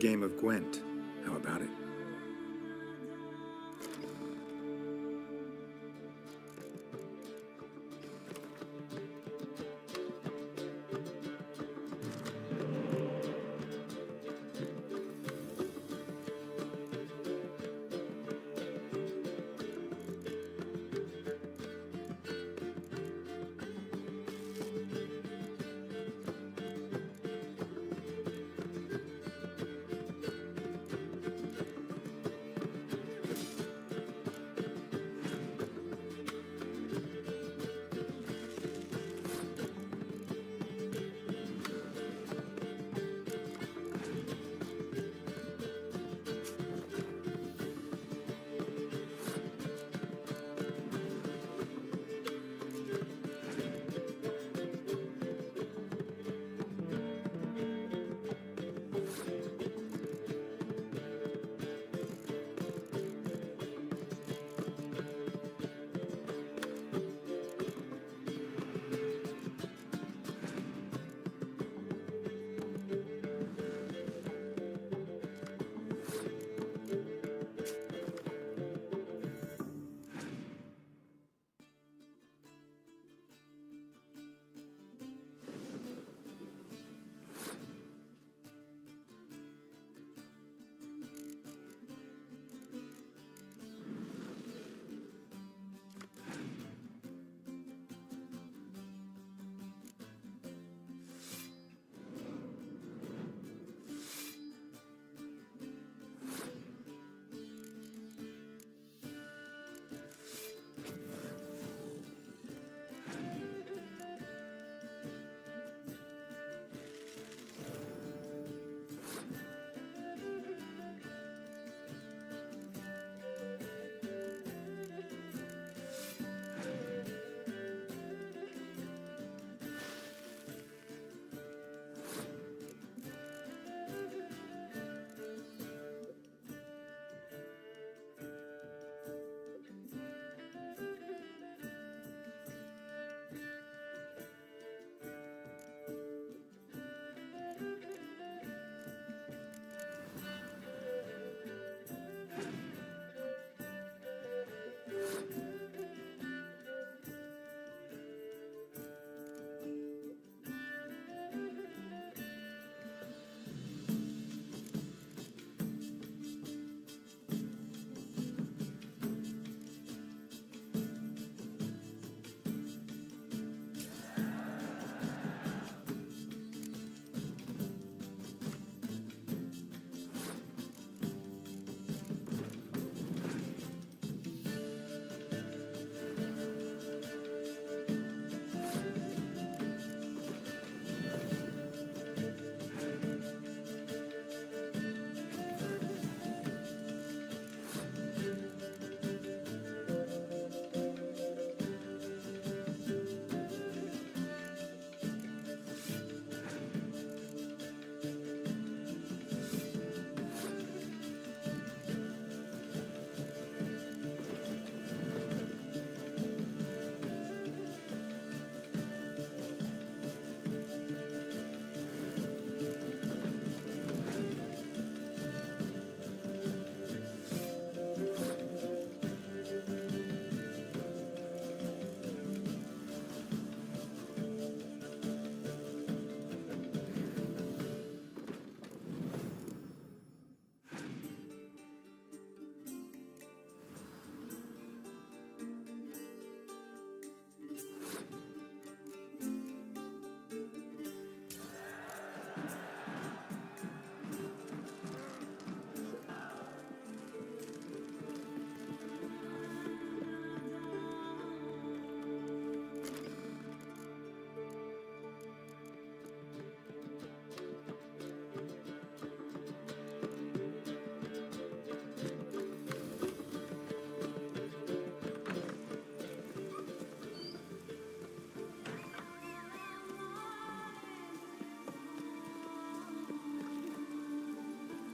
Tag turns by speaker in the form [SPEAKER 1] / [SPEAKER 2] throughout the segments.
[SPEAKER 1] game of Gwent. How about it?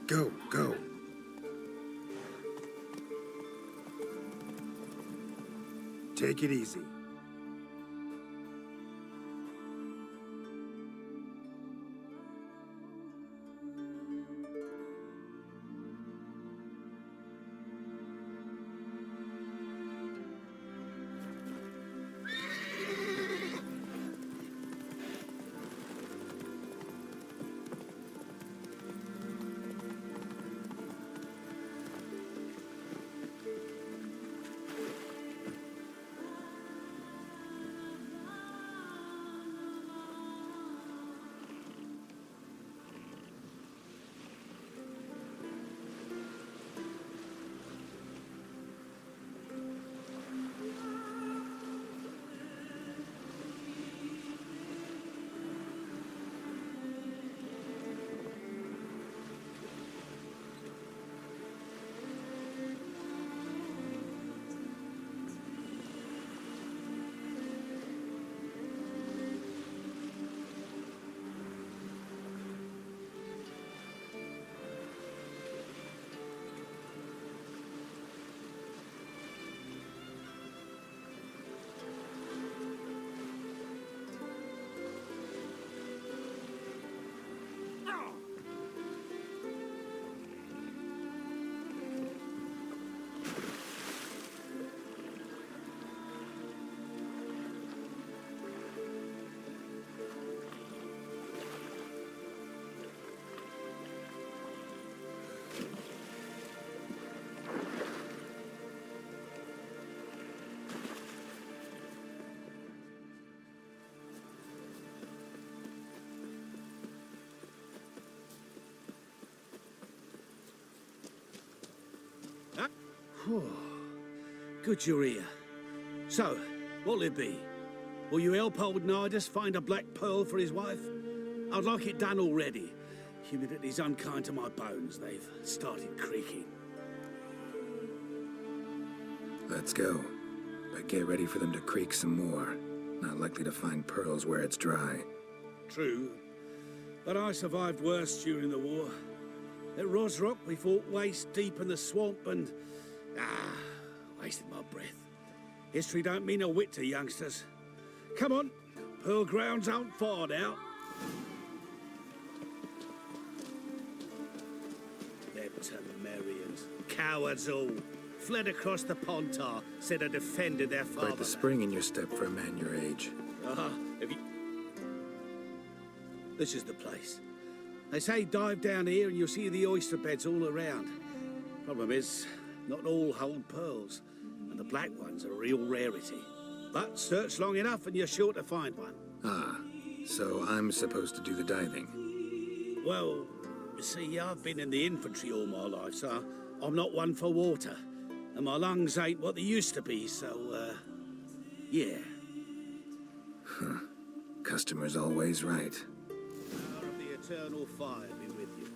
[SPEAKER 1] Go, go. Take it easy.
[SPEAKER 2] Good you're here. So, what'll it be? Will you help old Nidus find a black pearl for his wife? I'd like it done already. Humidity's unkind to my bones. They've started creaking.
[SPEAKER 1] Let's go. But get ready for them to creak some more. Not likely to find pearls where it's dry.
[SPEAKER 2] True. But I survived worse during the war. At Rosrock, we fought waist deep in the swamp and... wasted my breath. History don't mean a whit to youngsters. Come on, pearl grounds aren't far now. Them Temerians, cowards all. Fled across the Pontar, said I defended their father.
[SPEAKER 1] Quite the spring in your step for a man your age.
[SPEAKER 2] Have you... This is the place. They say dive down here and you'll see the oyster beds all around. Problem is, not all hold pearls, and the black ones are a real rarity. But search long enough and you're sure to find one.
[SPEAKER 1] So I'm supposed to do the diving.
[SPEAKER 2] Well, you see, I've been in the infantry all my life, so I'm not one for water. And my lungs ain't what they used to be, so, yeah.
[SPEAKER 1] Customer's always right.
[SPEAKER 2] Power of the eternal fire be with you.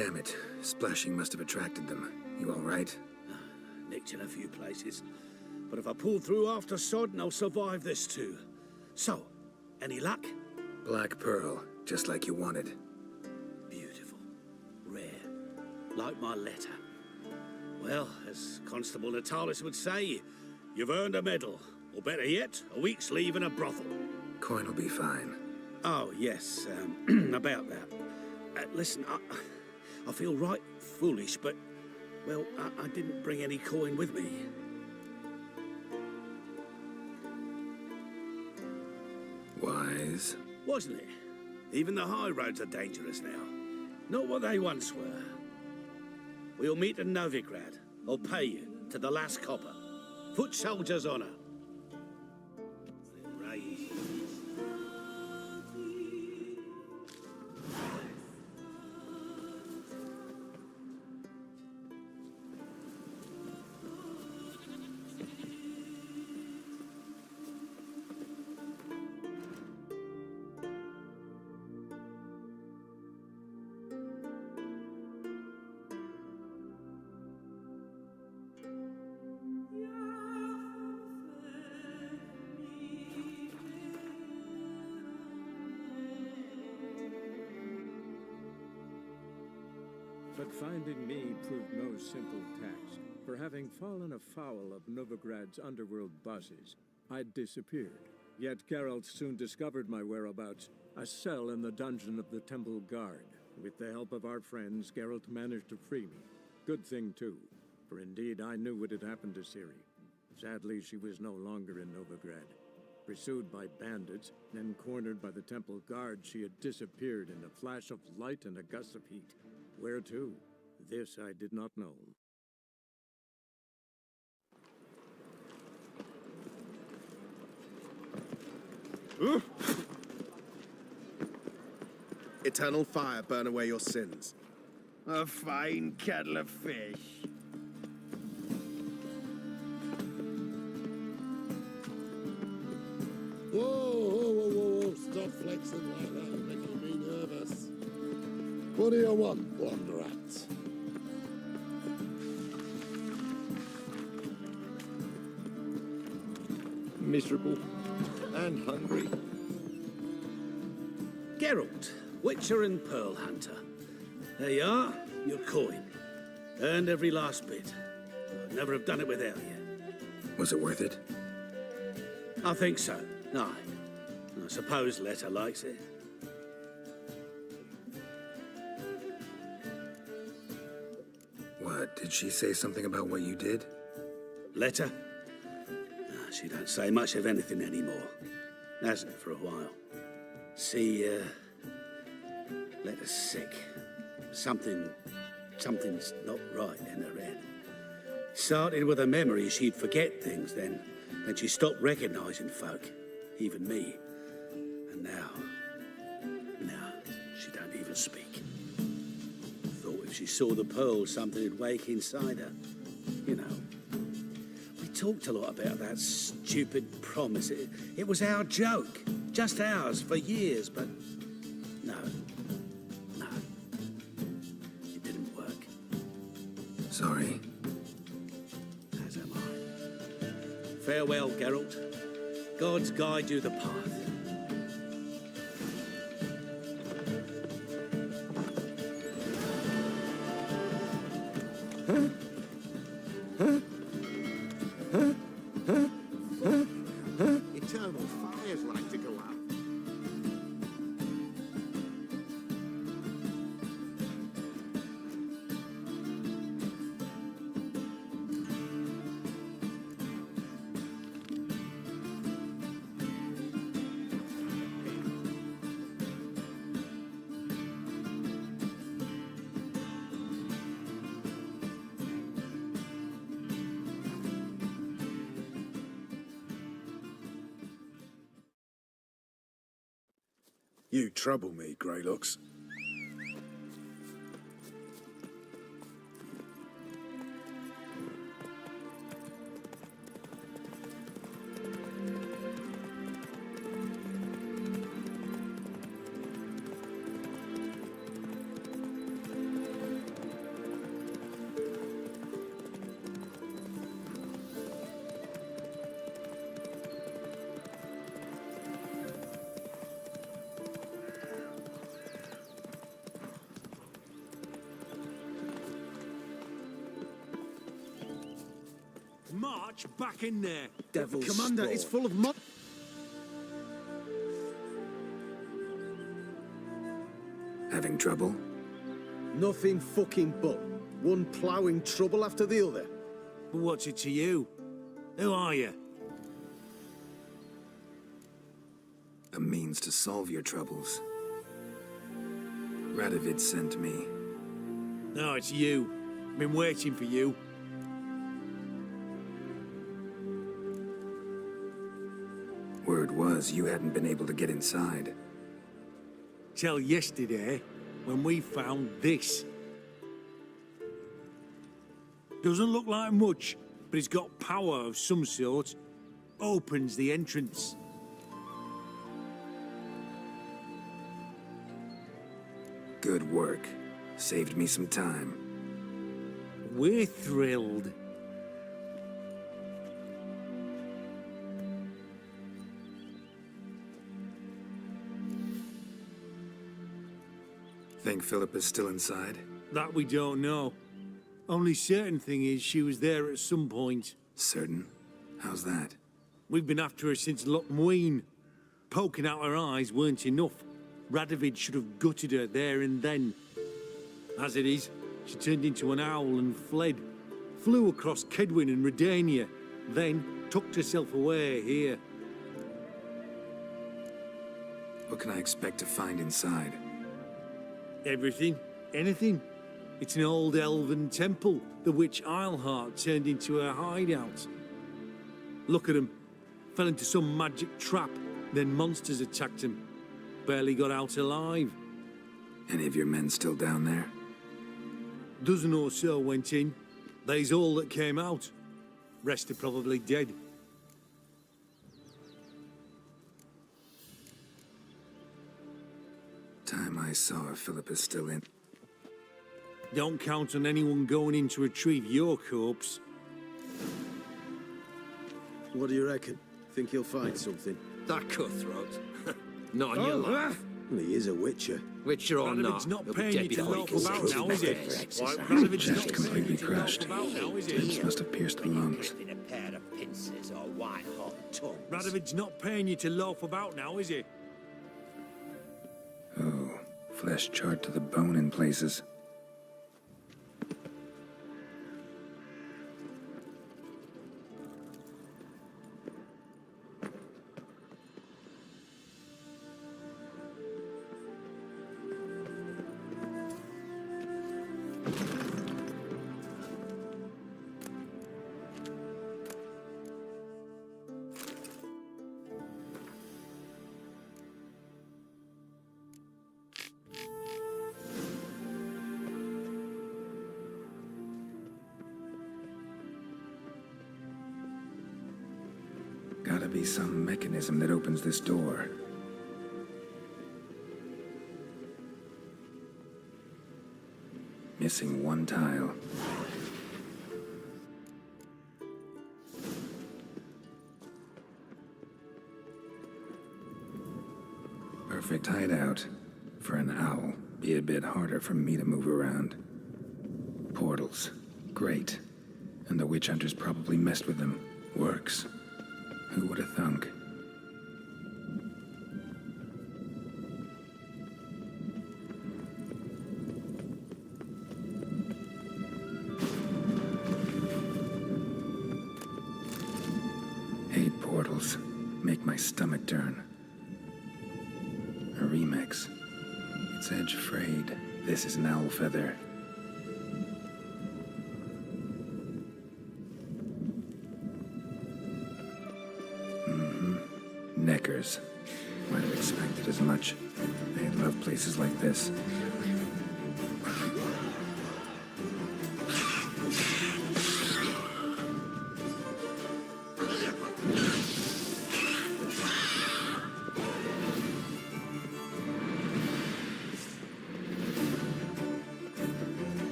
[SPEAKER 1] Damn it. Splashing must have attracted them. You all right?
[SPEAKER 2] Nicked in a few places. But if I pull through after Sodden, I'll survive this too. So, any luck?
[SPEAKER 1] Black pearl, just like you wanted.
[SPEAKER 2] Beautiful. Rare. Like my letter. Well, as Constable Natalis would say, you've earned a medal. Or better yet, a week's leave in a brothel.
[SPEAKER 1] Coin will be fine.
[SPEAKER 2] Oh, yes, about that. Listen, I feel right foolish, but, well, I didn't bring any coin with me.
[SPEAKER 1] Wise.
[SPEAKER 2] Wasn't it? Even the high roads are dangerous now. Not what they once were. We'll meet in Novigrad. I'll pay you to the last copper. Foot soldier's honor. Right.
[SPEAKER 3] But finding me proved no simple task, for having fallen afoul of Novigrad's underworld bosses, I'd disappeared. Yet Geralt soon discovered my whereabouts, a cell in the dungeon of the Temple Guard. With the help of our friends, Geralt managed to free me. Good thing, too, for indeed I knew what had happened to Ciri. Sadly, she was no longer in Novigrad. Pursued by bandits, then cornered by the Temple Guard, she had disappeared in a flash of light and a gust of heat. Where to? This I did not know.
[SPEAKER 4] Eternal fire burn away your sins.
[SPEAKER 5] A fine kettle of fish.
[SPEAKER 6] Whoa, stop flexing like that, you're making me nervous. What do you want, blunderats?
[SPEAKER 5] Miserable and hungry.
[SPEAKER 2] Geralt, Witcher and Pearl Hunter. There you are, your coin. Earned every last bit. I'd never have done it without you.
[SPEAKER 1] Was it worth it?
[SPEAKER 2] I think so. Aye. I suppose Letter likes it.
[SPEAKER 1] What, did she say something about what you did?
[SPEAKER 2] Letter? She don't say much of anything anymore. Hasn't for a while. See, Letter's sick. Something's not right in her head. Started with a memory she'd forget things, then she stopped recognising folk, even me. And now she don't even speak. Thought if she saw the pearl, something'd wake inside her. You know. We talked a lot about that stupid promise. It was our joke. Just ours for years, but no. It didn't work.
[SPEAKER 1] Sorry.
[SPEAKER 2] As am I. Farewell, Geralt. Gods guide you the path.
[SPEAKER 5] Eternal fires like to go out.
[SPEAKER 4] You trouble me, Greylocks.
[SPEAKER 2] March back in there.
[SPEAKER 3] Devil's
[SPEAKER 4] Commander,
[SPEAKER 3] spawn.
[SPEAKER 4] it's full of mob.
[SPEAKER 1] Having trouble?
[SPEAKER 4] Nothing fucking but. One ploughing trouble after the other.
[SPEAKER 2] But what's it to you? Who are you?
[SPEAKER 1] A means to solve your troubles. Radovid sent me.
[SPEAKER 2] No, it's you. Been waiting for you.
[SPEAKER 1] Word was you hadn't been able to get inside.
[SPEAKER 2] Till yesterday, when we found this. Doesn't look like much, but it's got power of some sort. Opens the entrance.
[SPEAKER 1] Good work. Saved me some time.
[SPEAKER 2] We're thrilled.
[SPEAKER 1] Think Philip is still inside?
[SPEAKER 2] That we don't know. Only certain thing is she was there at some point.
[SPEAKER 1] Certain? How's that?
[SPEAKER 2] We've been after her since Lochmuin. Poking out her eyes weren't enough. Radovid should have gutted her there and then. As it is, she turned into an owl and fled. Flew across Kedwin and Redania, then tucked herself away here.
[SPEAKER 1] What can I expect to find inside?
[SPEAKER 2] Everything, anything. It's an old elven temple, the witch Eilhart turned into her hideout. Look at him. Fell into some magic trap, then monsters attacked him. Barely got out alive.
[SPEAKER 1] Any of your men still down there?
[SPEAKER 2] Dozen or so went in. They's all that came out. Rest are probably dead.
[SPEAKER 1] Time I saw her, Philip is still in.
[SPEAKER 2] Don't count on anyone going in to retrieve your corpse.
[SPEAKER 4] What do you reckon? Think he'll find something?
[SPEAKER 7] That cutthroat. Not on your life.
[SPEAKER 4] Well, he is a witcher.
[SPEAKER 7] Witcher or
[SPEAKER 2] Radovid's
[SPEAKER 7] not,
[SPEAKER 2] not
[SPEAKER 7] he'll be
[SPEAKER 2] paying
[SPEAKER 7] dead
[SPEAKER 2] you to
[SPEAKER 7] before he
[SPEAKER 2] loaf
[SPEAKER 7] can
[SPEAKER 2] about
[SPEAKER 7] say
[SPEAKER 2] now,
[SPEAKER 7] his
[SPEAKER 2] is it?
[SPEAKER 7] best.
[SPEAKER 2] Why, Radovid's
[SPEAKER 1] Chest
[SPEAKER 2] not paying
[SPEAKER 1] completely
[SPEAKER 2] you to loaf
[SPEAKER 1] crushed.
[SPEAKER 2] about now, is
[SPEAKER 1] Tips
[SPEAKER 2] it?
[SPEAKER 1] must have pierced the lungs.
[SPEAKER 5] In a pair of pincers or white-hot tongues.
[SPEAKER 2] Radovid's not paying you to loaf about now, is he?
[SPEAKER 1] Oh, flesh charred to the bone in places. Gotta be some mechanism that opens this door. Missing one tile. Perfect hideout. For an owl, be a bit harder for me to move around. Portals. Great. And the witch hunters probably messed with them. Works. Who would have thunk? Hate portals. Make my stomach turn. A remix. Its edge frayed. This is an owl feather. Neckers. Might have expected as much. They'd love places like this.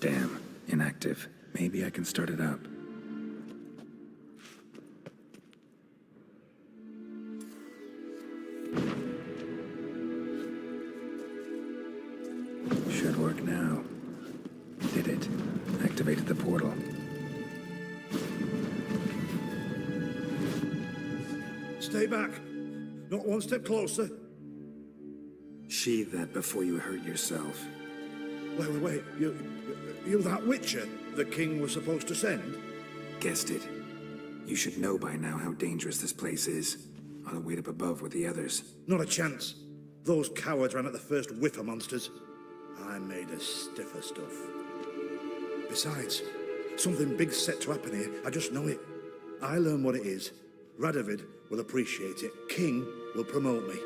[SPEAKER 1] Damn, inactive. Maybe I can start it up. now. Did it. Activated the portal.
[SPEAKER 8] Stay back. Not one step closer.
[SPEAKER 1] Sheathe that before you hurt yourself.
[SPEAKER 8] Wait. You that Witcher the king was supposed to send?
[SPEAKER 1] Guessed it. You should know by now how dangerous this place is. Ought to wait up above with the others.
[SPEAKER 8] Not a chance. Those cowards ran at the first whiff of monsters. I made a stiffer stuff. Besides, something big's set to happen here. I just know it. I learn what it is. Radovid will appreciate it. King will promote me.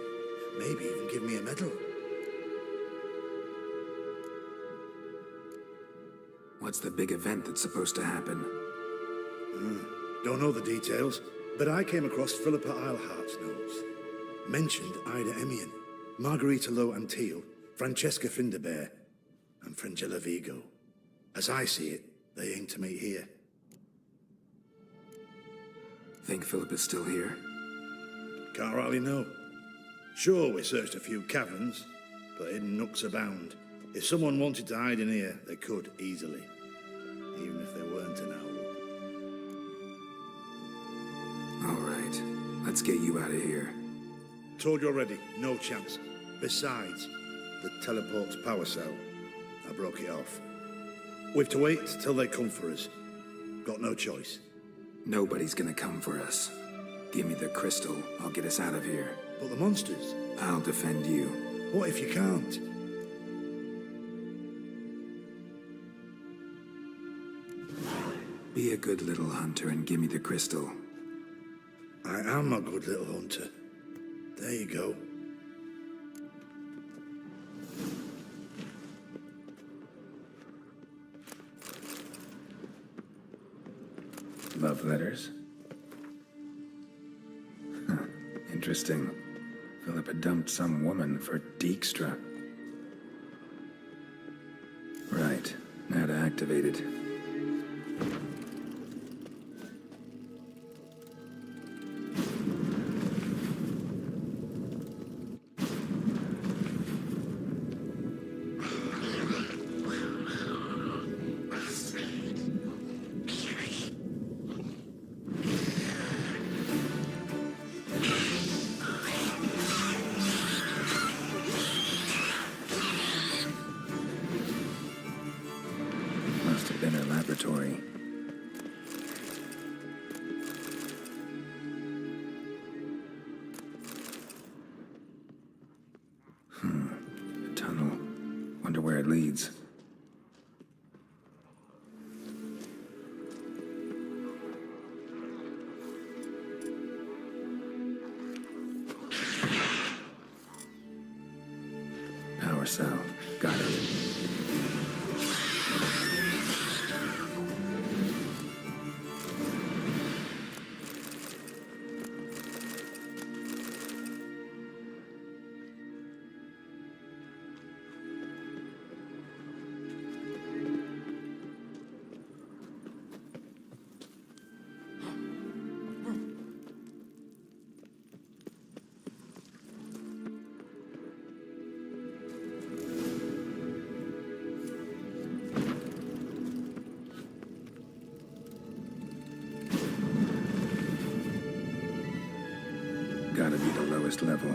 [SPEAKER 8] Maybe even give me a medal.
[SPEAKER 1] What's the big event that's supposed to happen?
[SPEAKER 8] Don't know the details, but I came across Philippa Eilhart's notes. Mentioned Ida Emian, Margarita Lo Antille, Francesca Finderbear, and Frangella Vigo. As I see it, they aim to meet here.
[SPEAKER 1] Think Philippa's still here?
[SPEAKER 8] Can't rightly know. Sure, we searched a few caverns, but hidden nooks abound. If someone wanted to hide in here, they could easily. Even if they weren't an owl.
[SPEAKER 1] All right, let's get you out of here.
[SPEAKER 8] Told you already, no chance. Besides, the teleport's power cell. I broke it off. We've to wait till they come for us. Got no choice.
[SPEAKER 1] Nobody's gonna come for us. Give me the crystal, I'll get us out of here.
[SPEAKER 8] But the monsters?
[SPEAKER 1] I'll defend you.
[SPEAKER 8] What if you can't?
[SPEAKER 1] Be a good little hunter and give me the crystal.
[SPEAKER 8] I am a good little hunter. There you go.
[SPEAKER 1] Love letters? Huh. Interesting. Philippa dumped some woman for Dijkstra. Right. Now to activate it. Must have been her laboratory. A tunnel. Wonder where it leads. Power cell. Got it. Gotta be the lowest level.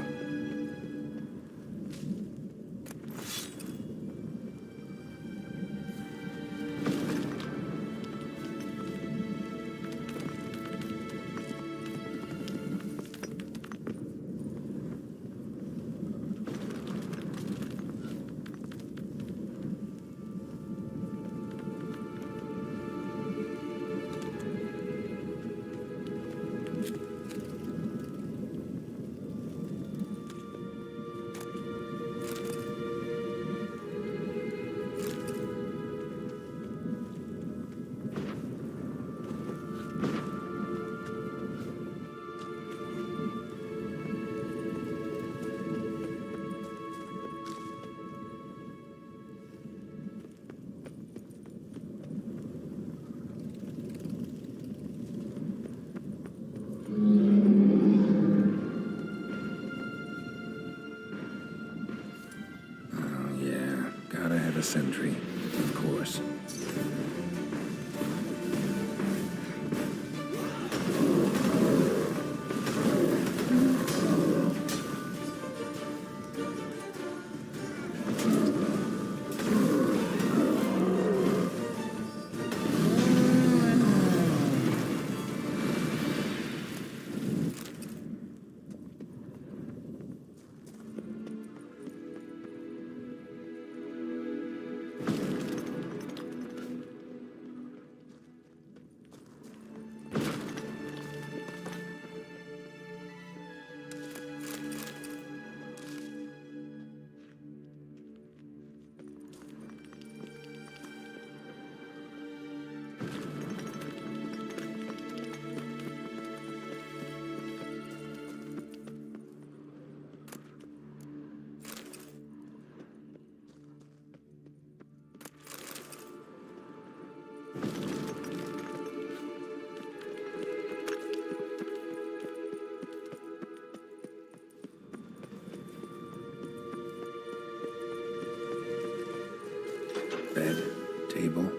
[SPEAKER 1] bed, table,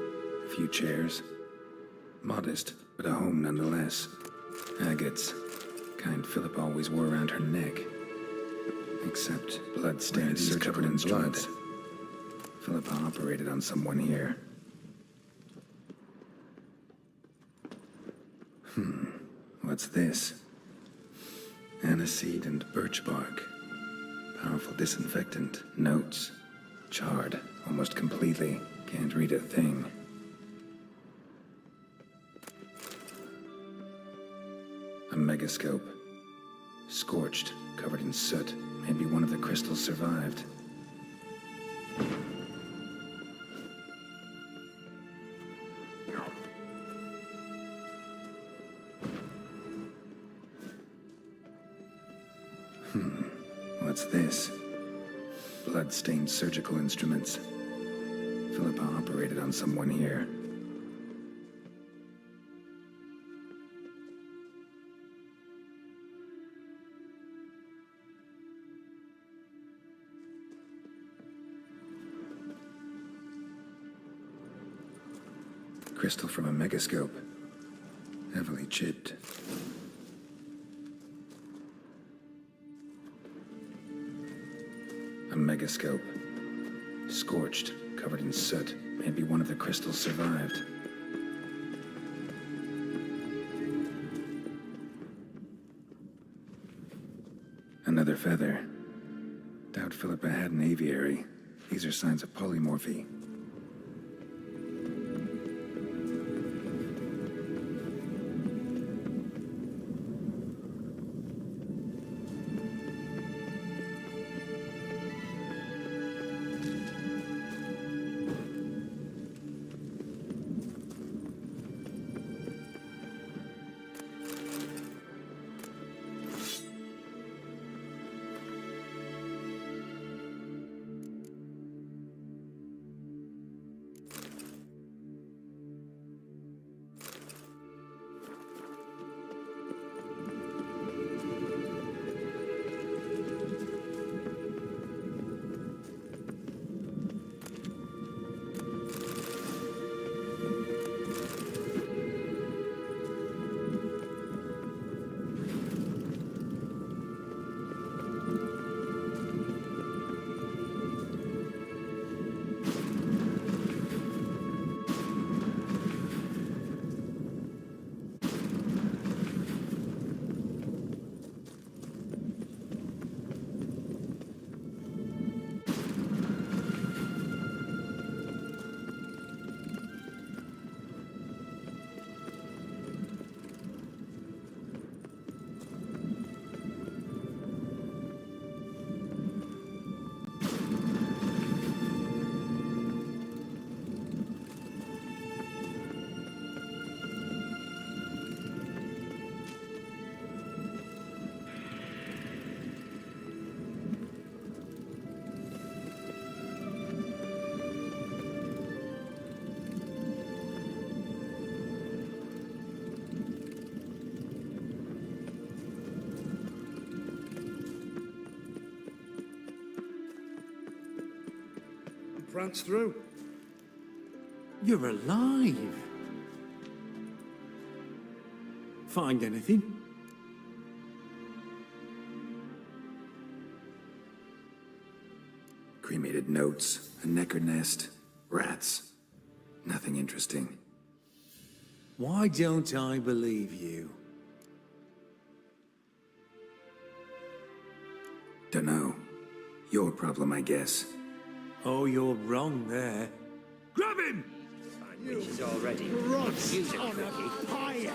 [SPEAKER 1] a few chairs. Modest, but a home nonetheless. Agates. Kind Philippa always wore around her neck. Except blood-stained surgical instruments. Philippa operated on someone here. What's this? Aniseed and birch bark. Powerful disinfectant. Notes. Charred, almost completely. Can't read a thing. A megascope. Scorched, covered in soot. Maybe one of the crystals survived. What's this? Blood-stained surgical instruments. Philippa operated on someone here. Crystal from a megascope. Heavily chipped. A megascope. Scorched, covered in soot. Maybe one of the crystals survived. Another feather. Doubt Philippa had an aviary. These are signs of polymorphy.
[SPEAKER 8] Prance through.
[SPEAKER 7] You're alive. Find anything?
[SPEAKER 1] Cremated notes, a necker nest, rats. Nothing interesting.
[SPEAKER 7] Why don't I believe you?
[SPEAKER 1] Dunno. Your problem, I guess.
[SPEAKER 7] Oh, you're wrong there. Grab him!
[SPEAKER 5] Which is already
[SPEAKER 6] Rods
[SPEAKER 5] use it,
[SPEAKER 6] on a
[SPEAKER 5] Cookie.
[SPEAKER 6] pyre!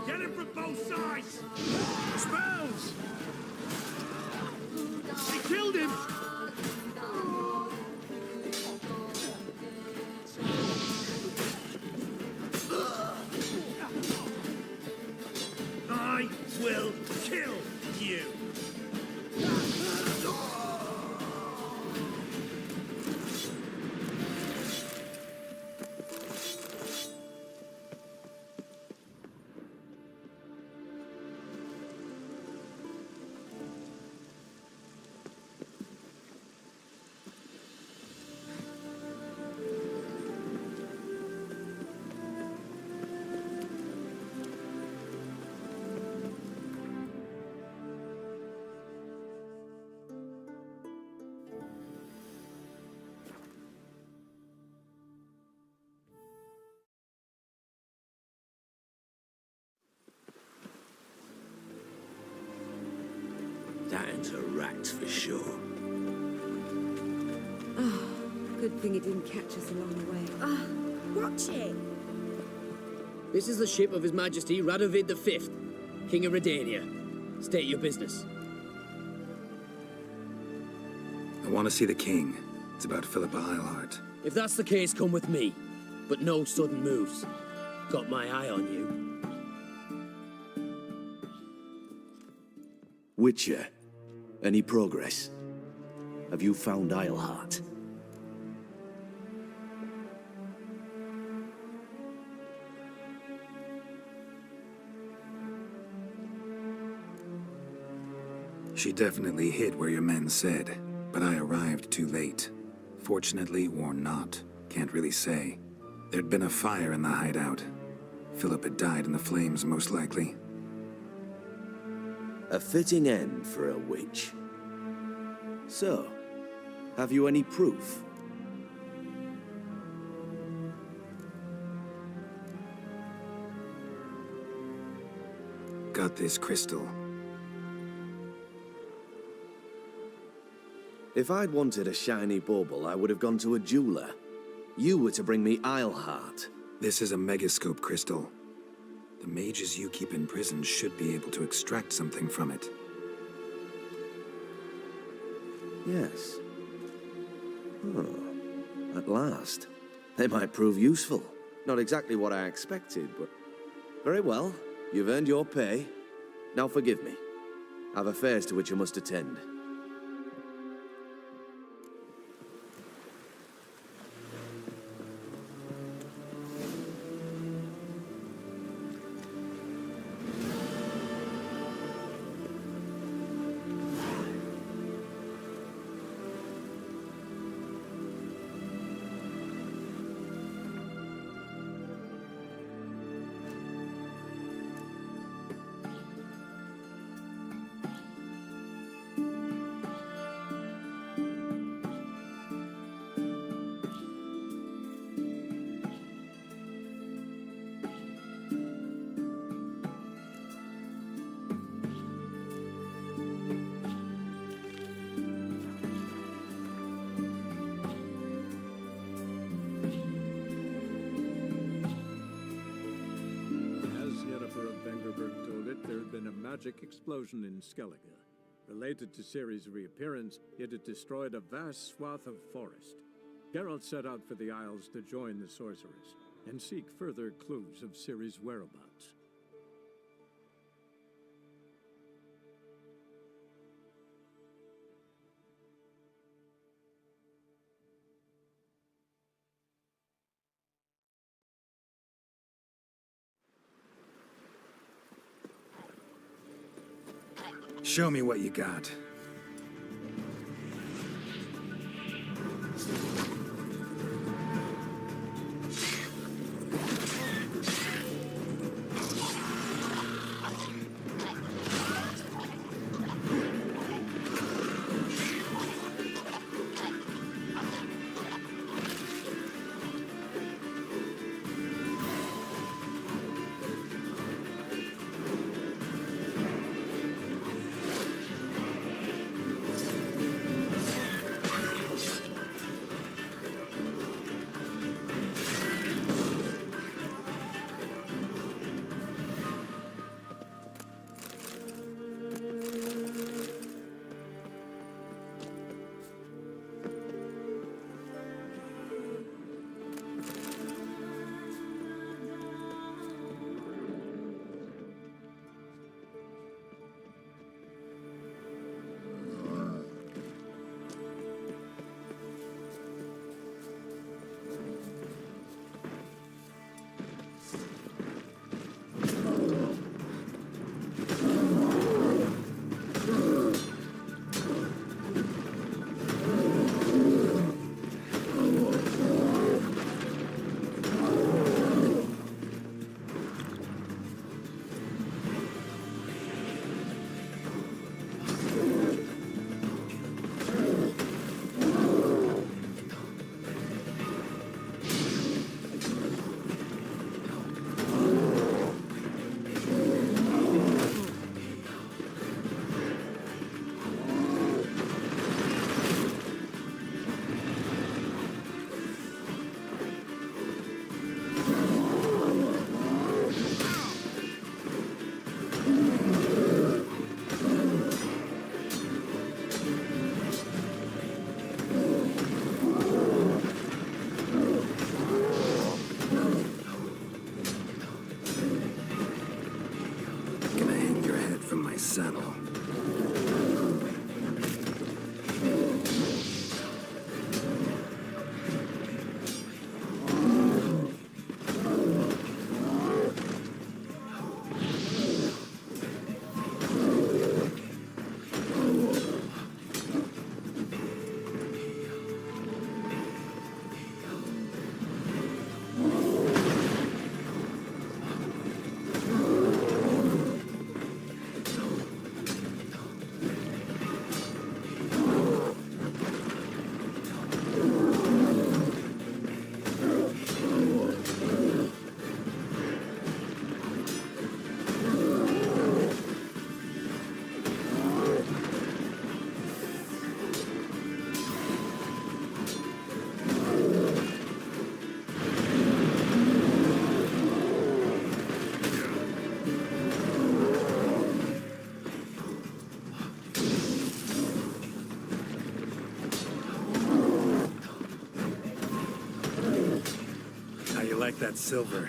[SPEAKER 2] Get him from both sides! Spells! He killed him! I will kill you! to rats for sure.
[SPEAKER 9] Oh, good thing it didn't catch us along the way.
[SPEAKER 10] Ah, watch it.
[SPEAKER 11] This is the ship of His Majesty Radovid V, King of Redania. State your business.
[SPEAKER 1] I want to see the king. It's about Philippa Eilhart.
[SPEAKER 11] If that's the case, come with me. But no sudden moves. Got my eye on you.
[SPEAKER 12] Witcher, any progress? Have you found Eilhart?
[SPEAKER 1] She definitely hid where your men said, but I arrived too late. Fortunately or not, can't really say. There'd been a fire in the hideout. Philip had died in the flames, most likely.
[SPEAKER 12] A fitting end for a witch. So, have you any proof?
[SPEAKER 1] Got this crystal.
[SPEAKER 12] If I'd wanted a shiny bauble, I would have gone to a jeweler. You were to bring me Eilhart.
[SPEAKER 1] This is a megascope crystal. The mages you keep in prison should be able to extract something from it.
[SPEAKER 12] Yes. Oh, at last. They might prove useful. Not exactly what I expected, but... Very well. You've earned your pay. Now forgive me. I've affairs to which I must attend.
[SPEAKER 3] Magic explosion in Skellige. Related to Ciri's reappearance, it had destroyed a vast swath of forest. Geralt set out for the Isles to join the sorcerers and seek further clues of Ciri's whereabouts.
[SPEAKER 1] Show me what you got. saddle. How you like that silver?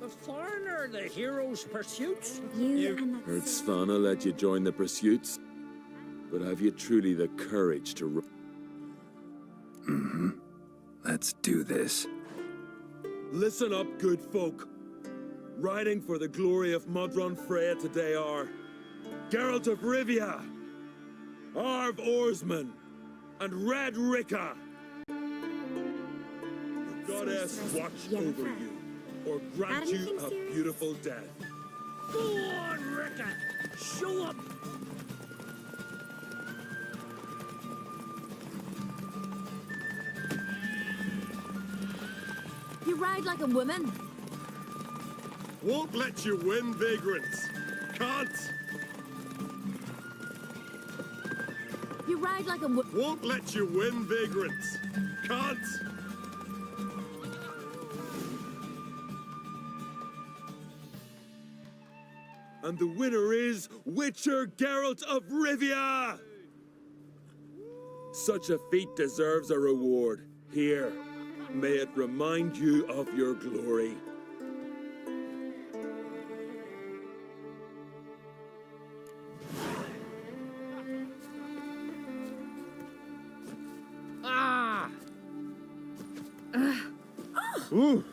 [SPEAKER 5] The foreigner, the hero's pursuits?
[SPEAKER 3] Heard Svanna let you join the pursuits? But have you truly the courage to...
[SPEAKER 1] Mm-hmm. Let's do this.
[SPEAKER 13] Listen up, good folk. Riding for the glory of Modron Freya today are Geralt of Rivia, Arv Oarsman, and Red Ricka. The goddess watch over you, or grant you a beautiful death.
[SPEAKER 5] Go on, Ricka! Show up!
[SPEAKER 14] You ride like a woman.
[SPEAKER 13] Won't let you win, vagrants. Can't.
[SPEAKER 14] You ride like a woman.
[SPEAKER 13] Won't let you win, vagrants. Can't. And the winner is Witcher Geralt of Rivia! Such a feat deserves a reward. Here, may it remind you of your glory.
[SPEAKER 5] Ah!
[SPEAKER 13] Ooh.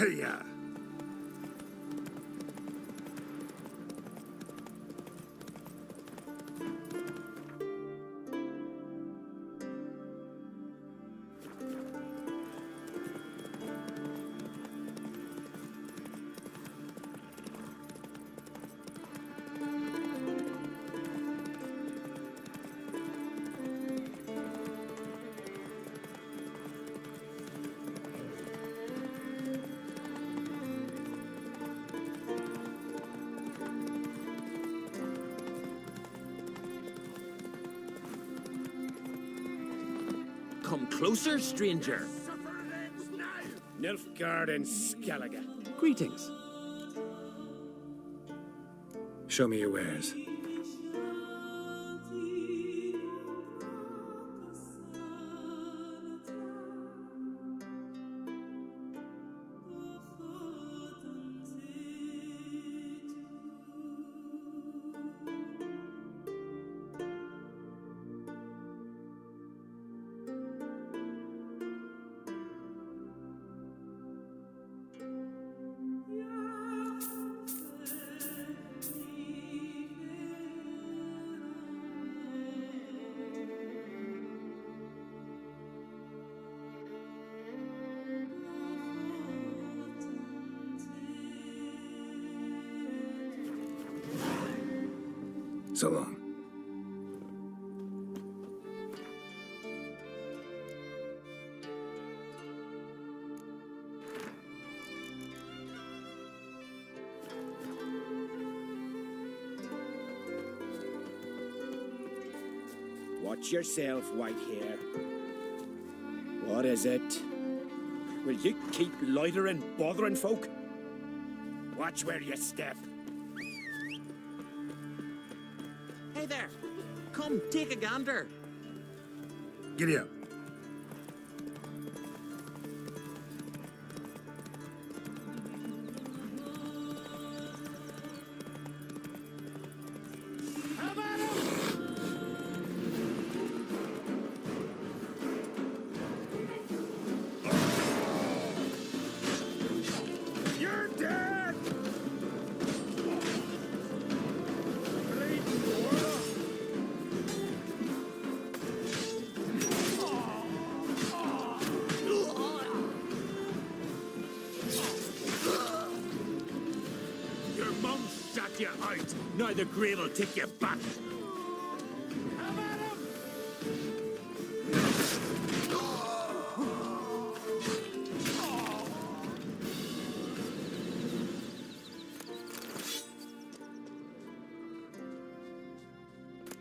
[SPEAKER 2] Hey-ya!
[SPEAKER 11] Come closer, stranger.
[SPEAKER 2] Nilfgaard and Skellige.
[SPEAKER 11] Greetings.
[SPEAKER 1] Show me your wares. So long.
[SPEAKER 2] Watch yourself, white hair. What is it? Will you keep loitering, bothering folk? Watch where you step.
[SPEAKER 11] Hey there. Come, take a gander.
[SPEAKER 2] Giddy up. You're dead! Your mum shot you out. Now the grave will take you back.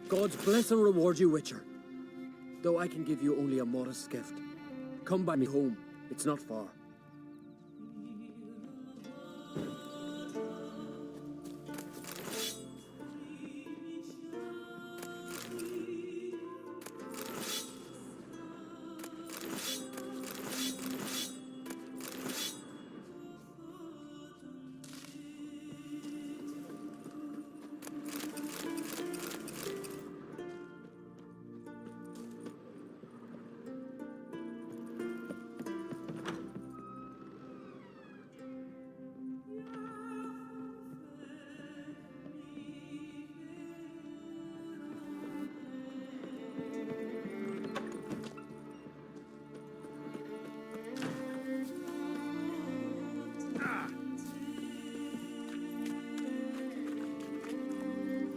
[SPEAKER 11] God's bless and reward you, Witcher. Though I can give you only a modest gift. Come by me home. It's not far.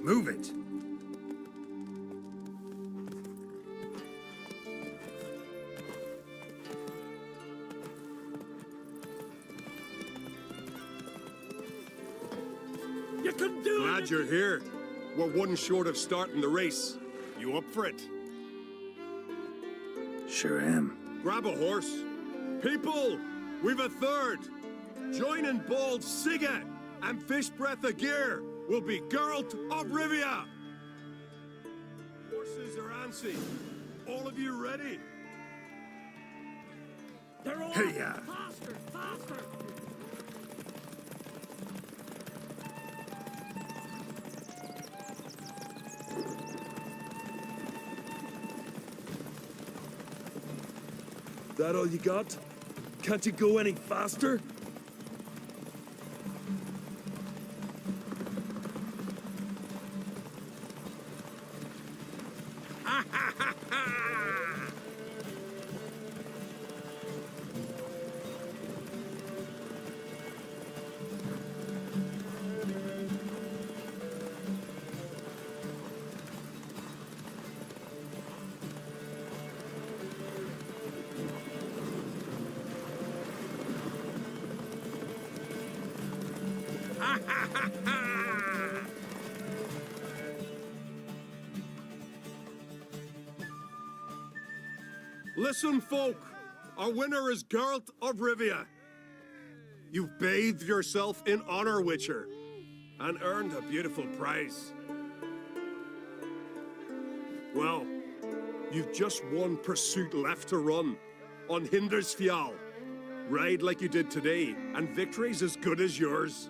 [SPEAKER 2] Move it. You can do it!
[SPEAKER 15] Glad you're here. We're one short of starting the race. You up for it?
[SPEAKER 1] Sure am.
[SPEAKER 15] Grab a horse. People, we've a third. Joining Bald Sigga and Fish Breath of Gear will be Geralt of Rivia. Horses are antsy. All of you ready?
[SPEAKER 2] They're all
[SPEAKER 5] Hey-ya. Faster, faster!
[SPEAKER 13] That all you got? Can't you go any faster?
[SPEAKER 15] Ha ha ha ha! Ha ha ha ha! Listen, folk. Our winner is Geralt of Rivia. You've bathed yourself in honor, Witcher, and earned a beautiful prize. Well, you've just one pursuit left to run on Hindersfjall. Ride like you did today, and victory's as good as yours.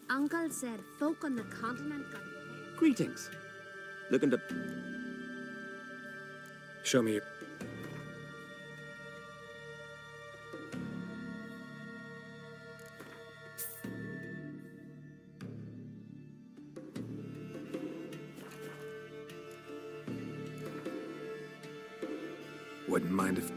[SPEAKER 16] Uncle said folk on the continent got...
[SPEAKER 17] Greetings. Looking to... Show me...
[SPEAKER 1] Wouldn't mind if...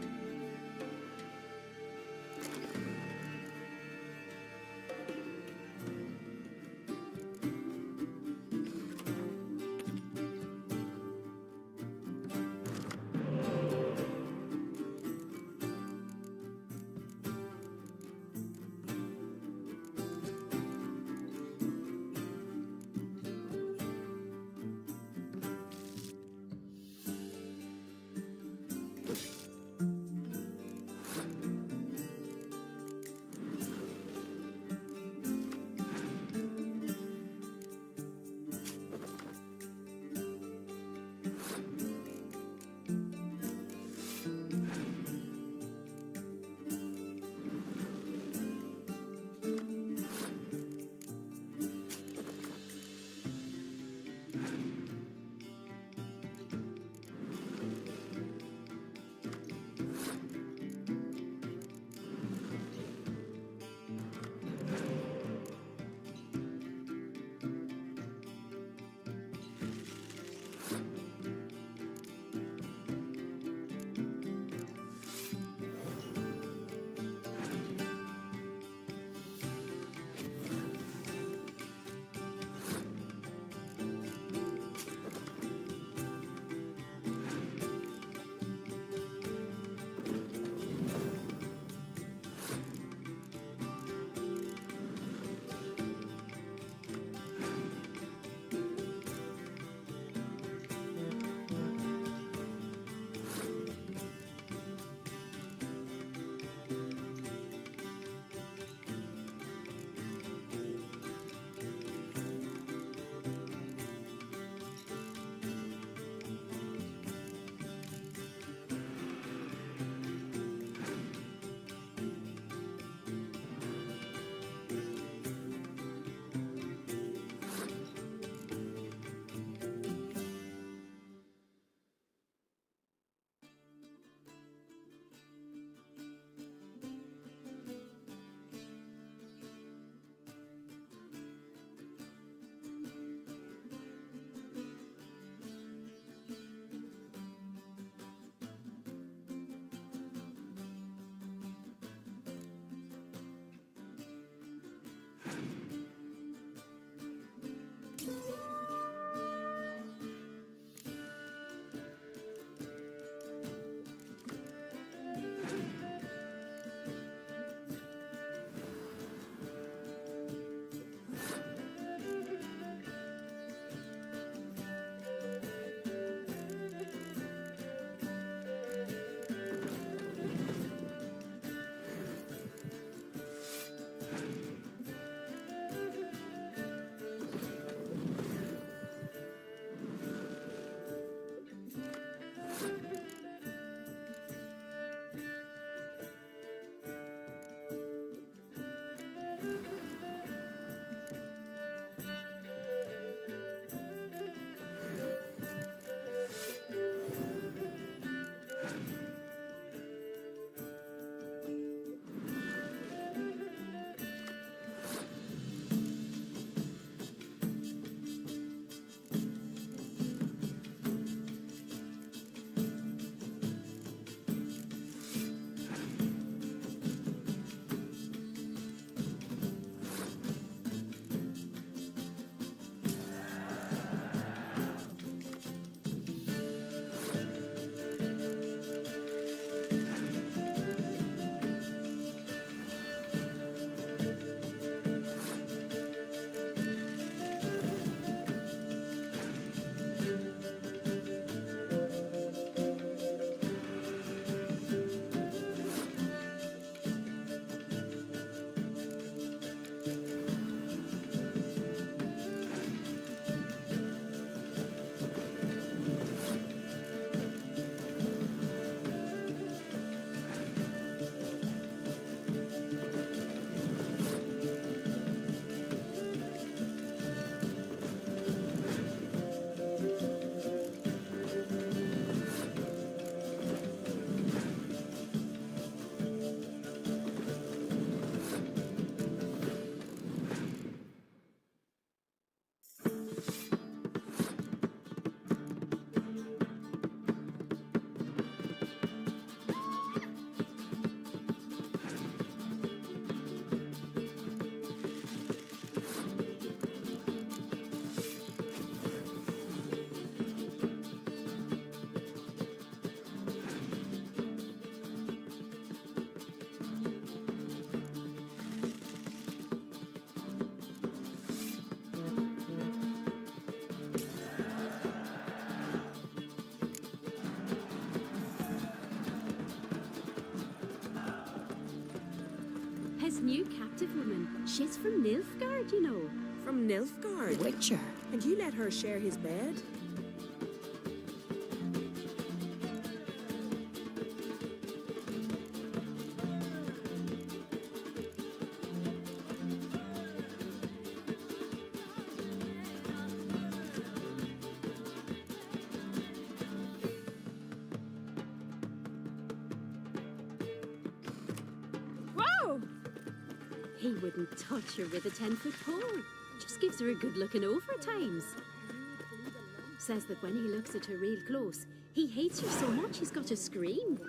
[SPEAKER 16] new captive woman. She's from Nilfgaard, you know.
[SPEAKER 10] From Nilfgaard?
[SPEAKER 14] Witcher.
[SPEAKER 10] And you let her share his bed?
[SPEAKER 16] Whoa! He wouldn't touch her with a 10-foot pole. Just gives her a good looking over at times. Says that when he looks at her real close, he hates her so much he's got to scream.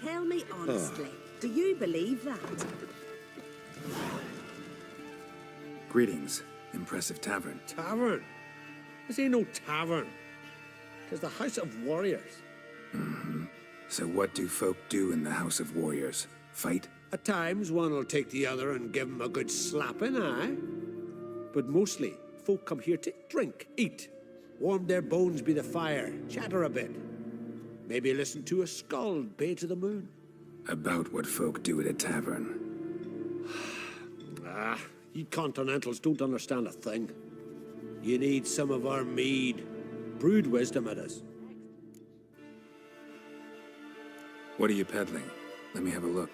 [SPEAKER 10] Tell me honestly, do you believe that?
[SPEAKER 1] Greetings. Impressive tavern.
[SPEAKER 2] Tavern? This ain't no tavern. 'Tis the House of Warriors.
[SPEAKER 1] Mm-hmm. So what do folk do in the House of Warriors? Fight?
[SPEAKER 2] At times, one will take the other and give 'em a good slapping, aye? But mostly, folk come here to drink, eat, warm their bones by the fire, chatter a bit. Maybe listen to a skald bay to the moon.
[SPEAKER 1] About what folk do at a tavern.
[SPEAKER 2] You continentals don't understand a thing. You need some of our mead. Brewed wisdom at us.
[SPEAKER 1] What are you peddling? Let me have a look.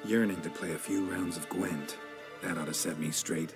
[SPEAKER 1] Yearning to play a few rounds of Gwent. That ought to set me straight.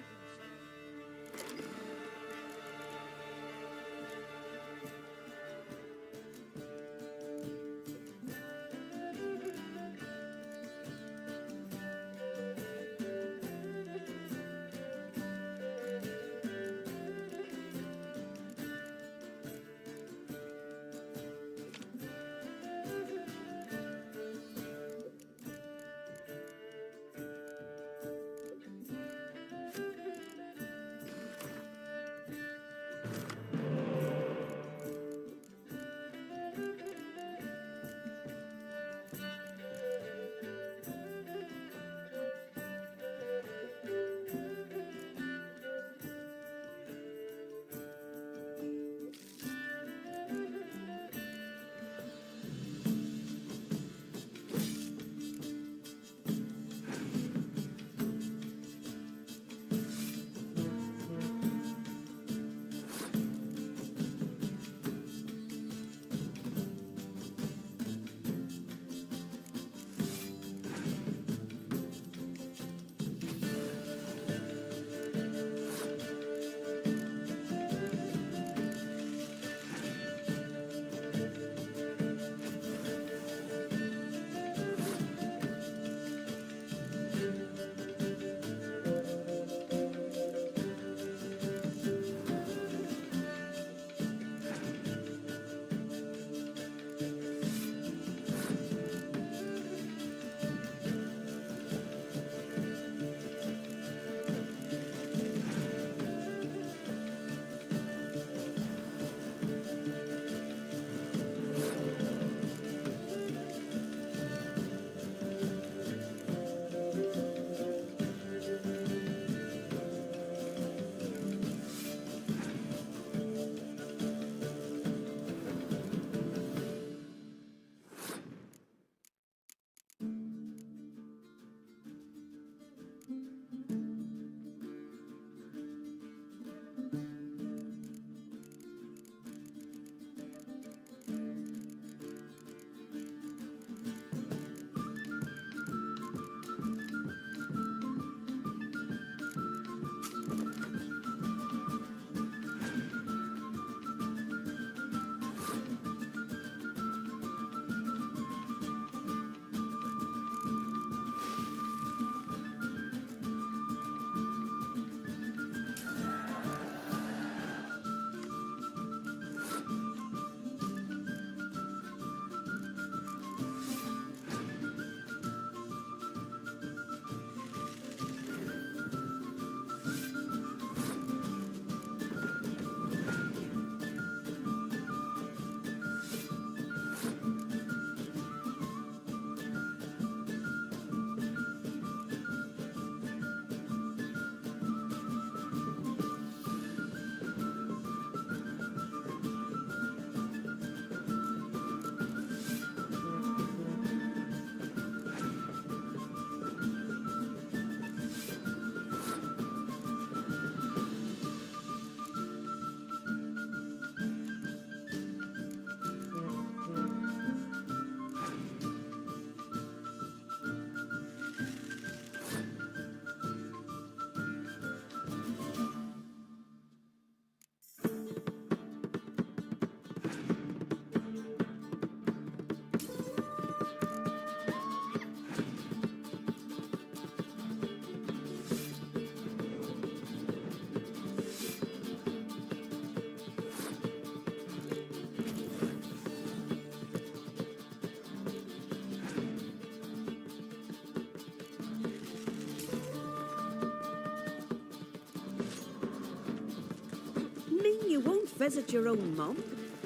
[SPEAKER 10] visit your own mum?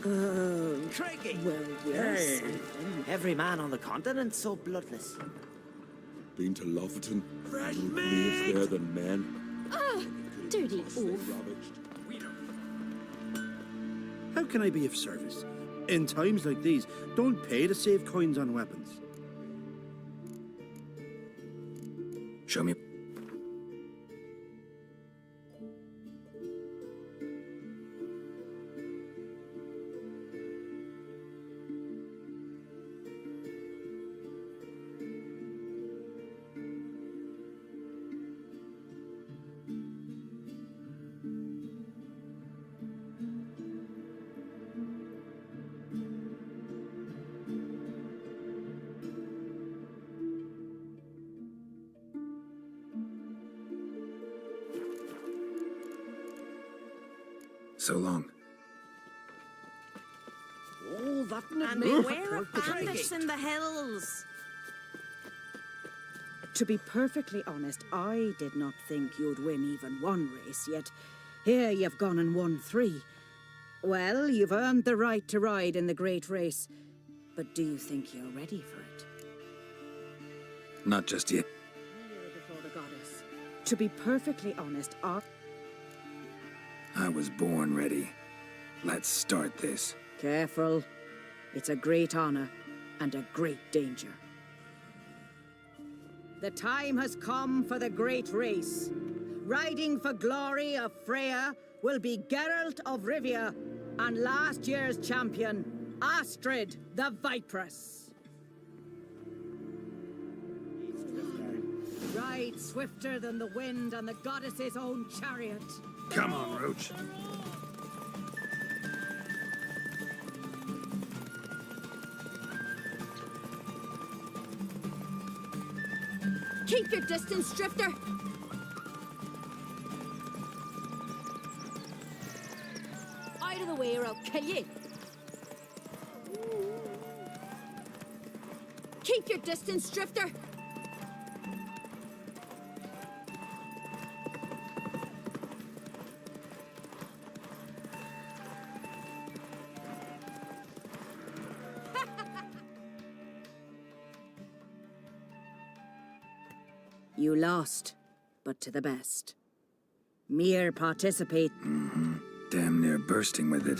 [SPEAKER 5] Craigie!
[SPEAKER 10] Well, yes.
[SPEAKER 5] Every man on the continent's so bloodless.
[SPEAKER 13] Been to Lofoten?
[SPEAKER 5] Fresh
[SPEAKER 13] More
[SPEAKER 5] meat!
[SPEAKER 13] graves there than men.
[SPEAKER 16] Ah, dirty oaf.
[SPEAKER 4] How can I be of service? In times like these, don't pay to save coins on weapons.
[SPEAKER 1] Show me. So long.
[SPEAKER 10] Oh, that
[SPEAKER 5] And beware of bandits in the hills.
[SPEAKER 10] To be perfectly honest, I did not think you'd win even one race, yet here you've gone and won 3. Well, you've earned the right to ride in the great race, but do you think you're ready for it?
[SPEAKER 1] Not just yet.
[SPEAKER 10] Kneel before the goddess. To be perfectly honest,
[SPEAKER 1] I was born ready. Let's start this.
[SPEAKER 10] Careful. It's a great honor and a great danger. The time has come for the great race. Riding for glory of Freya will be Geralt of Rivia and last year's champion, Astrid the Vipress. Ride swifter than the wind on the goddess's own chariot.
[SPEAKER 1] Come on, Roach.
[SPEAKER 14] Keep your distance, Drifter! Out of the way or I'll kill you! Keep your distance, Drifter!
[SPEAKER 10] You lost, but to the best. Mere participate.
[SPEAKER 1] Damn near bursting with it.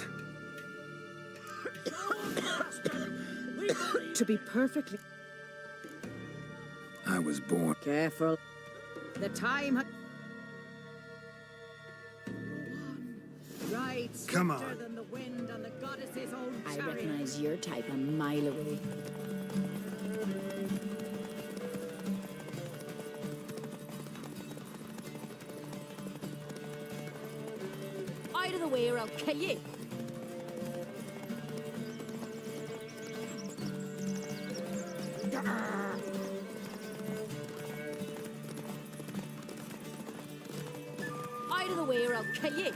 [SPEAKER 10] To be perfectly...
[SPEAKER 1] I was born.
[SPEAKER 10] Careful. The time... Ride
[SPEAKER 1] Come
[SPEAKER 10] swifter
[SPEAKER 1] on.
[SPEAKER 10] than the wind on the goddess's own
[SPEAKER 14] I
[SPEAKER 10] chariot.
[SPEAKER 14] recognize your type a mile away. Out of the way or I'll kill you! Out of the way or I'll kill you!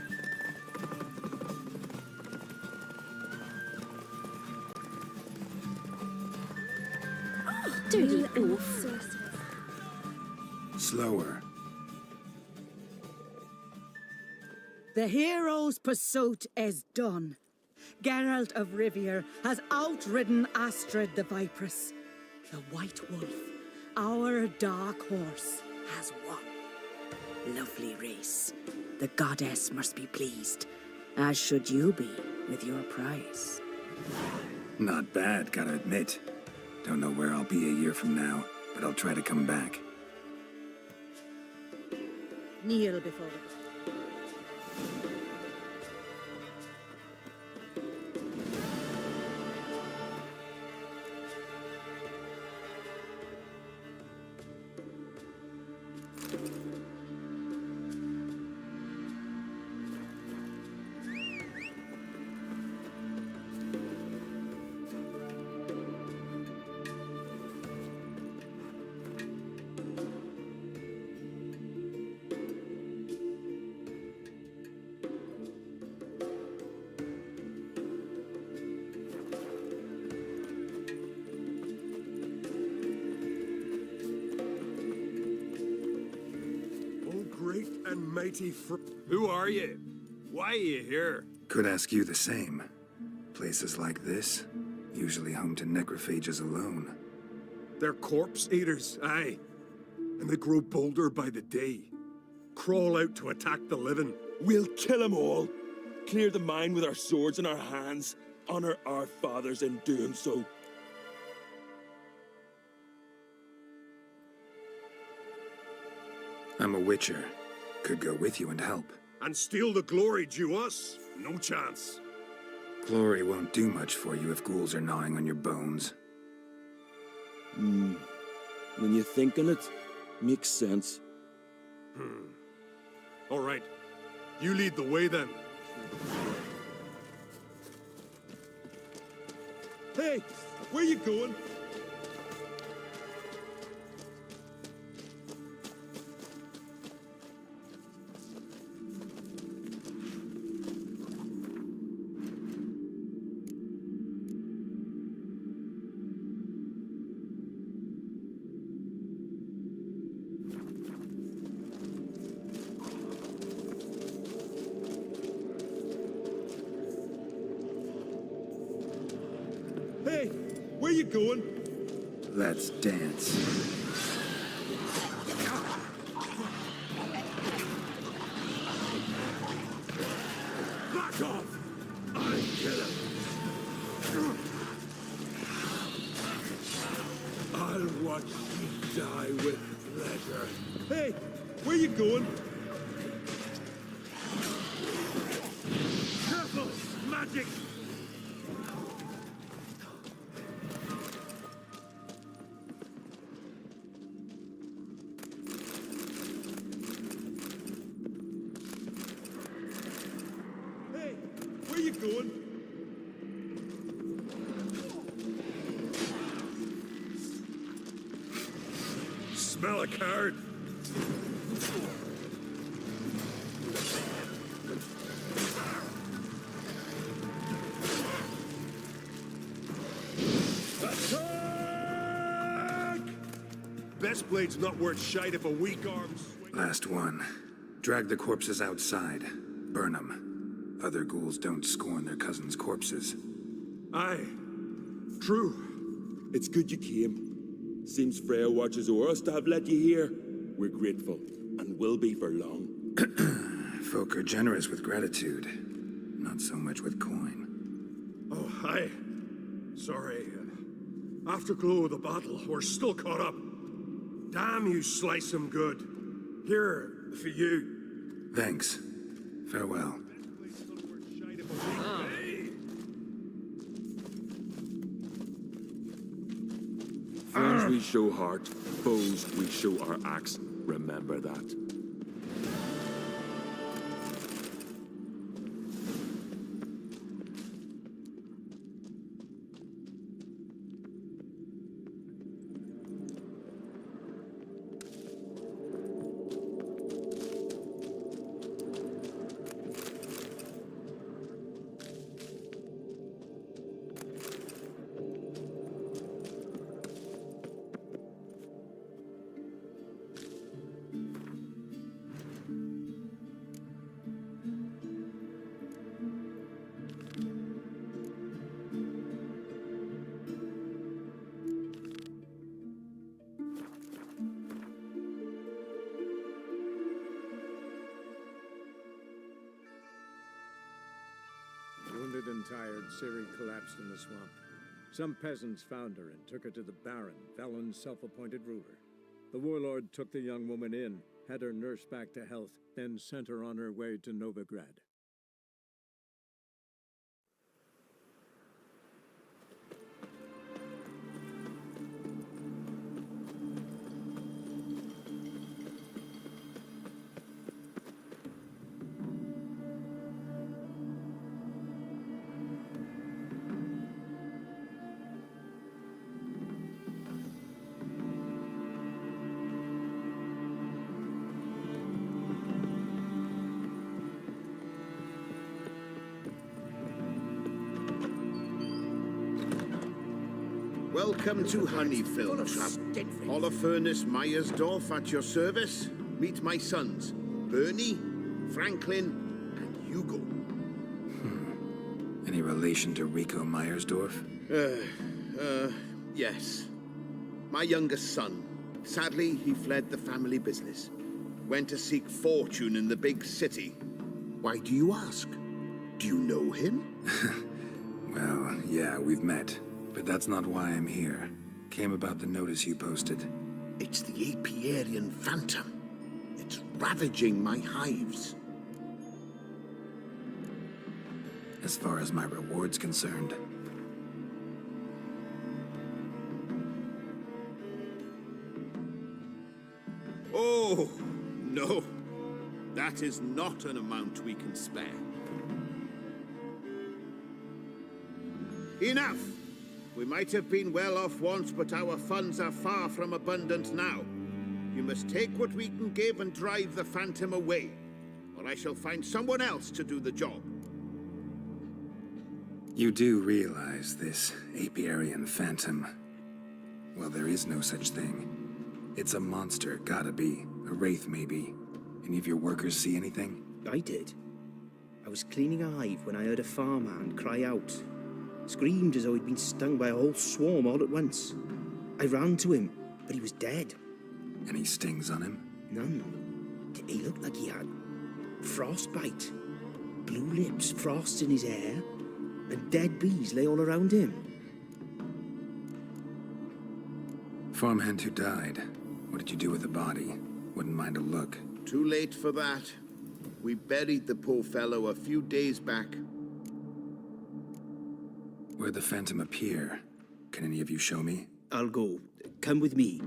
[SPEAKER 16] Dirty oaf.
[SPEAKER 1] Slower.
[SPEAKER 10] The hero's pursuit is done. Geralt of Rivia has outridden Astrid the Vipress. The White Wolf, our dark horse, has won. Lovely race. The goddess must be pleased, as should you be with your prize.
[SPEAKER 1] Not bad, gotta admit. Don't know where I'll be a year from now, but I'll try to come back.
[SPEAKER 10] Kneel before the...
[SPEAKER 15] Great and mighty Who are you? Why are you here?
[SPEAKER 1] Could ask you the same. Places like this, usually home to necrophages alone.
[SPEAKER 15] They're corpse eaters, aye. And they grow bolder by the day. Crawl out to attack the living.
[SPEAKER 13] We'll kill them all. Clear the mine with our swords in our hands. Honor our fathers in doing so.
[SPEAKER 1] I'm a witcher. Could go with you and help.
[SPEAKER 15] And steal the glory due us? No chance.
[SPEAKER 1] Glory won't do much for you if ghouls are gnawing on your bones.
[SPEAKER 13] When you think on it, makes sense.
[SPEAKER 15] All right. You lead the way then.
[SPEAKER 13] Hey, where you going? Hey, where you going?
[SPEAKER 1] Let's dance.
[SPEAKER 15] Back off! I kill him.
[SPEAKER 13] I'll watch you die with pleasure. Hey, where you going?
[SPEAKER 15] Careful! Magic!
[SPEAKER 13] Hey, where you going?
[SPEAKER 15] Smell a card? Attack! Best blade's not worth shite if a weak arm's...
[SPEAKER 1] Last one. Drag the corpses outside. Burn them. Other ghouls don't scorn their cousins' corpses.
[SPEAKER 15] Aye. True.
[SPEAKER 13] It's good you came. Seems Freya watches o'er us to have let you here. We're grateful, and will be for long.
[SPEAKER 1] Folk are generous with gratitude. Not so much with coin.
[SPEAKER 15] Oh, aye. Sorry. Afterglow of the battle. We're still caught up. Damn, you slice 'em good. Here, for you.
[SPEAKER 1] Thanks. Farewell.
[SPEAKER 13] Friends we show heart, foes we show our axe. Remember that.
[SPEAKER 3] Wounded and tired, Ciri collapsed in the swamp. Some peasants found her and took her to the Baron, Valen's self-appointed ruler. The warlord took the young woman in, had her nursed back to health, then sent her on her way to Novigrad.
[SPEAKER 18] Welcome to Honeyfield, Holofernes Myersdorf at your service. Meet my sons, Bernie, Franklin, and Hugo.
[SPEAKER 1] Any relation to Rico Meyersdorf?
[SPEAKER 18] Yes. My youngest son. Sadly, he fled the family business. Went to seek fortune in the big city. Why do you ask? Do you know him?
[SPEAKER 1] Well, yeah, we've met. But that's not why I'm here. Came about the notice you posted.
[SPEAKER 18] It's the Apiarian Phantom. It's ravaging my hives.
[SPEAKER 1] As far as my reward's concerned.
[SPEAKER 18] Oh, no. That is not an amount we can spare. Enough! We might have been well off once, but our funds are far from abundant now. You must take what we can give and drive the Phantom away, or I shall find someone else to do the job.
[SPEAKER 1] You do realize this Apiarian Phantom? Well, there is no such thing. It's a monster, gotta be. A wraith, maybe. Any of your workers see anything?
[SPEAKER 4] I did. I was cleaning a hive when I heard a farmhand cry out. Screamed as though he'd been stung by a whole swarm all at once. I ran to him, but he was dead.
[SPEAKER 1] Any stings on him?
[SPEAKER 4] None. He looked like he had frostbite. Blue lips, frost in his hair, and dead bees lay all around him.
[SPEAKER 1] Farmhand who died. What did you do with the body? Wouldn't mind a look.
[SPEAKER 18] Too late for that. We buried the poor fellow a few days back.
[SPEAKER 1] Where'd the Phantom appear? Can any of you show me?
[SPEAKER 4] I'll go. Come with me.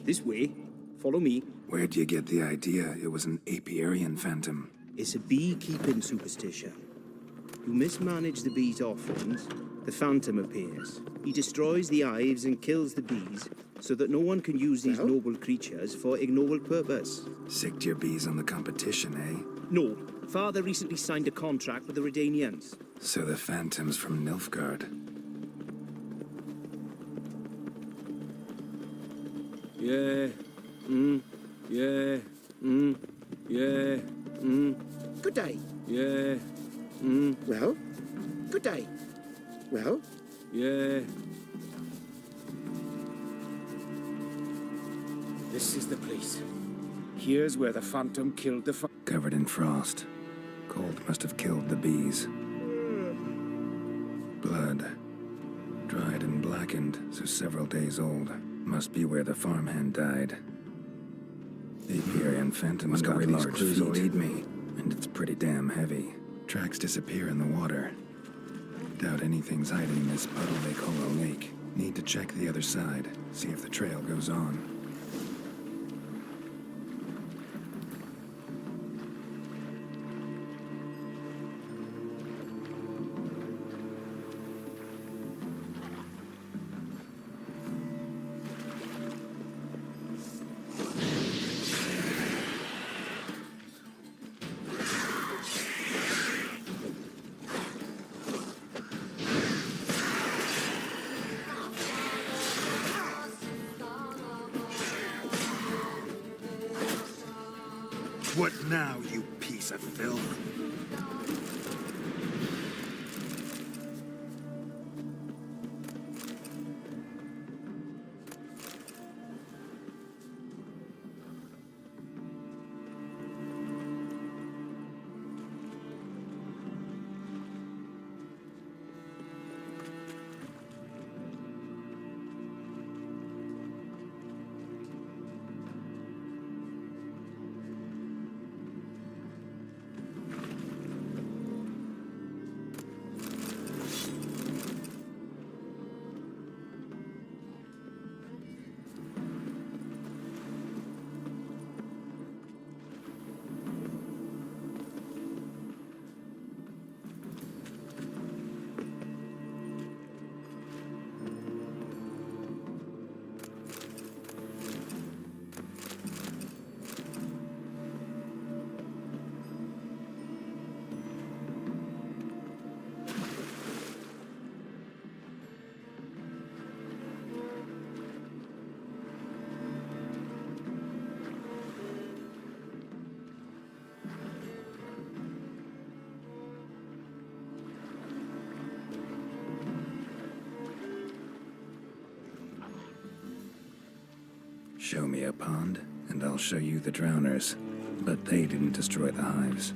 [SPEAKER 4] This way. Follow me.
[SPEAKER 1] Where'd you get the idea it was an Apiarian Phantom?
[SPEAKER 4] It's a beekeeping superstition. You mismanage the bees' offerings, the Phantom appears. He destroys the hives and kills the bees, so that no one can use these noble creatures for ignoble purpose.
[SPEAKER 1] Sicked your bees on the competition, eh?
[SPEAKER 4] No. Father recently signed a contract with the Redanians.
[SPEAKER 1] So the Phantom's from Nilfgaard.
[SPEAKER 2] Yeah. Yeah. Yeah.
[SPEAKER 4] Good day.
[SPEAKER 2] Yeah.
[SPEAKER 4] Well? Good day. Well?
[SPEAKER 2] Yeah.
[SPEAKER 5] This is the place. Here's where the Phantom killed the
[SPEAKER 1] Covered in frost. Cold must have killed the bees. Blood. Dried and blackened, so several days old. Must be where the farmhand died. The Apiarian Phantom's got large feet. Will aid me, and it's pretty damn heavy. Tracks disappear in the water. Doubt anything's hiding in this puddle they call a lake. Need to check the other side, see if the trail goes on.
[SPEAKER 8] What now, you piece of filth?
[SPEAKER 1] Show me a pond, and I'll show you the drowners. But they didn't destroy the hives.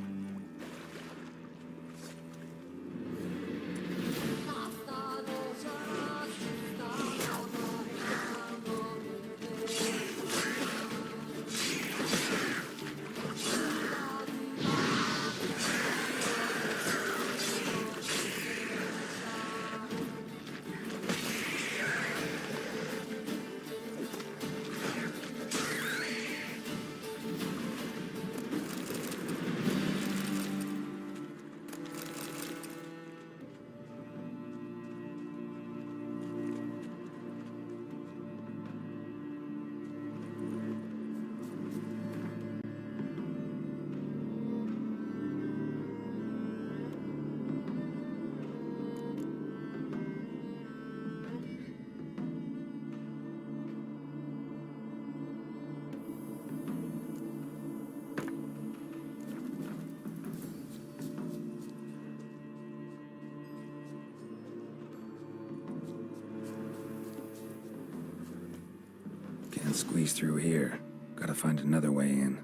[SPEAKER 1] Can't squeeze through here. Gotta find another way in.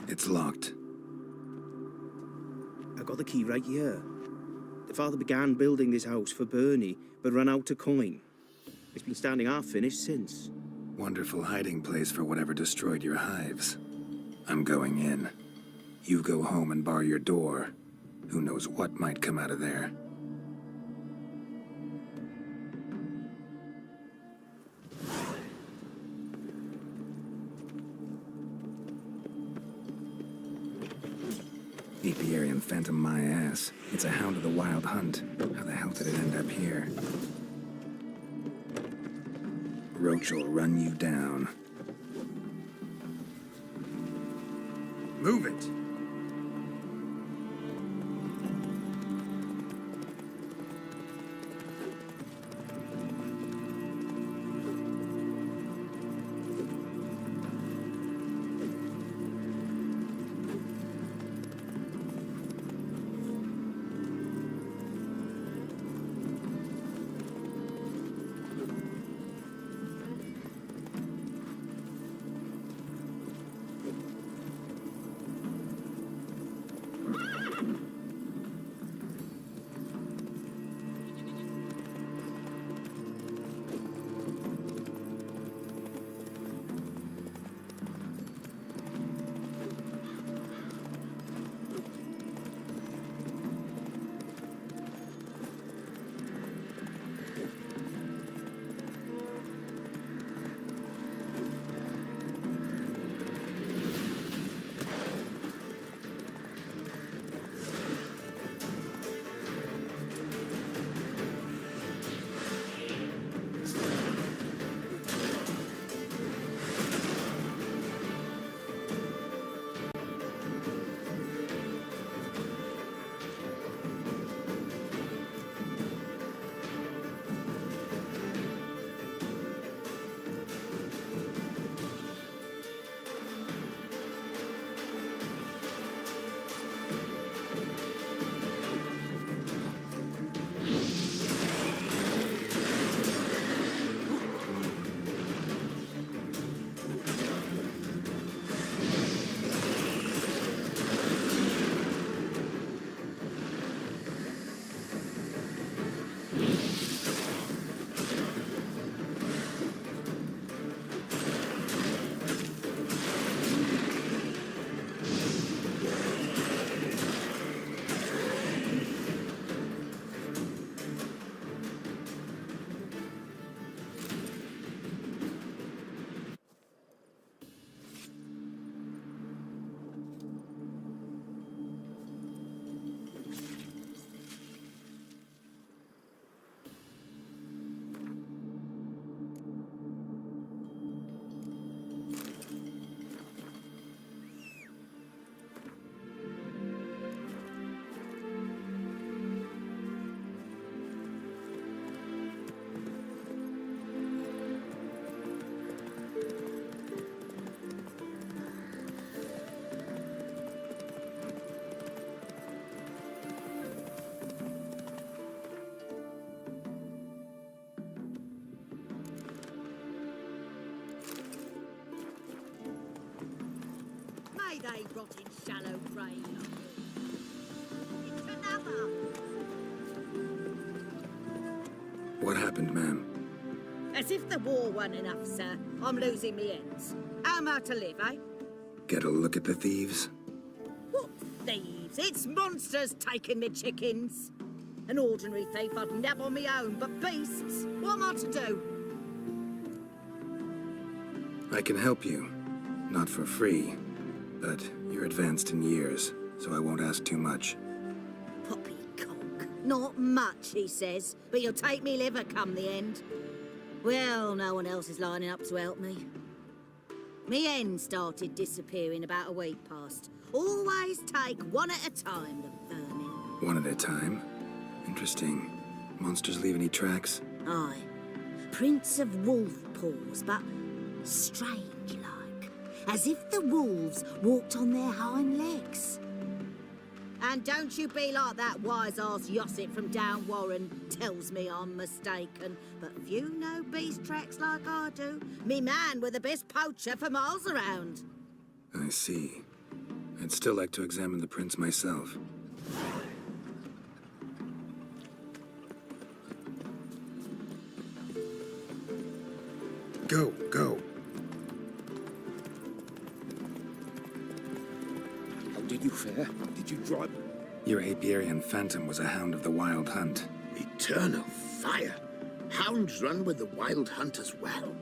[SPEAKER 1] It's locked.
[SPEAKER 4] I got the key right here. The father began building this house for Bernie, but ran out of coin. It's been standing half finished since.
[SPEAKER 1] Wonderful hiding place for whatever destroyed your hives. I'm going in. You go home and bar your door. Who knows what might come out of there. Apiarian phantom my ass. It's a hound of the wild hunt. How the hell did it end up here? Roach will run you down. Move it!
[SPEAKER 10] May they rot in shallow grave. It's another.
[SPEAKER 1] What happened, ma'am?
[SPEAKER 10] As if the war weren't enough, sir. I'm losing me ends. How am I to live, eh?
[SPEAKER 1] Get a look at the thieves?
[SPEAKER 10] What thieves? It's monsters taking me chickens. An ordinary thief I'd nab on me own, but beasts? What am I to do?
[SPEAKER 1] I can help you. Not for free, but you're advanced in years, so I won't ask too much.
[SPEAKER 10] Poppycock. Not much, he says, but you'll take me liver come the end. Well, no one else is lining up to help me. Me hen started disappearing about a week past. Always take one at a time, the vermin.
[SPEAKER 1] One at a time? Interesting. Monsters leave any tracks?
[SPEAKER 10] Aye. Prints of wolf paws, but strange-like. As if the wolves walked on their hind legs. And don't you be like that wise-ass Yossip from down Warren tells me I'm mistaken. But few know beast tracks like I do. Me man were the best poacher for miles around.
[SPEAKER 1] I see. I'd still like to examine the prints myself. Go, go.
[SPEAKER 2] How did you fare? Did you drive?
[SPEAKER 1] Your apiarian phantom was a hound of the wild hunt.
[SPEAKER 18] Eternal fire. Hounds run with the wild hunt as well.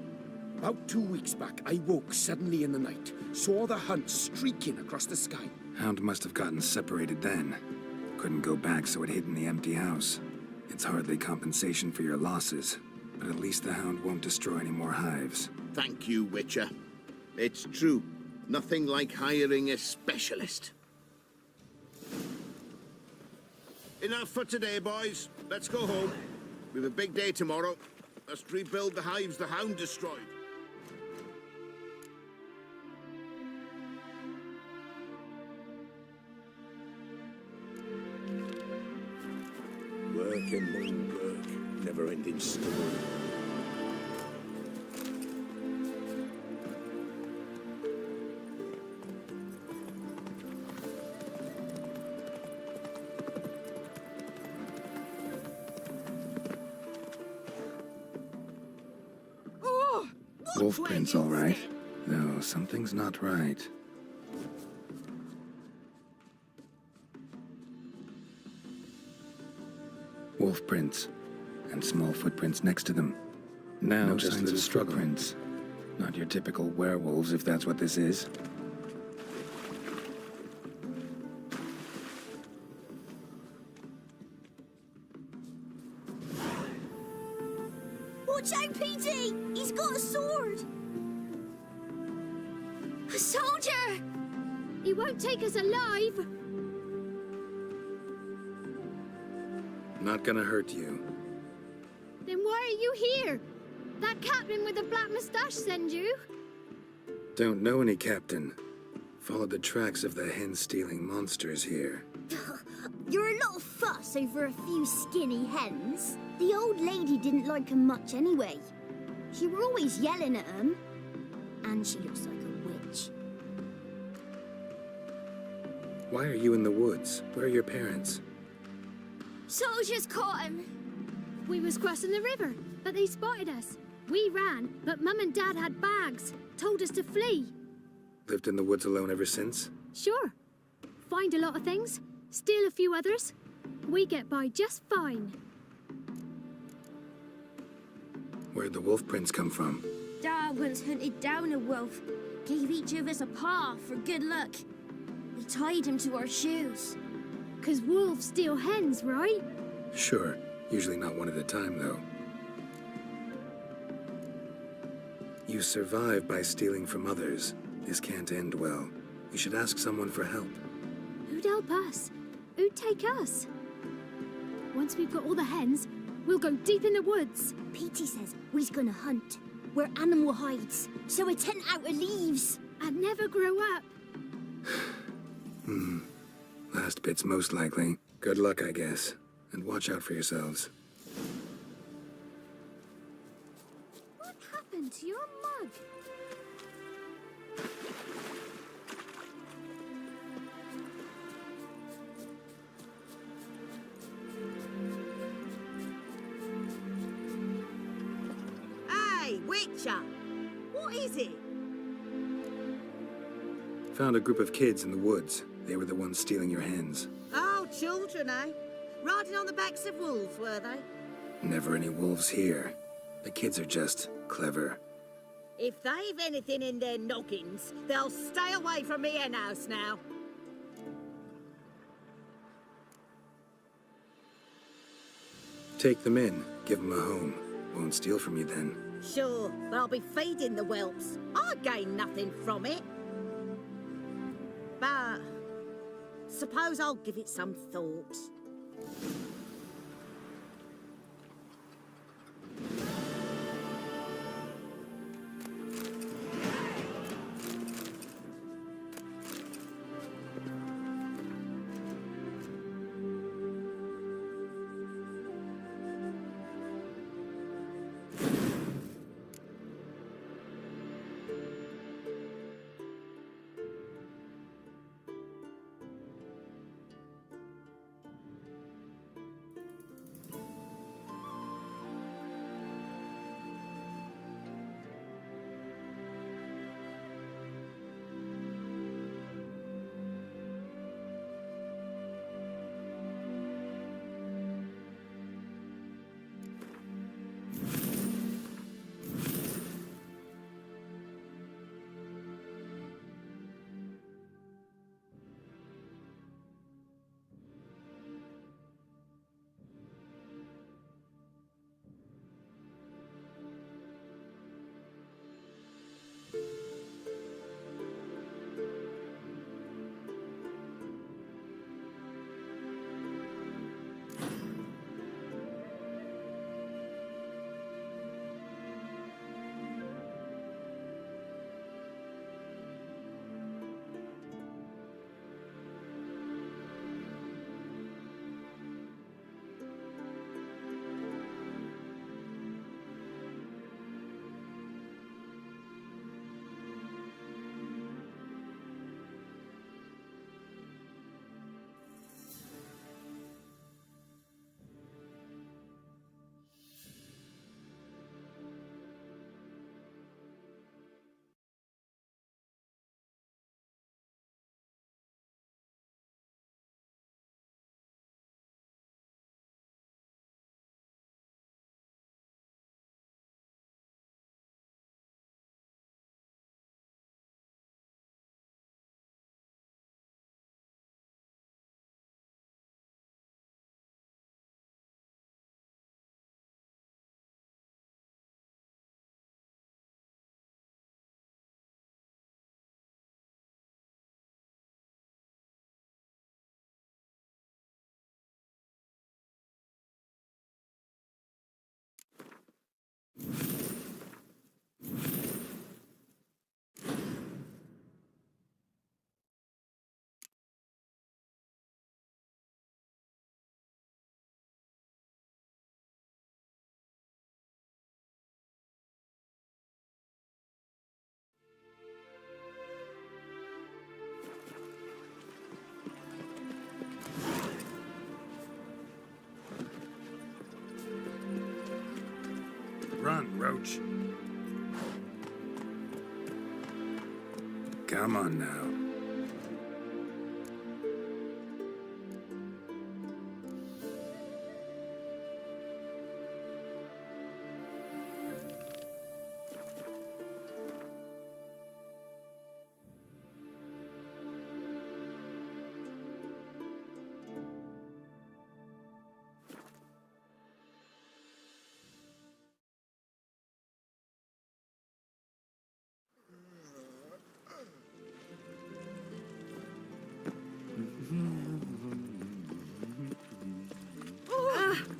[SPEAKER 2] About 2 weeks back, I woke suddenly in the night, saw the hunt streaking across the sky.
[SPEAKER 1] Hound must have gotten separated then. Couldn't go back, so it hid in the empty house. It's hardly compensation for your losses, but at least the hound won't destroy any more hives.
[SPEAKER 18] Thank you, Witcher. It's true. Nothing like hiring a specialist. Enough for today, boys. Let's go home. We've a big day tomorrow. Must rebuild the hives the hound destroyed.
[SPEAKER 2] Work and more work. Never-ending story.
[SPEAKER 1] Wolf prints, all right. No, something's not right. Wolf prints, and small footprints next to them. Now no just signs of struggle. Prints. Not your typical werewolves, if that's what this is.
[SPEAKER 16] Watch out, Petey! He's got a sword! A soldier! He won't take us alive!
[SPEAKER 1] Not gonna hurt you.
[SPEAKER 16] Then why are you here? That captain with the black moustache send you?
[SPEAKER 1] Don't know any captain. Followed the tracks of the hen-stealing monsters here.
[SPEAKER 19] You're a little fuss over a few skinny hens. The old lady didn't like 'em much anyway. She were always yelling at 'em. And she looks like a witch.
[SPEAKER 1] Why are you in the woods? Where are your parents?
[SPEAKER 16] Soldiers caught him. We was crossing the river, but they spotted us. We ran, but Mum and Dad had bags. Told us to flee.
[SPEAKER 1] Lived in the woods alone ever since?
[SPEAKER 16] Sure. Find a lot of things, steal a few others. We get by just fine.
[SPEAKER 1] Where'd the wolf prints come from?
[SPEAKER 19] Dad once hunted down a wolf. Gave each of us a paw for good luck. We tied him to our shoes.
[SPEAKER 16] 'Cause wolves steal hens, right?
[SPEAKER 1] Sure. Usually not one at a time, though. You survive by stealing from others. This can't end well. You should ask someone for help.
[SPEAKER 16] Who'd help us? Who'd take us? Once we've got all the hens, we'll go deep in the woods.
[SPEAKER 19] Petey says we's gonna hunt. Where animal hides. So a tent out of leaves.
[SPEAKER 16] And never grow up.
[SPEAKER 1] Last bit's most likely. Good luck, I guess. And watch out for yourselves.
[SPEAKER 16] What happened to your mug?
[SPEAKER 5] creature? What is it?
[SPEAKER 1] Found a group of kids in the woods. They were the ones stealing your hens.
[SPEAKER 10] Oh, children, eh? Riding on the backs of wolves, were they?
[SPEAKER 1] Never any wolves here. The kids are just clever.
[SPEAKER 5] If they've anything in their noggins, they'll stay away from me hen house now.
[SPEAKER 1] Take them in. Give them a home. Won't steal from you then.
[SPEAKER 5] Sure, but I'll be feeding the whelps. I gain nothing from it. But suppose I'll give it some thought.
[SPEAKER 1] Run, Roach. Come on now.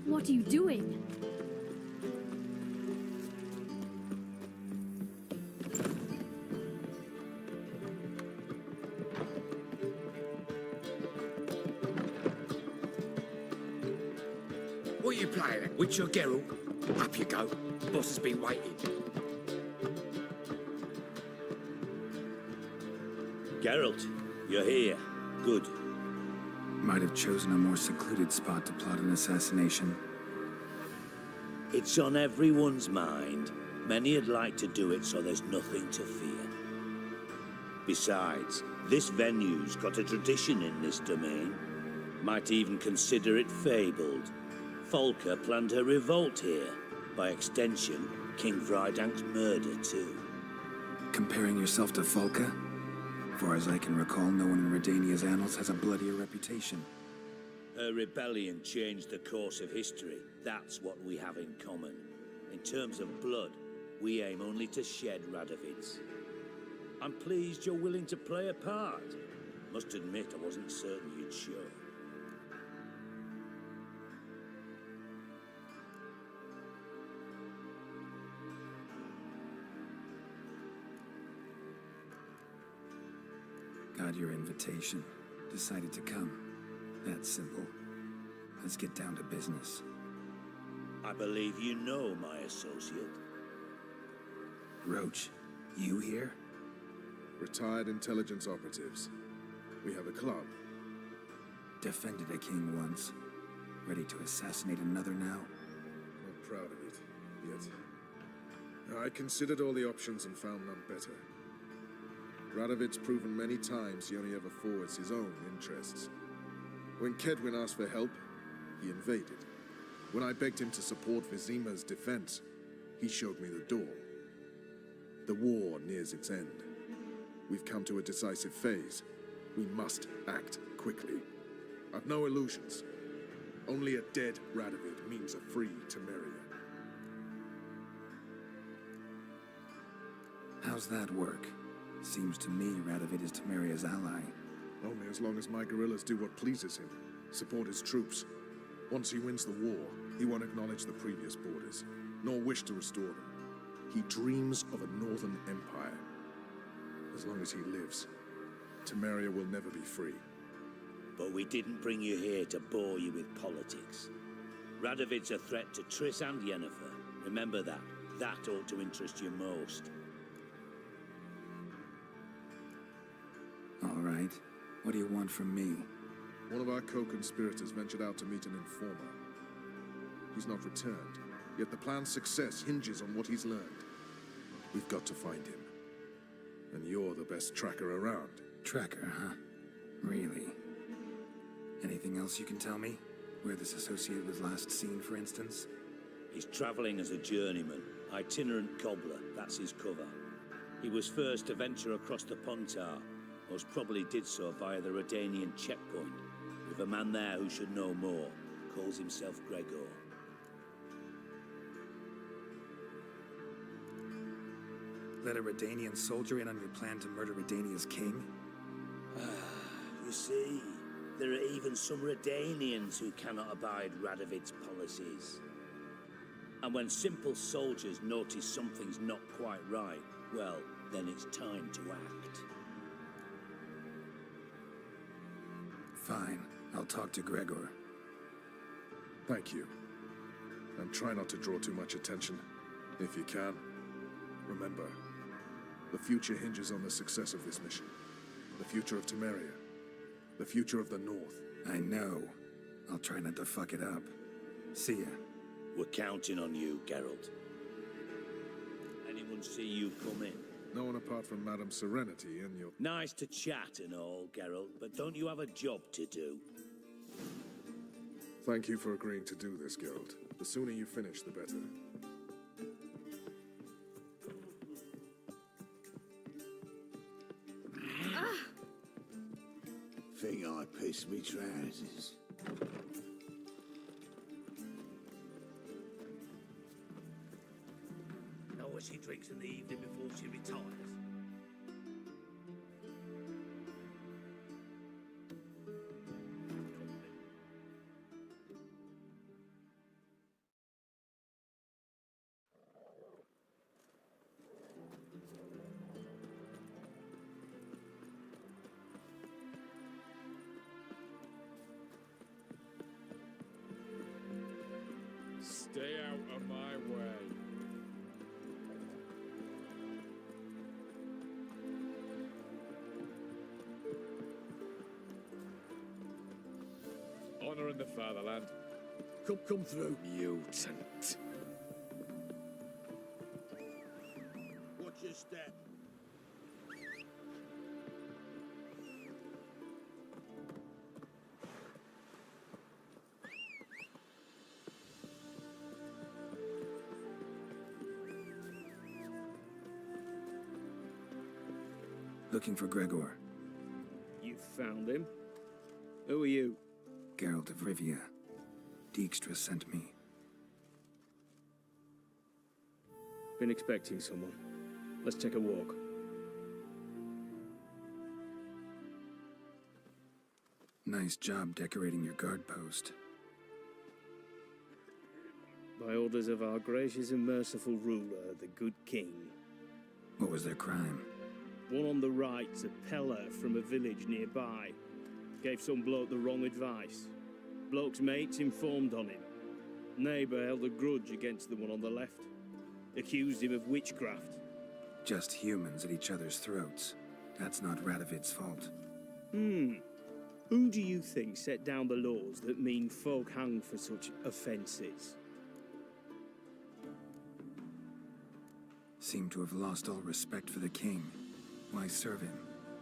[SPEAKER 16] What are you doing?
[SPEAKER 20] What are you playing at? Witcher Geralt? Up you go. Boss has been waiting.
[SPEAKER 21] Geralt, you're here. Good.
[SPEAKER 1] Might have chosen a more secluded spot to plot an assassination.
[SPEAKER 21] It's on everyone's mind. Many would like to do it so there's nothing to fear. Besides, this venue's got a tradition in this domain. Might even consider it fabled. Folka planned her revolt here. By extension, King Vrydank's murder too.
[SPEAKER 1] Comparing yourself to Folka? Far as I can recall, no one in Redania's annals has a bloodier reputation.
[SPEAKER 21] Her rebellion changed the course of history. That's what we have in common. In terms of blood, we aim only to shed Radovid's. I'm pleased you're willing to play a part. Must admit, I wasn't certain you'd show.
[SPEAKER 1] Got your invitation. Decided to come. That's simple. Let's get down to business.
[SPEAKER 21] I believe you know my associate.
[SPEAKER 1] Roach, you here?
[SPEAKER 7] Retired intelligence operatives. We have a club.
[SPEAKER 1] Defended a king once. Ready to assassinate another now?
[SPEAKER 7] Not proud of it, yet. I considered all the options and found none better. Radovid's proven many times he only ever forwards his own interests. When Kedwin asked for help, he invaded. When I begged him to support Vizima's defense, he showed me the door. The war nears its end. We've come to a decisive phase. We must act quickly. I've no illusions. Only a dead Radovid means a free Temeria.
[SPEAKER 1] How's that work? Seems to me Radovid is Temeria's ally.
[SPEAKER 7] Only as long as my guerrillas do what pleases him. Support his troops. Once he wins the war, he won't acknowledge the previous borders, nor wish to restore them. He dreams of a northern empire. As long as he lives, Temeria will never be free.
[SPEAKER 21] But we didn't bring you here to bore you with politics. Radovid's a threat to Triss and Yennefer. Remember that. That ought to interest you most.
[SPEAKER 1] All right. What do you want from me?
[SPEAKER 7] One of our co-conspirators ventured out to meet an informer. He's not returned, yet the plan's success hinges on what he's learned. We've got to find him. And you're the best tracker around.
[SPEAKER 1] Tracker, huh? Really? Anything else you can tell me? Where this associate was last seen, for instance?
[SPEAKER 21] He's traveling as a journeyman, itinerant cobbler, that's his cover. He was first to venture across the Pontar, most probably did so via the Redanian checkpoint, with a man there who should know more, calls himself Gregor.
[SPEAKER 1] Let a Redanian soldier in on your plan to murder Redania's king?
[SPEAKER 21] You see, there are even some Redanians who cannot abide Radovid's policies. And when simple soldiers notice something's not quite right, well, then it's time to act.
[SPEAKER 1] Fine. I'll talk to Gregor.
[SPEAKER 7] Thank you. And try not to draw too much attention, if you can. Remember, the future hinges on the success of this mission. The future of Temeria. The future of the North.
[SPEAKER 1] I know. I'll try not to fuck it up. See ya.
[SPEAKER 21] We're counting on you, Geralt. Anyone see you come in?
[SPEAKER 7] No one apart from Madame Serenity and your...
[SPEAKER 21] Nice to chat and all, Geralt, but don't you have a job to do?
[SPEAKER 7] Thank you for agreeing to do this, Geralt. The sooner you finish, the better.
[SPEAKER 22] Think I pissed me trousers.
[SPEAKER 2] Know what she drinks in the evening before she retires?
[SPEAKER 23] Stay out of my way. Honor in the fatherland.
[SPEAKER 2] Come through.
[SPEAKER 23] Mutant.
[SPEAKER 2] step.
[SPEAKER 1] Looking for Gregor.
[SPEAKER 11] You found him? Who are you?
[SPEAKER 1] Geralt of Rivia. Dijkstra sent me.
[SPEAKER 11] Been expecting someone. Let's take a walk.
[SPEAKER 1] Nice job decorating your guard post.
[SPEAKER 11] By orders of our gracious and merciful ruler, the good king.
[SPEAKER 1] What was their crime?
[SPEAKER 11] One on the right's a peller from a village nearby. Gave some bloke the wrong advice. Bloke's mates informed on him. Neighbour held a grudge against the one on the left. Accused him of witchcraft.
[SPEAKER 1] Just humans at each other's throats. That's not Radovid's fault.
[SPEAKER 11] Who do you think set down the laws that mean folk hang for such offences?
[SPEAKER 1] Seem to have lost all respect for the king. Why serve him?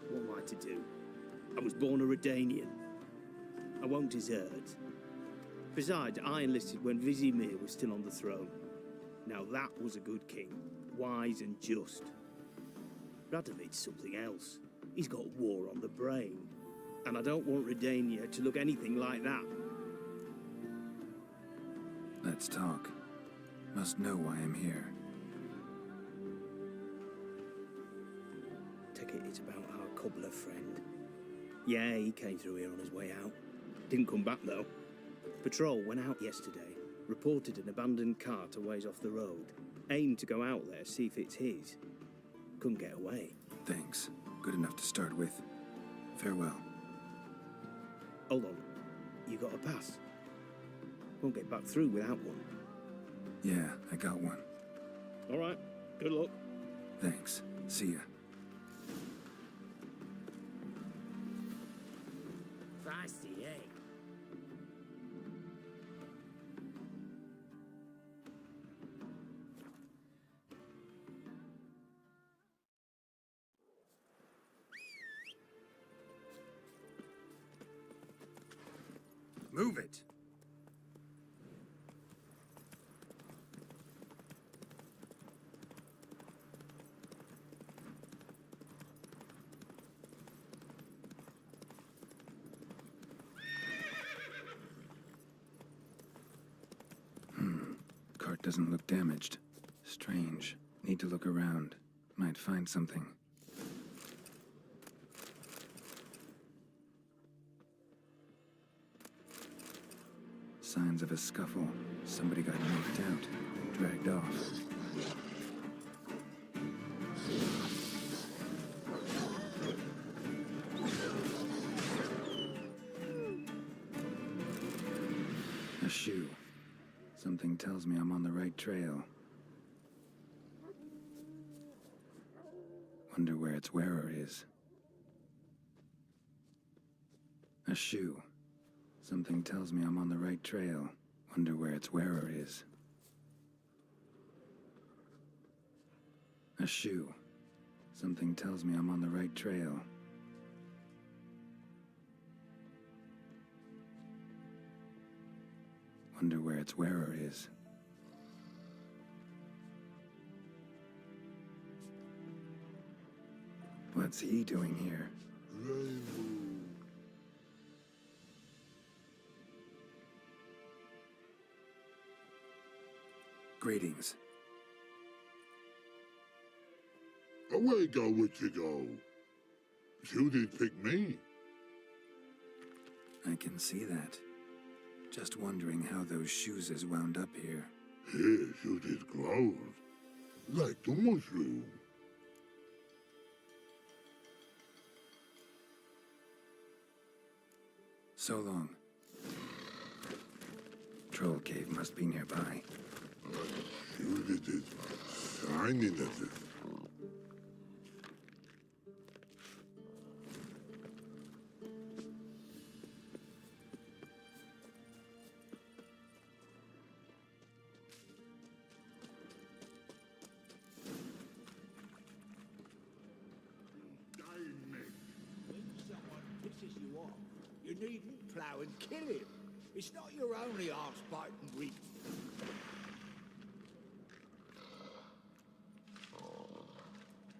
[SPEAKER 11] What am I to do? I was born a Redanian. I won't desert. Besides, I enlisted when Vizimir was still on the throne. Now that was a good king, wise and just. Radovid's something else. He's got war on the brain. And I don't want Redania to look anything like that.
[SPEAKER 1] Let's talk. Must know why I'm here.
[SPEAKER 11] Take it it's about our cobbler friend. Yeah, he came through here on his way out. Didn't come back though. Patrol went out yesterday, reported an abandoned cart a ways off the road. Aimed to go out there, see if it's his. Couldn't get away.
[SPEAKER 1] Thanks. Good enough to start with. Farewell.
[SPEAKER 11] Hold on. You got a pass? Won't get back through without one.
[SPEAKER 1] Yeah, I got one.
[SPEAKER 11] All right. Good luck.
[SPEAKER 1] Thanks. See ya.
[SPEAKER 11] Feisty, eh?
[SPEAKER 1] Move it! Cart doesn't look damaged. Strange. Need to look around. Might find something. Signs of a scuffle. Somebody got knocked out, dragged off. A shoe. Something tells me I'm on the right trail. Wonder where its wearer is. A shoe. Something tells me I'm on the right trail. Wonder where its wearer is. A shoe. Something tells me I'm on the right trail. Wonder where its wearer is. What's he doing here? Greetings.
[SPEAKER 6] Away go, would you go? You did pick me.
[SPEAKER 1] I can see that. Just wondering how those shoes wound up here.
[SPEAKER 6] Yes, you did grow. Like the mushroom.
[SPEAKER 1] So long. Troll cave must be nearby.
[SPEAKER 6] You did it. Shining at it.
[SPEAKER 9] You needn't plough and kill him. It's not your only arse-biting weak.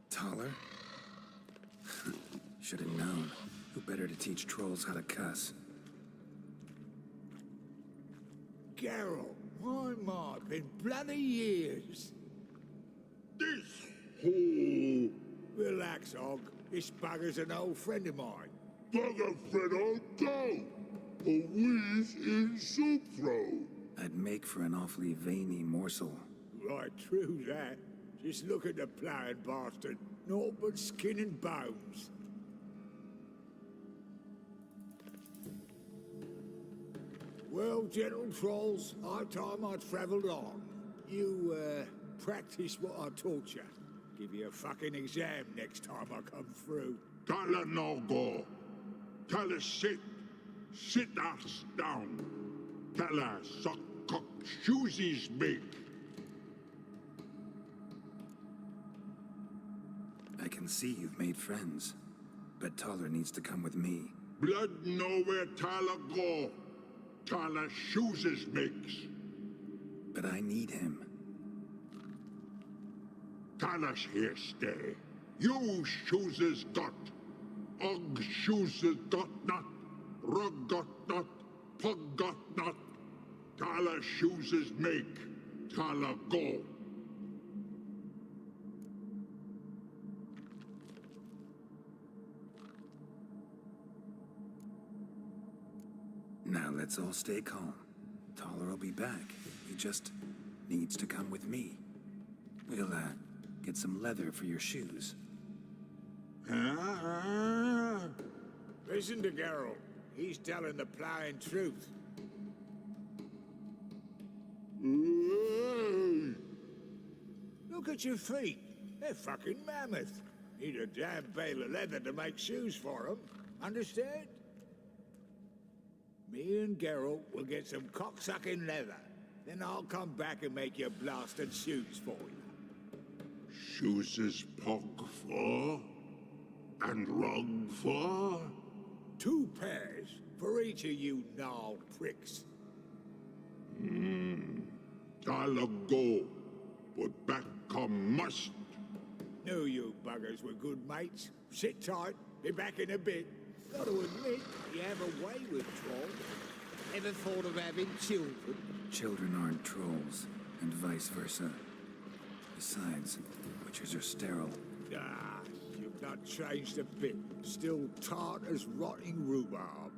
[SPEAKER 1] Taller? Should have known. Who better to teach trolls how to cuss?
[SPEAKER 9] Geralt, my, been bloody years.
[SPEAKER 6] This hole.
[SPEAKER 9] Relax, Og. This bugger's an old friend of mine.
[SPEAKER 6] Bugger friend old go. A wheeze in soup throw.
[SPEAKER 1] I'd make for an awfully veiny morsel.
[SPEAKER 9] Right, true that. Just look at the ploughing bastard. Naught but skin and bones. Well, gentle trolls, high time I travelled on. You, practice what I taught you. Give you a fucking exam next time I come through.
[SPEAKER 6] Tala no go. Tala sit. Sit us down. Tala suck cock shoesies big.
[SPEAKER 1] I can see you've made friends, but Taller needs to come with me.
[SPEAKER 6] Blood nowhere Tala go. Tala shoeses makes.
[SPEAKER 1] But I need him.
[SPEAKER 6] Tala's here stay. You shoeses got. Og shoeses got not. Rug got not. Pug got not. Tala shoeses make. Tala go.
[SPEAKER 1] Now let's all stay calm. Taller will be back. He just needs to come with me. We'll, get some leather for your shoes.
[SPEAKER 9] Listen to Geralt. He's telling the ploughing truth. Look at your feet. They're fucking mammoth. Need a damn bale of leather to make shoes for them. Understand? Me and Geralt will get some cocksucking leather. Then I'll come back and make your blasted shoes for you.
[SPEAKER 6] Shoeses pug for? And rug for?
[SPEAKER 9] 2 pairs for each of you gnarled pricks.
[SPEAKER 6] Tala go. But back come must.
[SPEAKER 9] Knew you buggers were good mates. Sit tight. Be back in a bit. Got to admit, you have a way with trolls. Ever thought of having children?
[SPEAKER 1] Children aren't trolls, and vice versa. Besides, witches are sterile.
[SPEAKER 9] Ah, you've not changed a bit. Still tart as rotting rhubarb.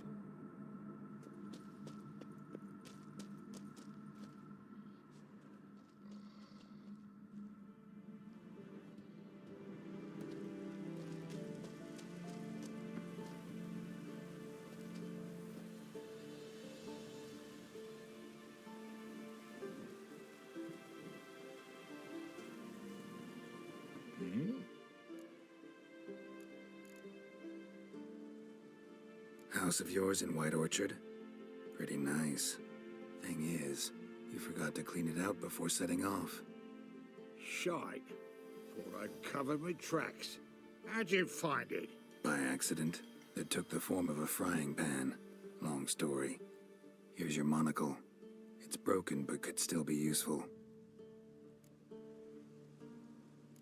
[SPEAKER 1] House of yours in White Orchard? Pretty nice. Thing is, you forgot to clean it out before setting off.
[SPEAKER 9] Shite. Thought I'd covered my tracks. How'd you find it?
[SPEAKER 1] By accident. It took the form of a frying pan. Long story. Here's your monocle. It's broken, but could still be useful.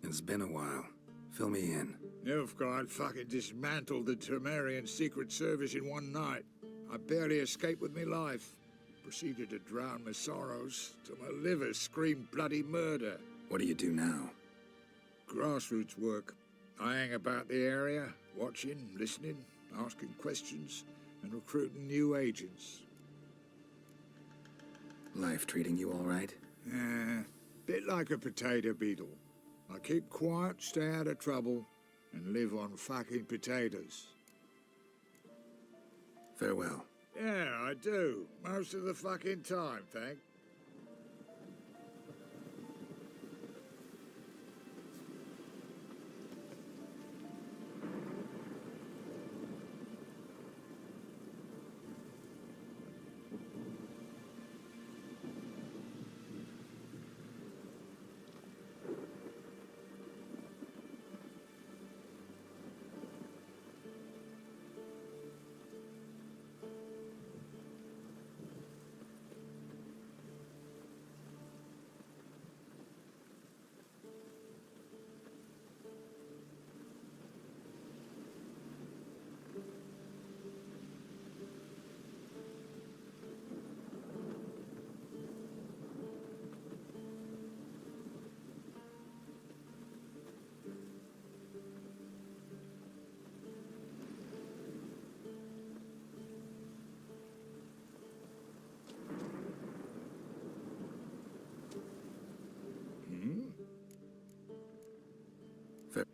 [SPEAKER 1] It's been a while. Fill me in.
[SPEAKER 9] Nilfgaard fucking dismantled the Temerian Secret Service in one night. I barely escaped with my life. Proceeded to drown my sorrows till my liver screamed bloody murder.
[SPEAKER 1] What do you do now?
[SPEAKER 9] Grassroots work. I hang about the area, watching, listening, asking questions, and recruiting new agents.
[SPEAKER 1] Life treating you all right?
[SPEAKER 9] Bit like a potato beetle. I keep quiet, stay out of trouble, and live on fucking potatoes.
[SPEAKER 1] Farewell.
[SPEAKER 9] Yeah, I do. Most of the fucking time, thank.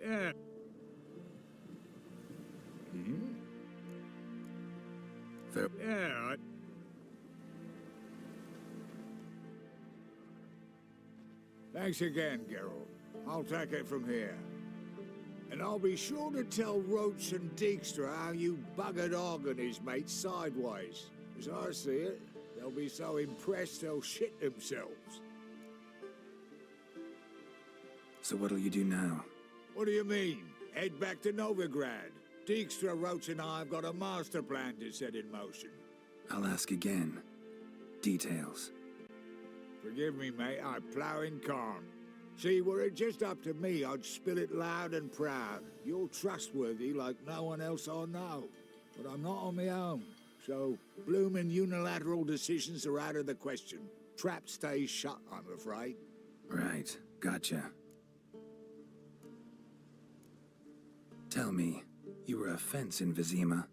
[SPEAKER 9] Yeah. Yeah, Thanks again, Geralt. I'll take it from here. And I'll be sure to tell Roach and Dijkstra how you buggered Og and his mates sideways. As I see it, they'll be so impressed they'll shit themselves.
[SPEAKER 1] So what'll you do now?
[SPEAKER 9] What do you mean? Head back to Novigrad. Dijkstra, Roach and I have got a master plan to set in motion.
[SPEAKER 1] I'll ask again. Details.
[SPEAKER 9] Forgive me, mate, I plough in calm. See, were it just up to me, I'd spill it loud and proud. You're trustworthy like no one else I know. But I'm not on my own. So, bloomin' unilateral decisions are out of the question. Trap stays shut, I'm afraid.
[SPEAKER 1] Right, gotcha. Tell me, you were a fence in Vizima.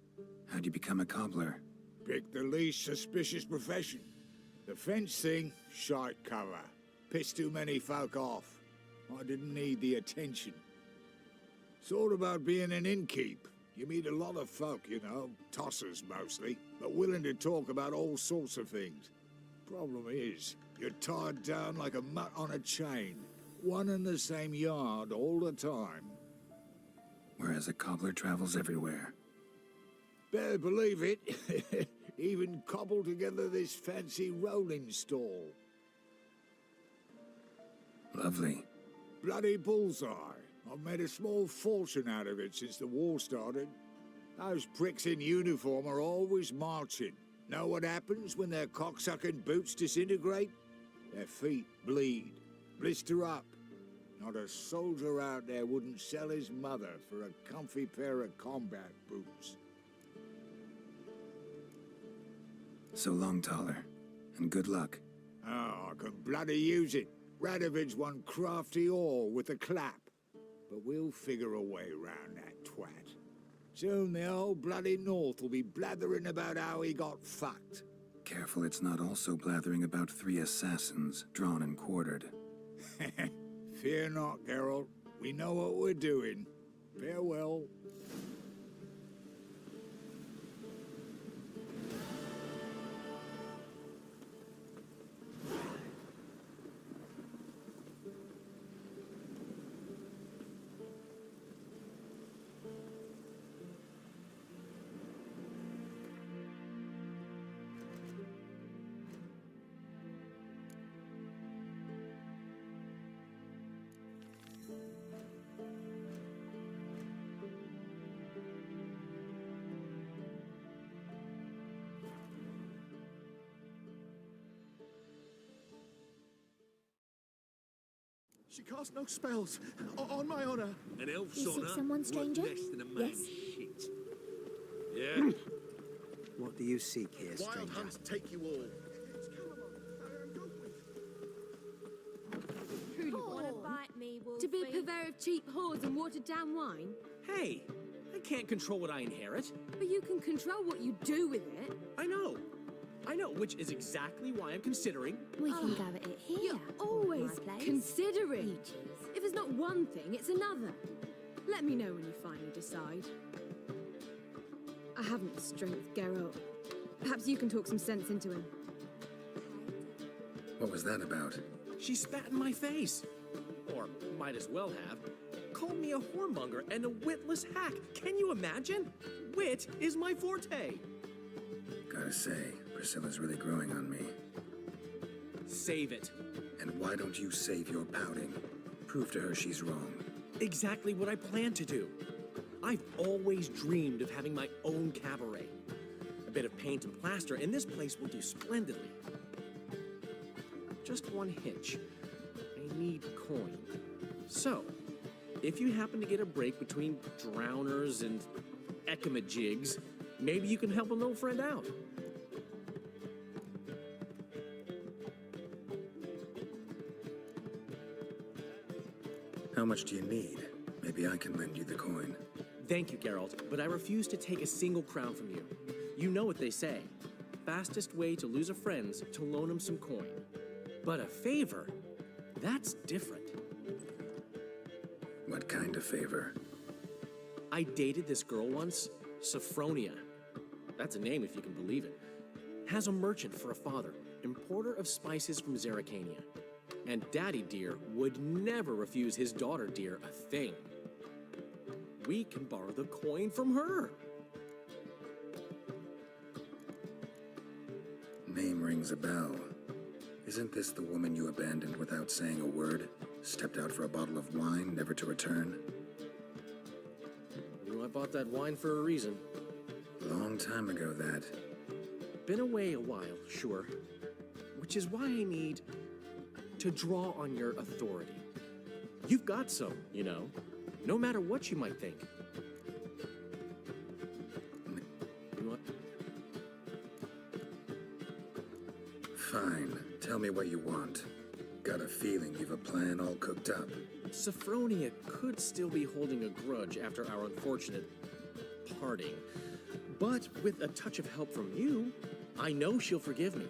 [SPEAKER 1] How'd you become a cobbler?
[SPEAKER 9] Pick the least suspicious profession. The fence thing, shite cover. Pissed too many folk off. I didn't need the attention. Thought about being an innkeep. You meet a lot of folk, you know, tossers mostly, but willing to talk about all sorts of things. Problem is, you're tied down like a mutt on a chain. One and the same yard all the time.
[SPEAKER 1] Whereas a cobbler travels everywhere.
[SPEAKER 9] Better believe it. Even cobbled together this fancy rolling stall.
[SPEAKER 1] Lovely.
[SPEAKER 9] Bloody bullseye. I've made a small fortune out of it since the war started. Those pricks in uniform are always marching. Know what happens when their cocksucking boots disintegrate? Their feet bleed, blister up. Not a soldier out there wouldn't sell his mother for a comfy pair of combat boots.
[SPEAKER 1] So long, Taller. And good luck.
[SPEAKER 9] Oh, I can bloody use it. Radovid's one crafty all with a clap. But we'll figure a way round that twat. Soon the old bloody North will be blathering about how he got fucked.
[SPEAKER 1] Careful it's not also blathering about 3 assassins, drawn and quartered.
[SPEAKER 9] Fear not, Geralt. We know what we're doing. Farewell.
[SPEAKER 15] She cast no spells, on my honor.
[SPEAKER 13] An elf
[SPEAKER 19] You seek someone, stranger? Yes.
[SPEAKER 13] Shit. Yeah.
[SPEAKER 12] What do you seek here, stranger?
[SPEAKER 15] Wild hunts take you all.
[SPEAKER 16] Who you want to bite me, Wolfie? To be a purveyor of cheap whores and watered down wine?
[SPEAKER 20] Hey, I can't control what I inherit.
[SPEAKER 16] But you can control what you do with it.
[SPEAKER 20] I know, which is exactly why I'm considering.
[SPEAKER 19] We can go at it here.
[SPEAKER 16] You're always
[SPEAKER 19] My place.
[SPEAKER 16] considering. If it's not one thing, it's another. Let me know when you finally decide. I haven't the strength, Geralt. Perhaps you can talk some sense into him.
[SPEAKER 1] What was that about?
[SPEAKER 20] She spat in my face. Or might as well have. Called me a whoremonger and a witless hack. Can you imagine? Wit is my forte.
[SPEAKER 1] Gotta say, Priscilla's really growing on me.
[SPEAKER 20] Save it.
[SPEAKER 1] And why don't you save your pouting? Prove to her she's wrong.
[SPEAKER 20] Exactly what I plan to do. I've always dreamed of having my own cabaret. A bit of paint and plaster, and this place will do splendidly. Just one hitch. I need coin. So, if you happen to get a break between drowners and ekamajigs, maybe you can help an old friend out.
[SPEAKER 1] How much do you need? Maybe I can lend you the coin.
[SPEAKER 20] Thank you, Geralt, but I refuse to take a single crown from you. You know what they say. Fastest way to lose a friend's to loan him some coin. But a favor? That's different.
[SPEAKER 1] What kind of favor?
[SPEAKER 20] I dated this girl once, Sophronia. That's a name if you can believe it. Has a merchant for a father, importer of spices from Zerrikania. And Daddy Dear would never refuse his daughter Dear a thing. We can borrow the coin from her.
[SPEAKER 1] Name rings a bell. Isn't this the woman you abandoned without saying a word? Stepped out for a bottle of wine, never to return?
[SPEAKER 20] I bought that wine for a reason.
[SPEAKER 1] Long time ago, that.
[SPEAKER 20] Been away a while, sure. Which is why I need to draw on your authority. You've got some, you know, no matter what you might think.
[SPEAKER 1] Fine. Tell me what you want. Got a feeling you've a plan all cooked up.
[SPEAKER 20] Sophronia could still be holding a grudge after our unfortunate parting. But with a touch of help from you, I know she'll forgive me.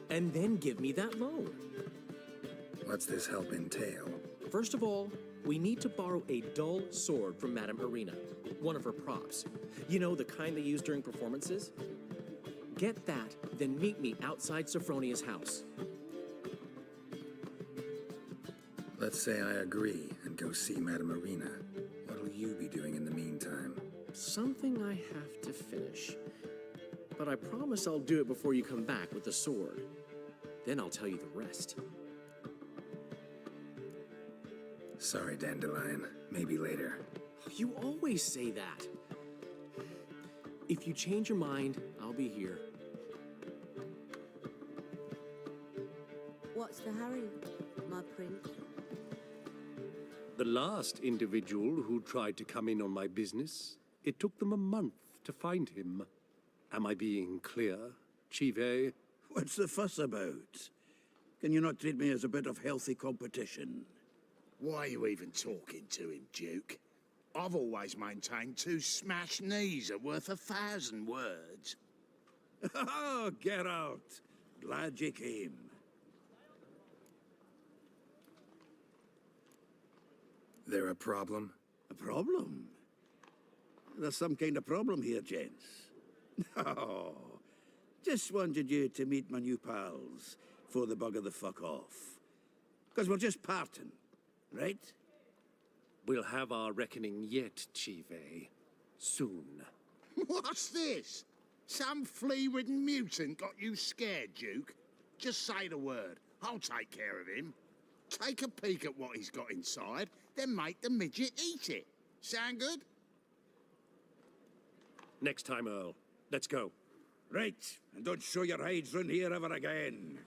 [SPEAKER 20] And then give me that loan.
[SPEAKER 1] What's this help entail?
[SPEAKER 20] First of all, we need to borrow a dull sword from Madame Arena. One of her props. You know, the kind they use during performances? Get that, then meet me outside Sophronia's house.
[SPEAKER 1] Let's say I agree and go see Madame Arena. What'll you be doing in the meantime?
[SPEAKER 20] Something I have to finish. But I promise I'll do it before you come back with the sword. Then I'll tell you the rest.
[SPEAKER 1] Sorry, Dandelion. Maybe later.
[SPEAKER 20] You always say that. If you change your mind, I'll be here.
[SPEAKER 3] What's the hurry, my prince?
[SPEAKER 14] The last individual who tried to come in on my business, it took them a month to find him. Am I being clear, Chive?
[SPEAKER 2] What's the fuss about? Can you not treat me as a bit of healthy competition?
[SPEAKER 9] Why are you even talking to him, Duke? I've always maintained 2 smashed knees are worth 1,000 words.
[SPEAKER 2] Oh, get out. Glad you came.
[SPEAKER 1] There a problem?
[SPEAKER 2] A problem? There's some kind of problem here, gents. Oh, just wanted you to meet my new pals before they bugger the fuck off. Because we're just parting, right?
[SPEAKER 14] We'll have our reckoning yet, Chive. Soon.
[SPEAKER 9] What's this? Some flea-ridden mutant got you scared, Duke? Just say the word. I'll take care of him. Take a peek at what he's got inside, then make the midget eat it. Sound good?
[SPEAKER 14] Next time, Earl. Let's go.
[SPEAKER 2] Right, and don't show your hides round here ever again.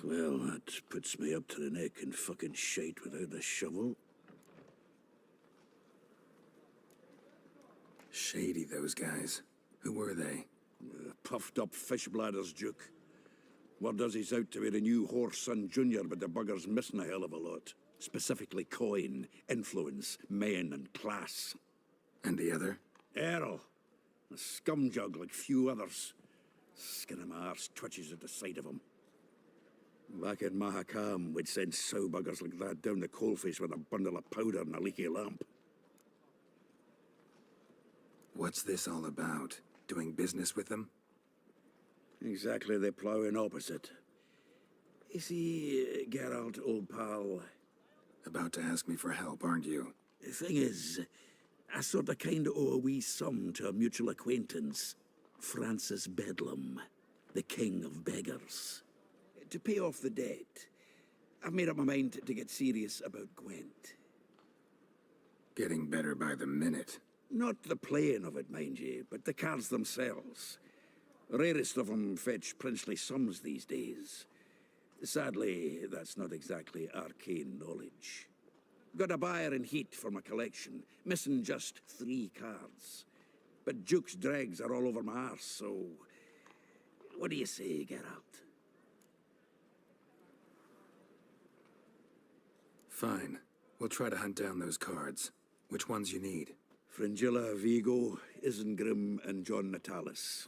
[SPEAKER 2] Well, that puts me up to the neck in fucking shite without a shovel.
[SPEAKER 1] Shady, those guys. Who were they?
[SPEAKER 2] Puffed up fish bladders, Duke. Word does he's out to be the new Whoreson Junior, but the bugger's missing a hell of a lot. Specifically coin, influence, men, and class.
[SPEAKER 1] And the other?
[SPEAKER 2] Earl. A scumjug like few others. Skin of my arse twitches at the sight of him. Back in Mahakam, we'd send sow buggers like that down the coalface with a bundle of powder and a leaky lamp.
[SPEAKER 1] What's this all about? Doing business with them?
[SPEAKER 2] Exactly the ploughing opposite. You see, Geralt, old pal...
[SPEAKER 1] About to ask me for help, aren't you?
[SPEAKER 2] The thing is, I sort of kind of owe a wee sum to a mutual acquaintance. Francis Bedlam, the king of beggars. To pay off the debt, I've made up my mind to get serious about Gwent.
[SPEAKER 1] Getting better by the minute.
[SPEAKER 2] Not the playing of it, mind you, but the cards themselves. Rarest of them fetch princely sums these days. Sadly, that's not exactly arcane knowledge. Got a buyer in heat for my collection, missing just 3 cards. But Duke's dregs are all over my arse, so... What do you say, Geralt?
[SPEAKER 1] Fine. We'll try to hunt down those cards. Which ones you need?
[SPEAKER 2] Fringilla, Vigo, Isengrim, and John Natalis.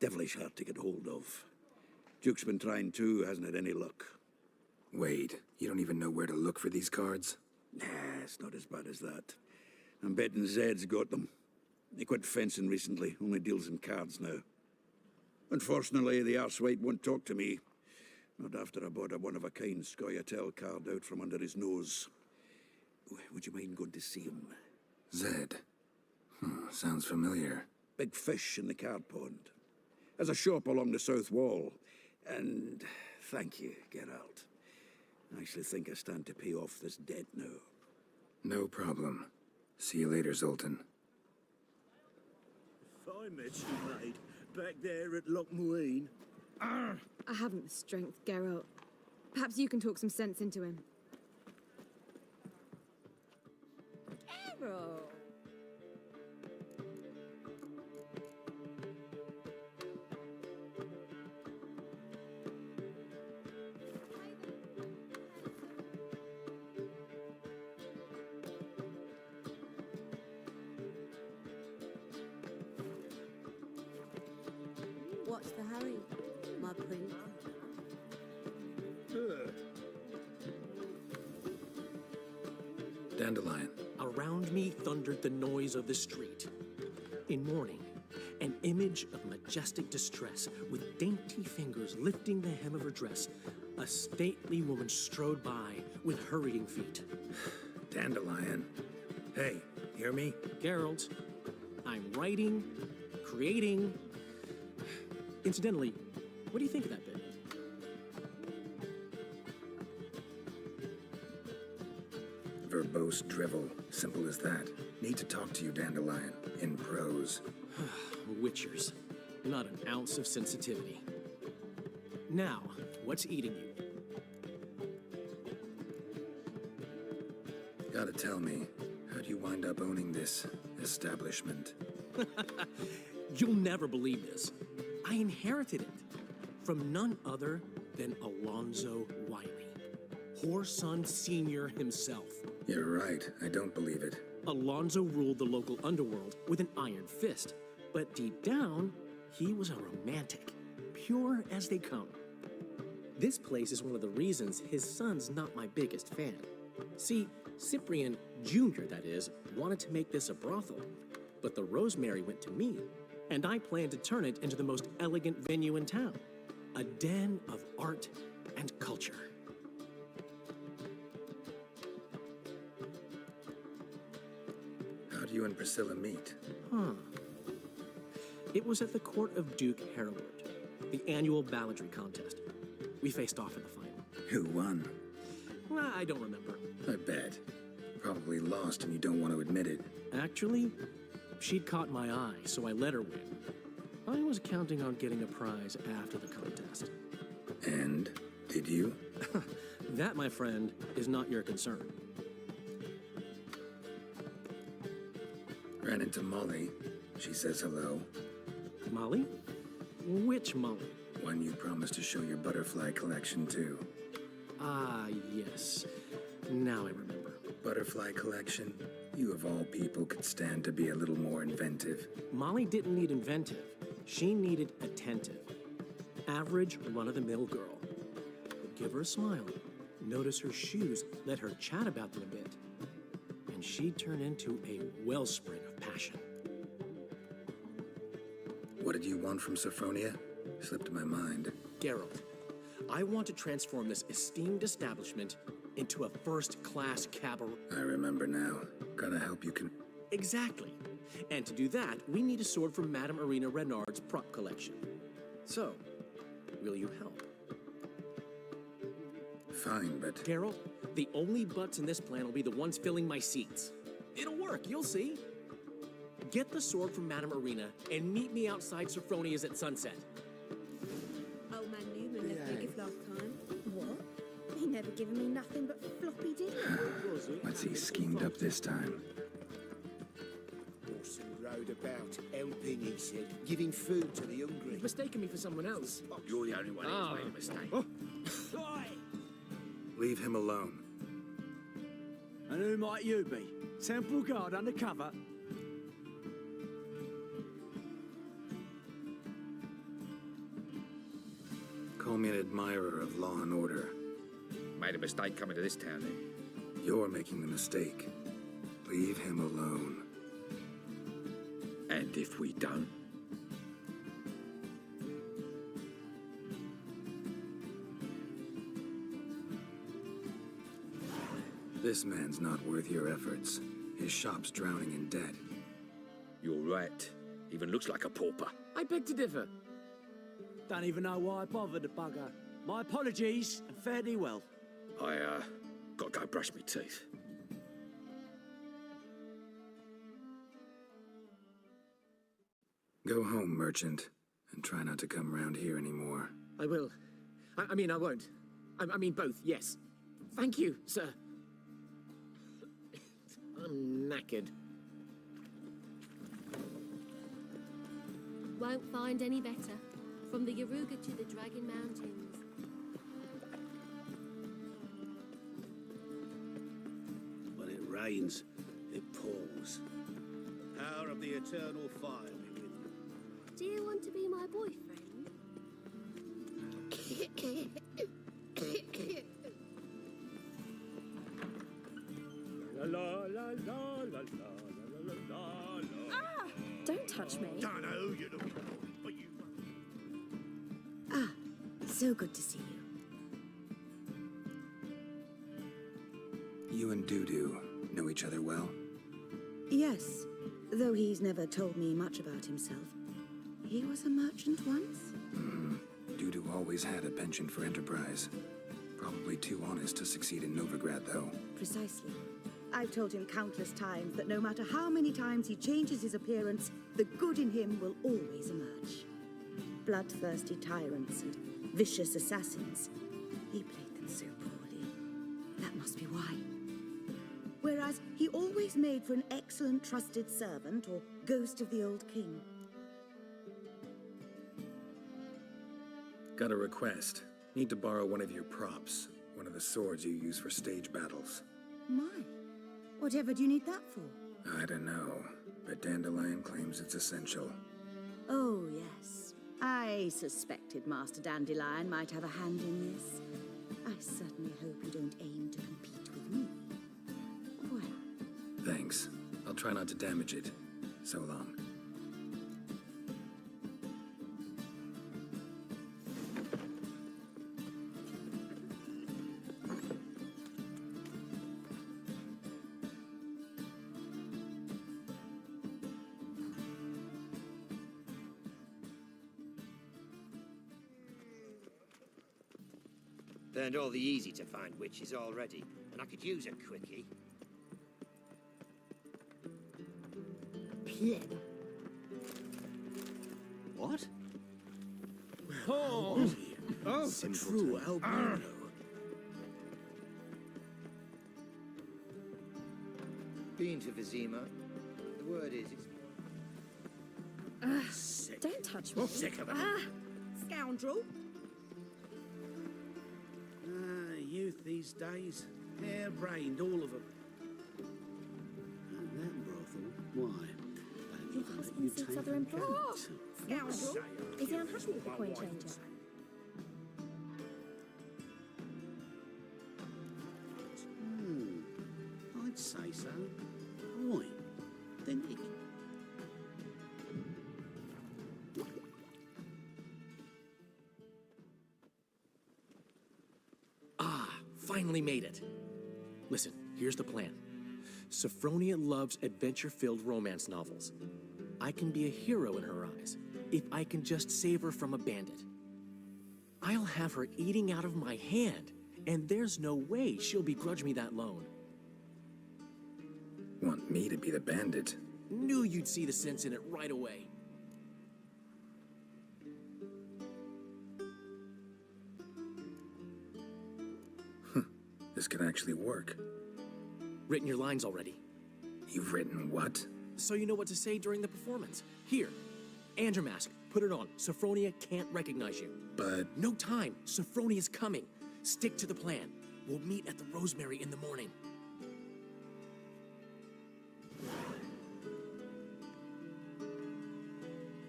[SPEAKER 2] Devilish hard to get hold of. Duke's been trying too, hasn't had any luck.
[SPEAKER 1] Wait, you don't even know where to look for these cards?
[SPEAKER 2] Nah, it's not as bad as that. I'm betting Zed's got them. He quit fencing recently, only deals in cards now. Unfortunately, the arsewite won't talk to me. Not after I bought a one-of-a-kind Scoia'tael card out from under his nose. Would you mind going to see him?
[SPEAKER 1] Zed. Sounds familiar.
[SPEAKER 2] Big fish in the card pond. Has a shop along the south wall. And thank you, Geralt. I actually think I stand to pay off this debt now.
[SPEAKER 1] No problem. See you later, Zoltan.
[SPEAKER 21] Fine mess you made, back there at Loch Muine.
[SPEAKER 4] I haven't the strength, Geralt. Perhaps you can talk some sense into him.
[SPEAKER 5] Geralt!
[SPEAKER 3] What's the hurry, my prince?
[SPEAKER 1] Dandelion.
[SPEAKER 20] Around me thundered the noise of the street. In mourning, an image of majestic distress, with dainty fingers lifting the hem of her dress, a stately woman strode by with hurrying feet.
[SPEAKER 1] Dandelion. Hey, hear me?
[SPEAKER 20] Geralt, I'm writing, creating. Incidentally, what do you think of that bit?
[SPEAKER 1] Verbose drivel. Simple as that. Need to talk to you, Dandelion. In prose.
[SPEAKER 20] Witchers. Not an ounce of sensitivity. Now, what's eating you?
[SPEAKER 1] Gotta tell me, how'd you wind up owning this establishment?
[SPEAKER 20] You'll never believe this. I inherited it from none other than Alonzo Wiley, Whoreson Sr. himself.
[SPEAKER 1] You're right, I don't believe it.
[SPEAKER 20] Alonzo ruled the local underworld with an iron fist, but deep down, he was a romantic, pure as they come. This place is one of the reasons his son's not my biggest fan. See, Cyprian Jr., that is, wanted to make this a brothel, but the Rosemary went to me, and I plan to turn it into the most elegant venue in town. A den of art and culture.
[SPEAKER 1] How'd you and Priscilla meet?
[SPEAKER 20] It was at the court of Duke Hereward, the annual balladry contest. We faced off in the final.
[SPEAKER 1] Who won?
[SPEAKER 20] I don't remember.
[SPEAKER 1] I bet. Probably lost and you don't want to admit it.
[SPEAKER 20] Actually, she'd caught my eye, so I let her win. I was counting on getting a prize after the contest.
[SPEAKER 1] And did you?
[SPEAKER 20] That, my friend, is not your concern.
[SPEAKER 1] Ran into Molly. She says hello.
[SPEAKER 20] Molly? Which Molly?
[SPEAKER 1] One you promised to show your butterfly collection to.
[SPEAKER 20] Ah, yes. Now I remember.
[SPEAKER 1] Butterfly collection? You of all people could stand to be a little more inventive.
[SPEAKER 20] Molly didn't need inventive. She needed attentive. Average, run-of-the-mill girl. But give her a smile. Notice her shoes. Let her chat about them a bit. And she'd turn into a wellspring of passion.
[SPEAKER 1] What did you want from Sophronia? Slipped my mind.
[SPEAKER 20] Geralt, I want to transform this esteemed establishment into a first-class cabaret.
[SPEAKER 1] I remember now. Gotta help you can...
[SPEAKER 20] Exactly. And to do that, we need a sword from Madame Irina Renard's prop collection. So, will you help?
[SPEAKER 1] Fine, but...
[SPEAKER 20] Geralt, the only butts in this plan will be the ones filling my seats. It'll work, you'll see. Get the sword from Madame Irina and meet me outside Sophronia's at sunset.
[SPEAKER 4] Old man Newman left me a gift last time.
[SPEAKER 19] What? He never given me nothing but floppy, did he?
[SPEAKER 1] What's he schemed up this time?
[SPEAKER 22] Orson rode about, helping, he said, giving food to the hungry.
[SPEAKER 20] You've mistaken me for someone else.
[SPEAKER 22] You're the only one who's made a mistake.
[SPEAKER 1] Leave him alone.
[SPEAKER 8] And who might you be? Temple Guard undercover?
[SPEAKER 1] Call me an admirer of law and order.
[SPEAKER 10] made a mistake coming to this town then.
[SPEAKER 1] You're making the mistake. Leave him alone.
[SPEAKER 10] And if we don't?
[SPEAKER 1] This man's not worth your efforts. His shop's drowning in debt.
[SPEAKER 10] You're right. Even looks like a pauper.
[SPEAKER 8] I beg to differ. Don't even know why I bothered the bugger. My apologies, and fare thee well.
[SPEAKER 10] I, gotta go brush my teeth.
[SPEAKER 1] Go home, merchant, and try not to come round here anymore.
[SPEAKER 20] I will. I mean, I won't. I mean, both, yes. Thank you, sir. I'm knackered.
[SPEAKER 16] Won't find any better. From the Yaruga to the Dragon Mountains.
[SPEAKER 2] When it rains, it pours. Power of the eternal fire be with you.
[SPEAKER 16] Do you want to be my boyfriend?
[SPEAKER 23] La la la la la la la la.
[SPEAKER 4] Ah! Don't touch me.
[SPEAKER 2] Don't know who you're looking for, but you...
[SPEAKER 3] Ah, so good to see you.
[SPEAKER 1] You and Dudu know each other well?
[SPEAKER 3] Yes, though he's never told me much about himself. He was a merchant once?
[SPEAKER 1] Dudu always had a penchant for enterprise. Probably too honest to succeed in Novigrad, though.
[SPEAKER 3] Precisely. I've told him countless times that no matter how many times he changes his appearance, the good in him will always emerge. Bloodthirsty tyrants and vicious assassins. He played them so poorly. That must be why. Whereas he always made for an excellent trusted servant or ghost of the old king.
[SPEAKER 1] Got a request. Need to borrow one of your props. One of the swords you use for stage battles.
[SPEAKER 3] My, whatever do you need that for?
[SPEAKER 1] I don't know, but Dandelion claims it's essential.
[SPEAKER 3] Oh, yes. I suspected Master Dandelion might have a hand in this. I certainly hope you don't aim to compete with me. Well.
[SPEAKER 1] Thanks. I'll try not to damage it. So long.
[SPEAKER 12] Burned all the easy-to-find witches already, and I could use a quickie.
[SPEAKER 3] Pleb.
[SPEAKER 12] What?
[SPEAKER 2] Oh, a true albino.
[SPEAKER 12] Been to Vizima. The word is it's...
[SPEAKER 4] Don't touch me.
[SPEAKER 2] Sick of it.
[SPEAKER 4] Ah, scoundrel.
[SPEAKER 2] Youth these days. Hair-brained, all of them. And that brothel, why?
[SPEAKER 4] Your husband seeks other employment. Scoundrel. Is he unhappy with the coin changer?
[SPEAKER 2] I'd say so. Right. Didn't he?
[SPEAKER 20] Finally made it. Listen, here's the plan. Sophronia loves adventure-filled romance novels. I can be a hero in her eyes if I can just save her from a bandit. I'll have her eating out of my hand, and there's no way she'll begrudge me that loan.
[SPEAKER 1] Want me to be the bandit?
[SPEAKER 20] Knew you'd see the sense in it right away.
[SPEAKER 1] This could actually work.
[SPEAKER 20] Written your lines already.
[SPEAKER 1] You've written what?
[SPEAKER 20] So you know what to say during the performance. Here, Andromask, put it on. Sophronia can't recognize you.
[SPEAKER 1] But...
[SPEAKER 20] No time. Sophronia's coming. Stick to the plan. We'll meet at the Rosemary in the morning.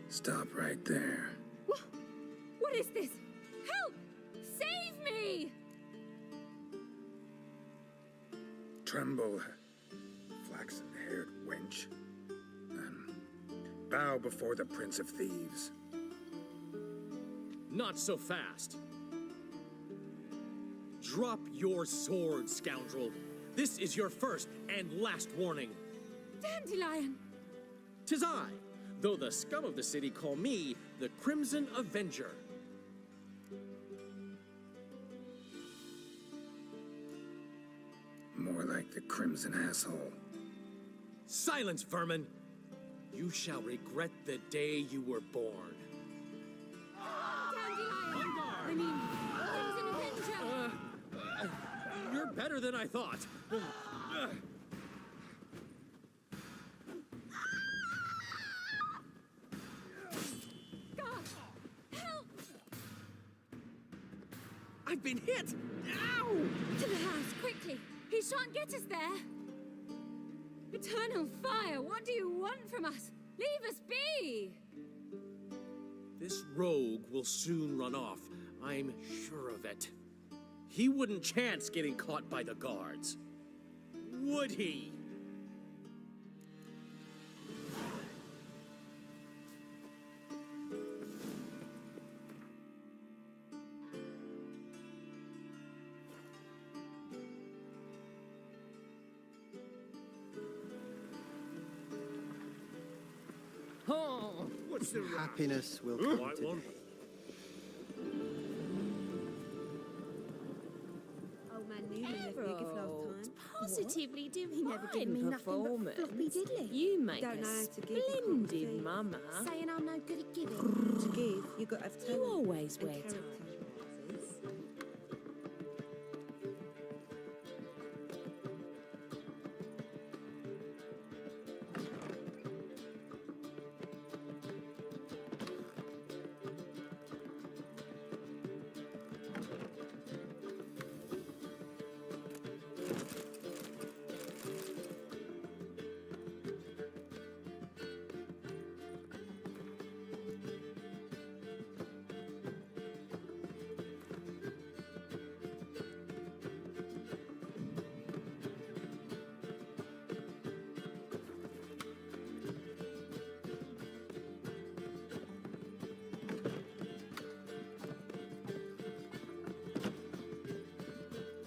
[SPEAKER 1] Stop right there.
[SPEAKER 4] What is this? Help! Save me!
[SPEAKER 1] Tremble, flaxen-haired wench. Bow before the Prince of Thieves.
[SPEAKER 20] Not so fast. Drop your sword, scoundrel. This is your first and last warning.
[SPEAKER 16] Dandelion!
[SPEAKER 20] 'Tis I, though the scum of the city call me the Crimson Avenger.
[SPEAKER 1] More like the Crimson Asshole.
[SPEAKER 20] Silence, vermin! You shall regret the day you were born.
[SPEAKER 16] Dandelion! I mean, Crimson Avenger!
[SPEAKER 20] You're better than I thought.
[SPEAKER 16] God! Help!
[SPEAKER 20] I've been hit! Ow!
[SPEAKER 16] To the house, quickly! He shan't get us there! Eternal fire, what do you want from us? Leave us be!
[SPEAKER 20] This rogue will soon run off. I'm sure of it. He wouldn't chance getting caught by the guards. Would he?
[SPEAKER 2] What's the
[SPEAKER 7] Happiness will come
[SPEAKER 20] White
[SPEAKER 7] today.
[SPEAKER 20] one.
[SPEAKER 3] Old man Newman left me a gift last time.
[SPEAKER 4] Positively divine
[SPEAKER 3] He never did me nothing but floppy diddly.
[SPEAKER 4] You make
[SPEAKER 3] Don't
[SPEAKER 4] a
[SPEAKER 3] know how to give, you can't
[SPEAKER 4] splendid
[SPEAKER 3] see.
[SPEAKER 4] mama.
[SPEAKER 3] Saying I'm no good at giving. To give, you got to have talent.
[SPEAKER 4] You always
[SPEAKER 3] and
[SPEAKER 4] wear
[SPEAKER 3] character.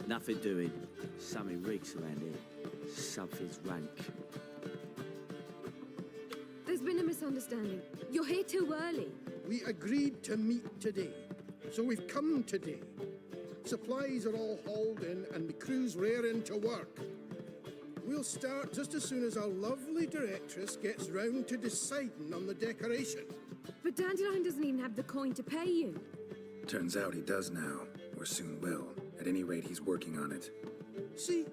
[SPEAKER 17] Nothing doing. Something reeks around here. Something's rank.
[SPEAKER 16] There's been a misunderstanding. You're here too early.
[SPEAKER 18] We agreed to meet today, so we've come today. Supplies are all hauled in and the crew's raring to work. We'll start just as soon as our lovely directress gets round to deciding on the decoration.
[SPEAKER 16] But Dandelion doesn't even have the coin to pay you.
[SPEAKER 1] Turns out he does now, or soon will. At any rate, he's working on it.
[SPEAKER 18] See,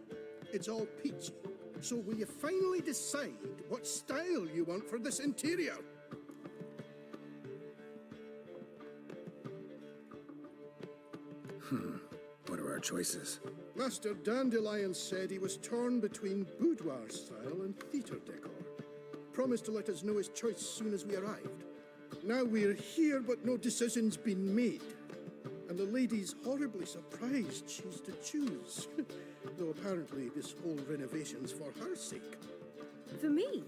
[SPEAKER 18] it's all peachy. So will you finally decide what style you want for this interior?
[SPEAKER 1] What are our choices?
[SPEAKER 18] Master Dandelion said he was torn between boudoir style and theatre decor. Promised to let us know his choice as soon as we arrived. Now we're here, but no decision's been made. And the lady's horribly surprised she's to choose. Though apparently this whole renovation's for her sake.
[SPEAKER 16] For me?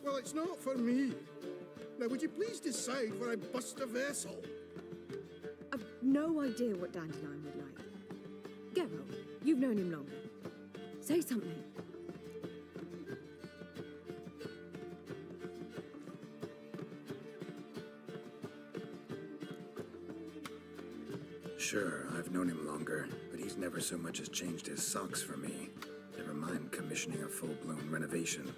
[SPEAKER 18] Well, it's not for me. Now, would you please decide where I bust a vessel?
[SPEAKER 16] I've no idea what Dandelion would like. Geralt, you've known him longer. Say something.
[SPEAKER 1] Sure, I've known him longer, but he's never so much as changed his socks for me. Never mind commissioning a full-blown renovation.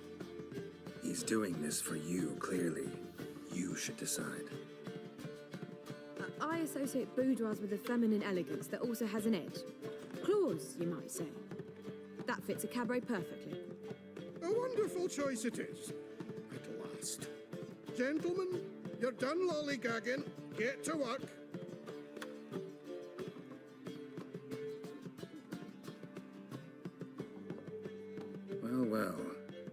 [SPEAKER 1] He's doing this for you, clearly. You should decide.
[SPEAKER 16] I associate boudoirs with a feminine elegance that also has an edge. Claws, you might say. That fits a cabaret perfectly.
[SPEAKER 18] A wonderful choice it is. At last. Gentlemen, you're done lollygagging. Get to work.
[SPEAKER 1] Well, well.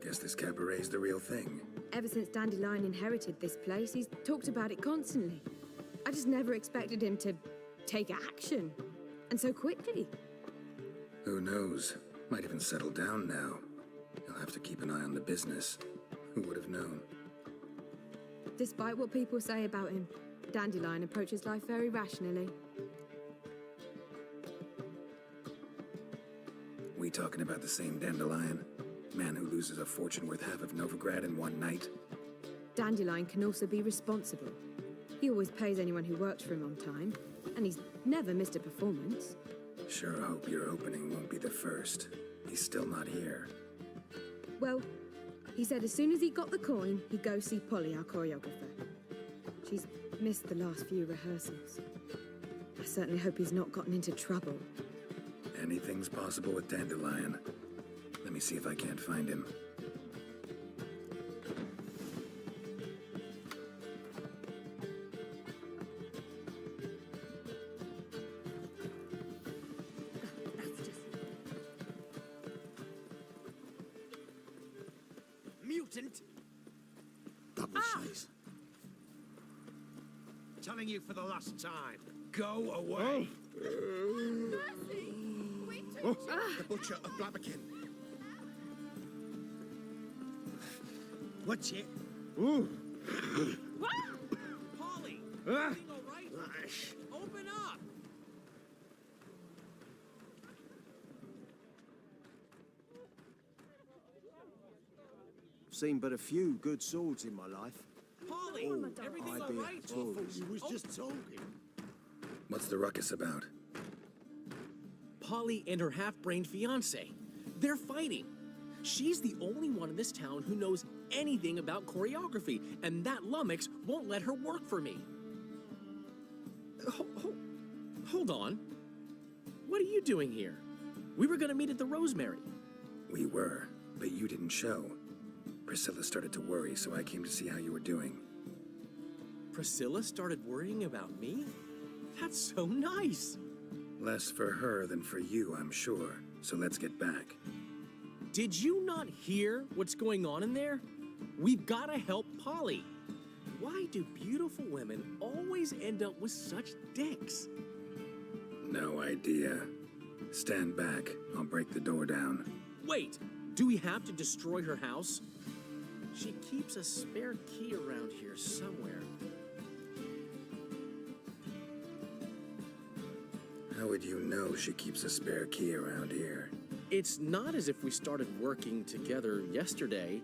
[SPEAKER 1] Guess this cabaret's the real thing.
[SPEAKER 16] Ever since Dandelion inherited this place, he's talked about it constantly. I just never expected him to take action. And so quickly.
[SPEAKER 1] Who knows? Might even settle down now. He'll have to keep an eye on the business. Who would have known?
[SPEAKER 6] Despite what people say about him, Dandelion approaches life very rationally.
[SPEAKER 1] We talking about the same Dandelion? Man who loses a fortune worth half of Novigrad in one night?
[SPEAKER 6] Dandelion can also be responsible. He always pays anyone who works for him on time, and he's never missed a performance.
[SPEAKER 1] Sure hope your opening won't be the first. He's still not here.
[SPEAKER 6] Well, he said as soon as he got the coin, he'd go see Polly, our choreographer. She's missed the last few rehearsals. I certainly hope he's not gotten into trouble.
[SPEAKER 1] Anything's possible with Dandelion. Let me see if I can't find him.
[SPEAKER 12] Mutant!
[SPEAKER 9] Double face.
[SPEAKER 12] Telling you for the last time. Go away!
[SPEAKER 18] The Butcher of Blaviken.
[SPEAKER 12] What's it?
[SPEAKER 18] Ooh.
[SPEAKER 12] Polly!
[SPEAKER 18] Ah.
[SPEAKER 12] Everything all right? Open up!
[SPEAKER 17] Seen but a few good swords in my life.
[SPEAKER 12] Polly! Everything all right?
[SPEAKER 9] He was just talking.
[SPEAKER 1] What's the ruckus about?
[SPEAKER 20] Polly and her half-brained fiancé. They're fighting. She's the only one in this town who knows anything about choreography, and that lummox won't let her work for me. Hold on. What are you doing here? We were gonna meet at the Rosemary.
[SPEAKER 1] We were, but you didn't show. Priscilla started to worry, so I came to see how you were doing.
[SPEAKER 20] Priscilla started worrying about me? That's so nice.
[SPEAKER 1] Less for her than for you, I'm sure. So let's get back.
[SPEAKER 20] Did you not hear what's going on in there? We've gotta help Polly. Why do beautiful women always end up with such dicks?
[SPEAKER 1] No idea. Stand back. I'll break the door down.
[SPEAKER 20] Wait, do we have to destroy her house? She keeps a spare key around here somewhere.
[SPEAKER 1] How would you know she keeps a spare key around here?
[SPEAKER 20] It's not as if we started working together yesterday.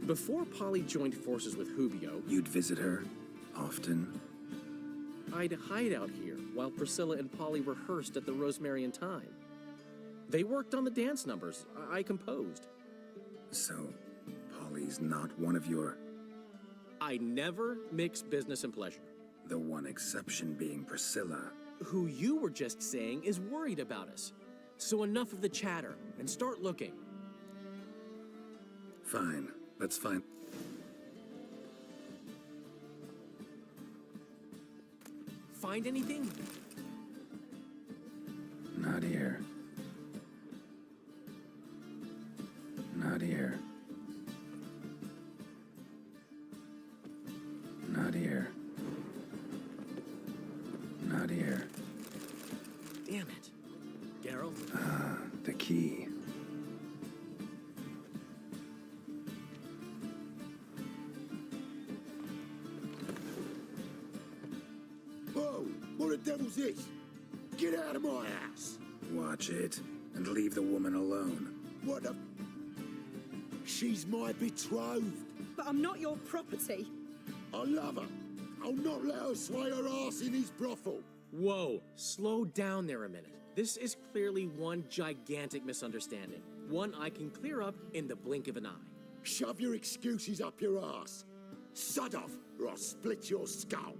[SPEAKER 20] Before Polly joined forces with Hubio,
[SPEAKER 1] You'd visit her? Often?
[SPEAKER 20] I'd hide out here while Priscilla and Polly rehearsed at the Rosemary and Thyme. They worked on the dance numbers I composed.
[SPEAKER 1] So, Polly's not one of your...
[SPEAKER 20] I never mix business and pleasure.
[SPEAKER 1] The one exception being Priscilla.
[SPEAKER 20] Who you were just saying is worried about us. So enough of the chatter, and start looking.
[SPEAKER 1] Fine. Let's find...
[SPEAKER 20] Find anything?
[SPEAKER 1] Not here. Not here. Not here. Not here.
[SPEAKER 20] Damn it. Geralt?
[SPEAKER 1] Ah, the key.
[SPEAKER 9] Whoa! What the devil's this? Get out of my house!
[SPEAKER 1] Watch it, and leave the woman alone.
[SPEAKER 9] What the... She's my betrothed.
[SPEAKER 6] But I'm not your property.
[SPEAKER 9] I love her. I'll not let her sway her ass in his brothel.
[SPEAKER 20] Whoa, slow down there a minute. This is clearly one gigantic misunderstanding. One I can clear up in the blink of an eye.
[SPEAKER 9] Shove your excuses up your ass. Sod off, or I'll split your skull.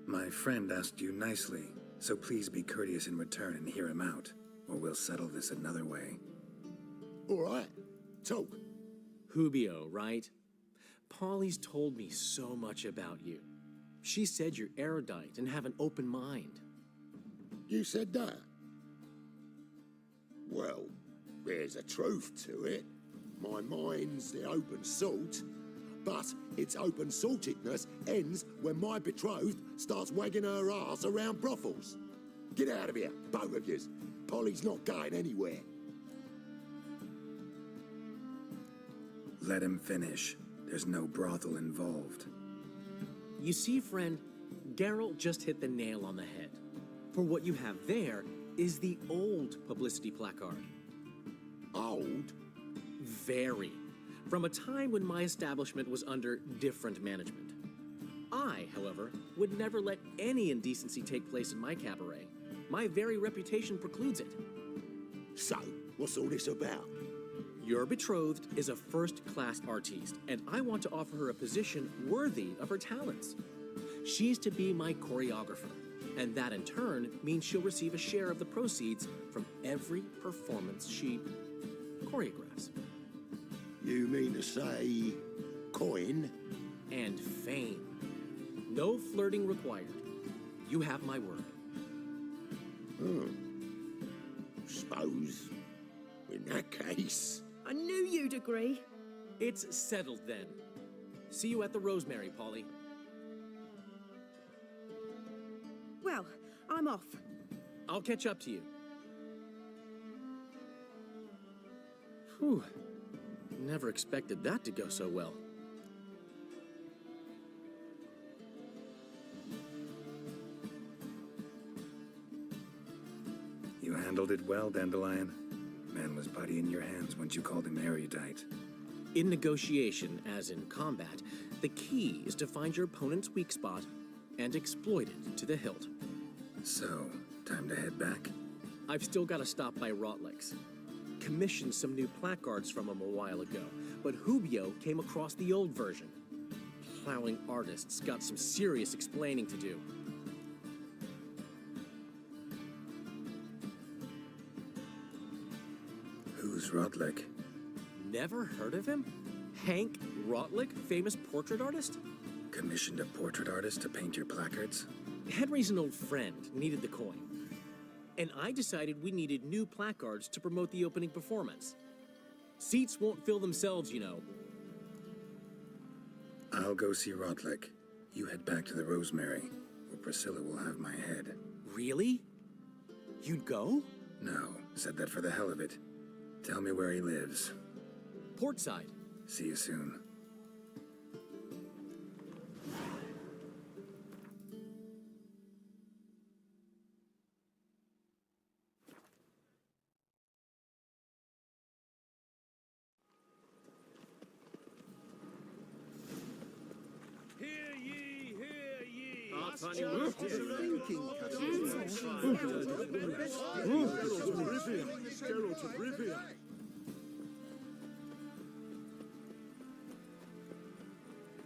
[SPEAKER 1] My friend asked you nicely, so please be courteous in return and hear him out, or we'll settle this another way.
[SPEAKER 9] All right, talk.
[SPEAKER 20] Hubio, right? Polly's told me so much about you. She said you're erudite and have an open mind.
[SPEAKER 9] You said that? Well, there's a truth to it. My mind's the open salt, but its open saltedness ends when my betrothed starts wagging her ass around brothels.
[SPEAKER 7] Get out of here, both of yous. Polly's not going anywhere.
[SPEAKER 1] Let him finish. There's no brothel involved.
[SPEAKER 20] You see, friend, Geralt just hit the nail on the head. For what you have there is the old publicity placard.
[SPEAKER 7] Old?
[SPEAKER 20] Very. From a time when my establishment was under different management. I, however, would never let any indecency take place in my cabaret. My very reputation precludes it.
[SPEAKER 7] So, what's all this about?
[SPEAKER 20] Your betrothed is a first-class artiste, and I want to offer her a position worthy of her talents. She's to be my choreographer, and that in turn means she'll receive a share of the proceeds from every performance she choreographs.
[SPEAKER 7] You mean to say coin?
[SPEAKER 20] And fame. No flirting required. You have my word.
[SPEAKER 7] Suppose, in that case...
[SPEAKER 3] I knew you'd agree.
[SPEAKER 20] It's settled then. See you at the Rosemary, Polly.
[SPEAKER 3] Well, I'm off.
[SPEAKER 20] I'll catch up to you. Whew. Never expected that to go so well.
[SPEAKER 1] You handled it well, Dandelion. Man was body in your hands once you called him erudite.
[SPEAKER 20] In negotiation, as in combat, the key is to find your opponent's weak spot and exploit it to the hilt.
[SPEAKER 1] So, time to head back?
[SPEAKER 20] I've still got to stop by Rotlick's. Commissioned some new placards from him a while ago, but Hubio came across the old version. Plowing artists got some serious explaining to do.
[SPEAKER 1] Who's Rotlick?
[SPEAKER 20] Never heard of him? Hank Rotlick, famous portrait artist?
[SPEAKER 1] Commissioned a portrait artist to paint your placards?
[SPEAKER 20] Henry's an old friend, needed the coin. And I decided we needed new placards to promote the opening performance. Seats won't fill themselves, you know.
[SPEAKER 1] I'll go see Rotlick. You head back to the Rosemary, where Priscilla will have my head.
[SPEAKER 20] Really? You'd go?
[SPEAKER 1] No, said that for the hell of it. Tell me where he lives.
[SPEAKER 20] Portside.
[SPEAKER 1] See you soon.
[SPEAKER 18] Geralt of Rivia.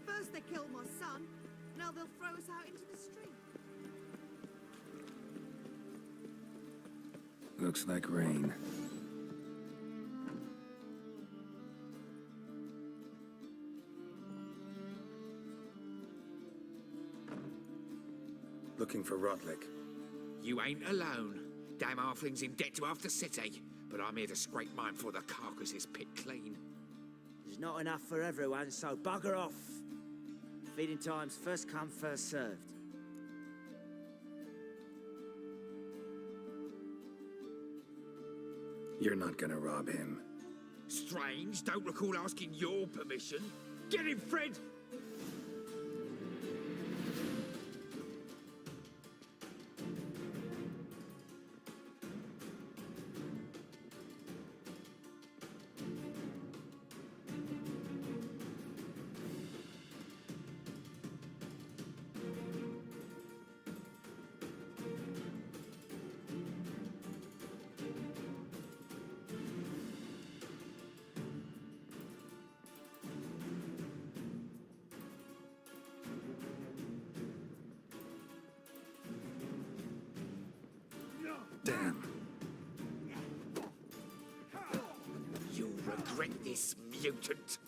[SPEAKER 3] First they killed my son, now they'll throw us out into the street.
[SPEAKER 1] Looks like rain. Looking for Rotlick.
[SPEAKER 11] You ain't alone. Damn halfling's in debt to half the city, but I'm here to scrape mine before the carcass is picked clean.
[SPEAKER 17] There's not enough for everyone, so bugger off. Feeding time's first come, first served.
[SPEAKER 1] You're not gonna rob him.
[SPEAKER 11] Strange, don't recall asking your permission. Get him, Fred!
[SPEAKER 1] Damn.
[SPEAKER 11] You'll regret this, mutant.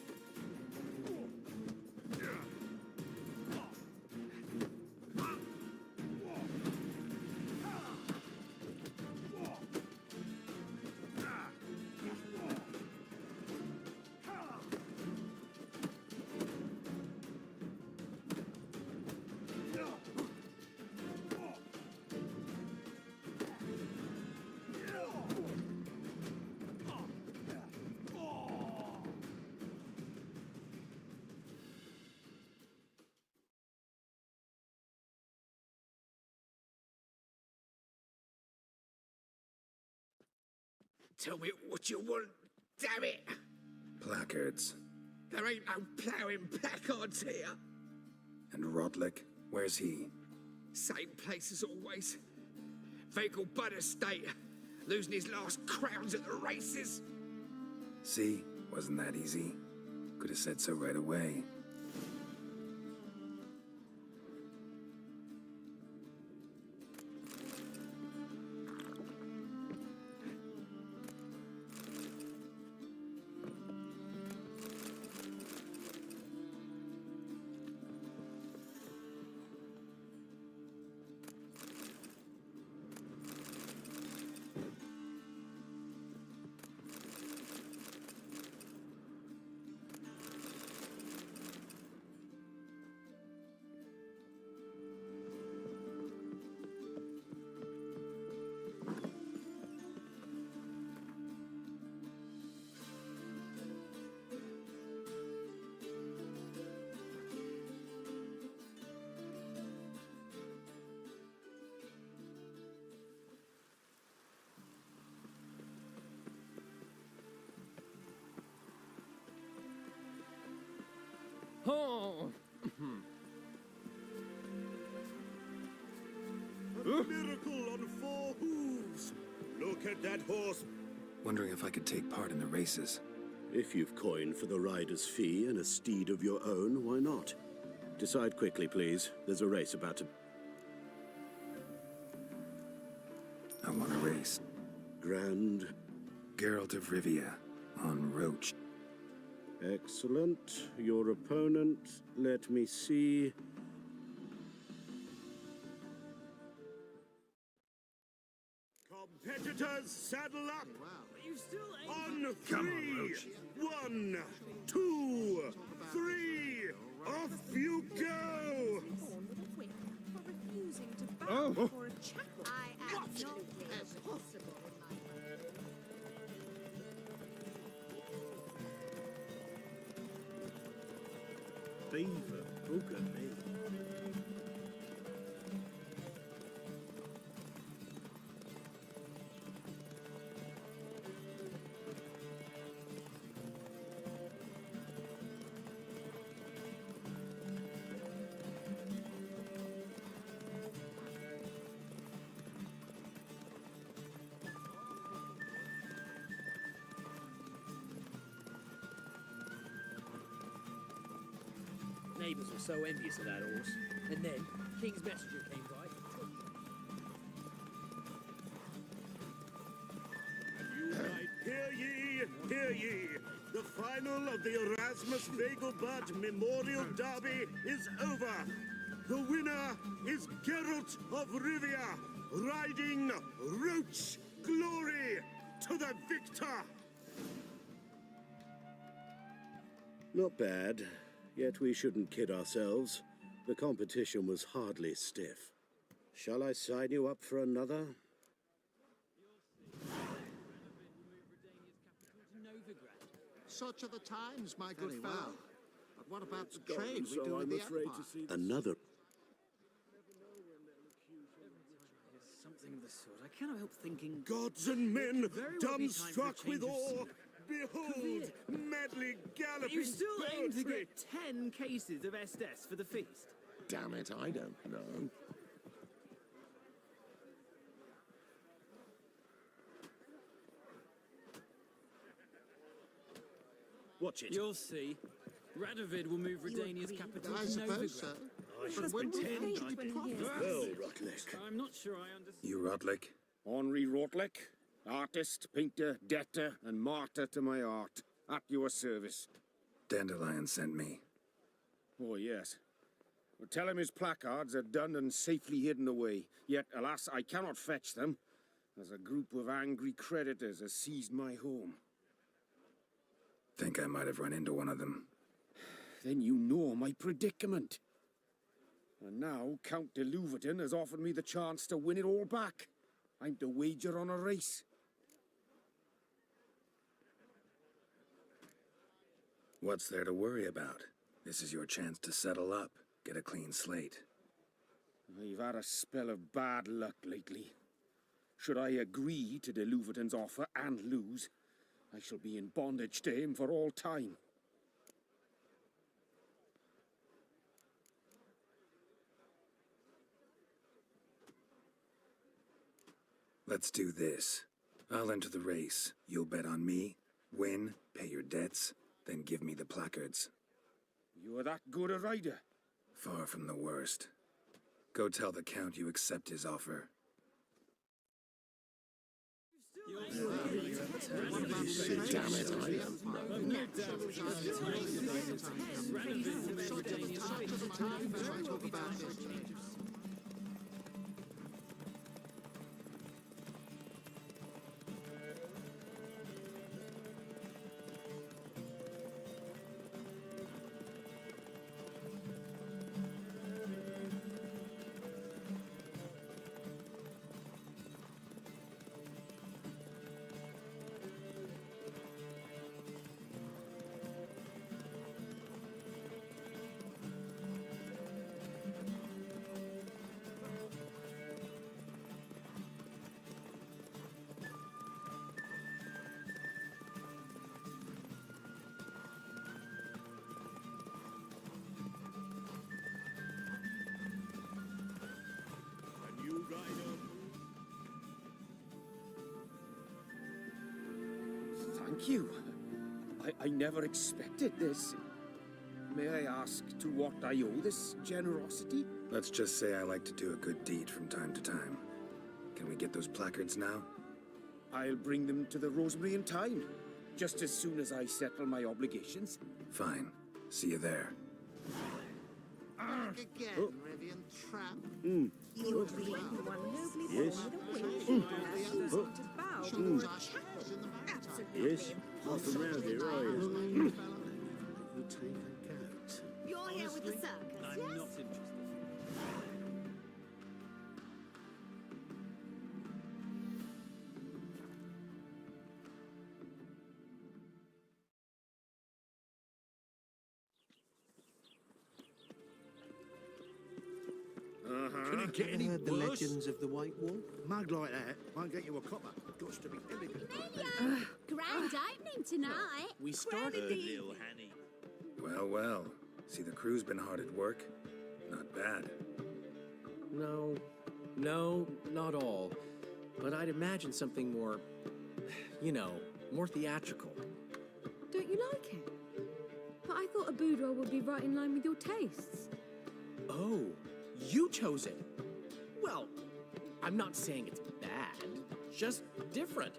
[SPEAKER 11] Tell me what you want, damn it!
[SPEAKER 1] Placards.
[SPEAKER 11] There ain't no ploughing placards here.
[SPEAKER 1] And Rodlick, where's he?
[SPEAKER 11] Same place as always. Vehicle Bud Estate, losing his last crowns at the races.
[SPEAKER 1] See, wasn't that easy? Could have said so right away.
[SPEAKER 13] Oh!
[SPEAKER 2] A miracle on 4 hooves! Look at that horse!
[SPEAKER 1] Wondering if I could take part in the races.
[SPEAKER 23] If you've coin for the rider's fee and a steed of your own, why not? Decide quickly, please. There's a race about to...
[SPEAKER 1] I want a race.
[SPEAKER 23] Grand.
[SPEAKER 1] Geralt of Rivia, on Roach.
[SPEAKER 23] Excellent. Your opponent, let me see.
[SPEAKER 2] Competitors, saddle up!
[SPEAKER 8] You still
[SPEAKER 2] On 3!
[SPEAKER 1] Come on, Roach.
[SPEAKER 2] 1, 2, 3! Off you go!
[SPEAKER 1] Oh!
[SPEAKER 5] For a chapel. I absolutely impossible in my
[SPEAKER 23] Beaver, booger me.
[SPEAKER 8] Neighbours were so envious of that horse. And then, King's messenger came by.
[SPEAKER 2] Hear ye! The final of the Erasmus Vegelbud Memorial Derby is over. The winner is Geralt of Rivia, riding Roach. Glory to the victor!
[SPEAKER 23] Not bad. Yet we shouldn't kid ourselves. The competition was hardly stiff. Shall I sign you up for another?
[SPEAKER 7] Such are the times, my good fellow. But what about the
[SPEAKER 23] Gone,
[SPEAKER 7] trade we
[SPEAKER 23] so
[SPEAKER 7] do with
[SPEAKER 23] I'm
[SPEAKER 7] the
[SPEAKER 23] afraid
[SPEAKER 7] Empire?
[SPEAKER 23] to see another.
[SPEAKER 8] Something of the sort. I cannot help thinking...
[SPEAKER 2] Gods and men,
[SPEAKER 8] Very well be time for a
[SPEAKER 2] dumbstruck
[SPEAKER 8] change
[SPEAKER 2] with
[SPEAKER 8] of
[SPEAKER 2] awe,
[SPEAKER 8] scene.
[SPEAKER 2] behold, madly galloping
[SPEAKER 8] You still aim to
[SPEAKER 2] poetry.
[SPEAKER 8] get 10 cases of Estes for the feast?
[SPEAKER 7] Damn it, I don't know.
[SPEAKER 23] Watch it.
[SPEAKER 8] You'll see. Radovid will move Redania's capital
[SPEAKER 7] I
[SPEAKER 8] to
[SPEAKER 7] suppose so.
[SPEAKER 8] Novigrad.
[SPEAKER 7] I should wouldn't think to profit.
[SPEAKER 23] Well, Rutlick.
[SPEAKER 8] I'm not sure I understand.
[SPEAKER 1] You Rodlick?
[SPEAKER 14] Henri Rotlick, artist, painter, debtor, and martyr to my art. At your service.
[SPEAKER 1] Dandelion sent me.
[SPEAKER 14] Oh, yes. Well, tell him his placards are done and safely hidden away. Yet, alas, I cannot fetch them, as a group of angry creditors has seized my home.
[SPEAKER 1] Think I might have run into one of them.
[SPEAKER 14] Then you know my predicament. And now Count de Louverton has offered me the chance to win it all back. I'm to wager on a race.
[SPEAKER 1] What's there to worry about? This is your chance to settle up, get a clean slate.
[SPEAKER 14] I've had a spell of bad luck lately. Should I agree to the Luverton's offer and lose, I shall be in bondage to him for all time.
[SPEAKER 1] Let's do this. I'll enter the race. You'll bet on me, win, pay your debts, then give me the placards.
[SPEAKER 14] You're that good a rider?
[SPEAKER 1] Far from the worst. Go tell the Count you accept his offer.
[SPEAKER 23] Damn it,
[SPEAKER 14] Thank you. I never expected this. May I ask to what I owe this generosity?
[SPEAKER 1] Let's just say I like to do a good deed from time to time. Can we get those placards now?
[SPEAKER 14] I'll bring them to the Rosemary in time, just as soon as I settle my obligations.
[SPEAKER 1] Fine. See you there.
[SPEAKER 7] Back again, Rivian trap.
[SPEAKER 3] You are being one nobly born
[SPEAKER 23] Yes.
[SPEAKER 3] with a witch.
[SPEAKER 23] Mm.
[SPEAKER 3] To bow
[SPEAKER 23] Mm.
[SPEAKER 3] before a shadow. Absolutely
[SPEAKER 23] Yes, nothing round here, are you?
[SPEAKER 3] impossible.
[SPEAKER 23] You take a goat.
[SPEAKER 5] You're here with the circus,
[SPEAKER 8] I'm
[SPEAKER 5] yes?
[SPEAKER 8] not interested.
[SPEAKER 9] Can it get any
[SPEAKER 22] Heard the
[SPEAKER 9] worse?
[SPEAKER 22] legends of the White Wolf?
[SPEAKER 9] Mug like that won't get you a copper. Got to be elegant.
[SPEAKER 16] Grand opening tonight.
[SPEAKER 20] We started.
[SPEAKER 22] Little Hanny.
[SPEAKER 1] Well, well. See, the crew's been hard at work. Not bad.
[SPEAKER 20] No, not all. But I'd imagine something more, more theatrical.
[SPEAKER 6] Don't you like it? But I thought a boudoir would be right in line with your tastes.
[SPEAKER 20] Oh, you chose it. Well, I'm not saying it's bad, just different.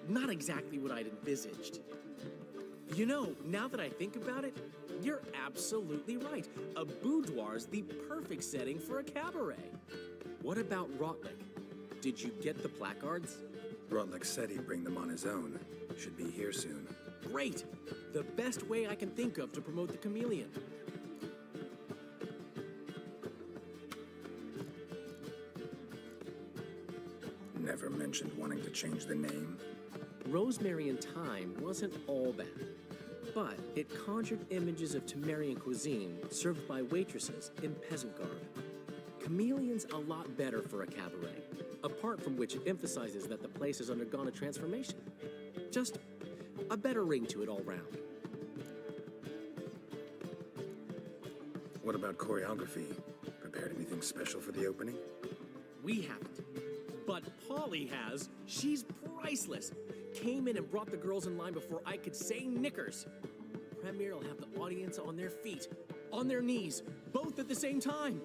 [SPEAKER 20] Not exactly what I'd envisaged. You know, now that I think about it, you're absolutely right. A boudoir's the perfect setting for a cabaret. What about Rotlick? Did you get the placards?
[SPEAKER 1] Rotlick said he'd bring them on his own. Should be here soon.
[SPEAKER 20] Great! The best way I can think of to promote the chameleon.
[SPEAKER 1] Never mentioned wanting to change the name.
[SPEAKER 20] Rosemary in Time wasn't all bad, but it conjured images of Temerian cuisine served by waitresses in peasant garb. Chameleon's a lot better for a cabaret, apart from which it emphasizes that the place has undergone a transformation. Just a better ring to it all round.
[SPEAKER 1] What about choreography? Prepared anything special for the opening?
[SPEAKER 20] We haven't. But Polly has. She's priceless. Came in and brought the girls in line before I could say knickers. Premier will have the audience on their feet, on their knees, both at the same time.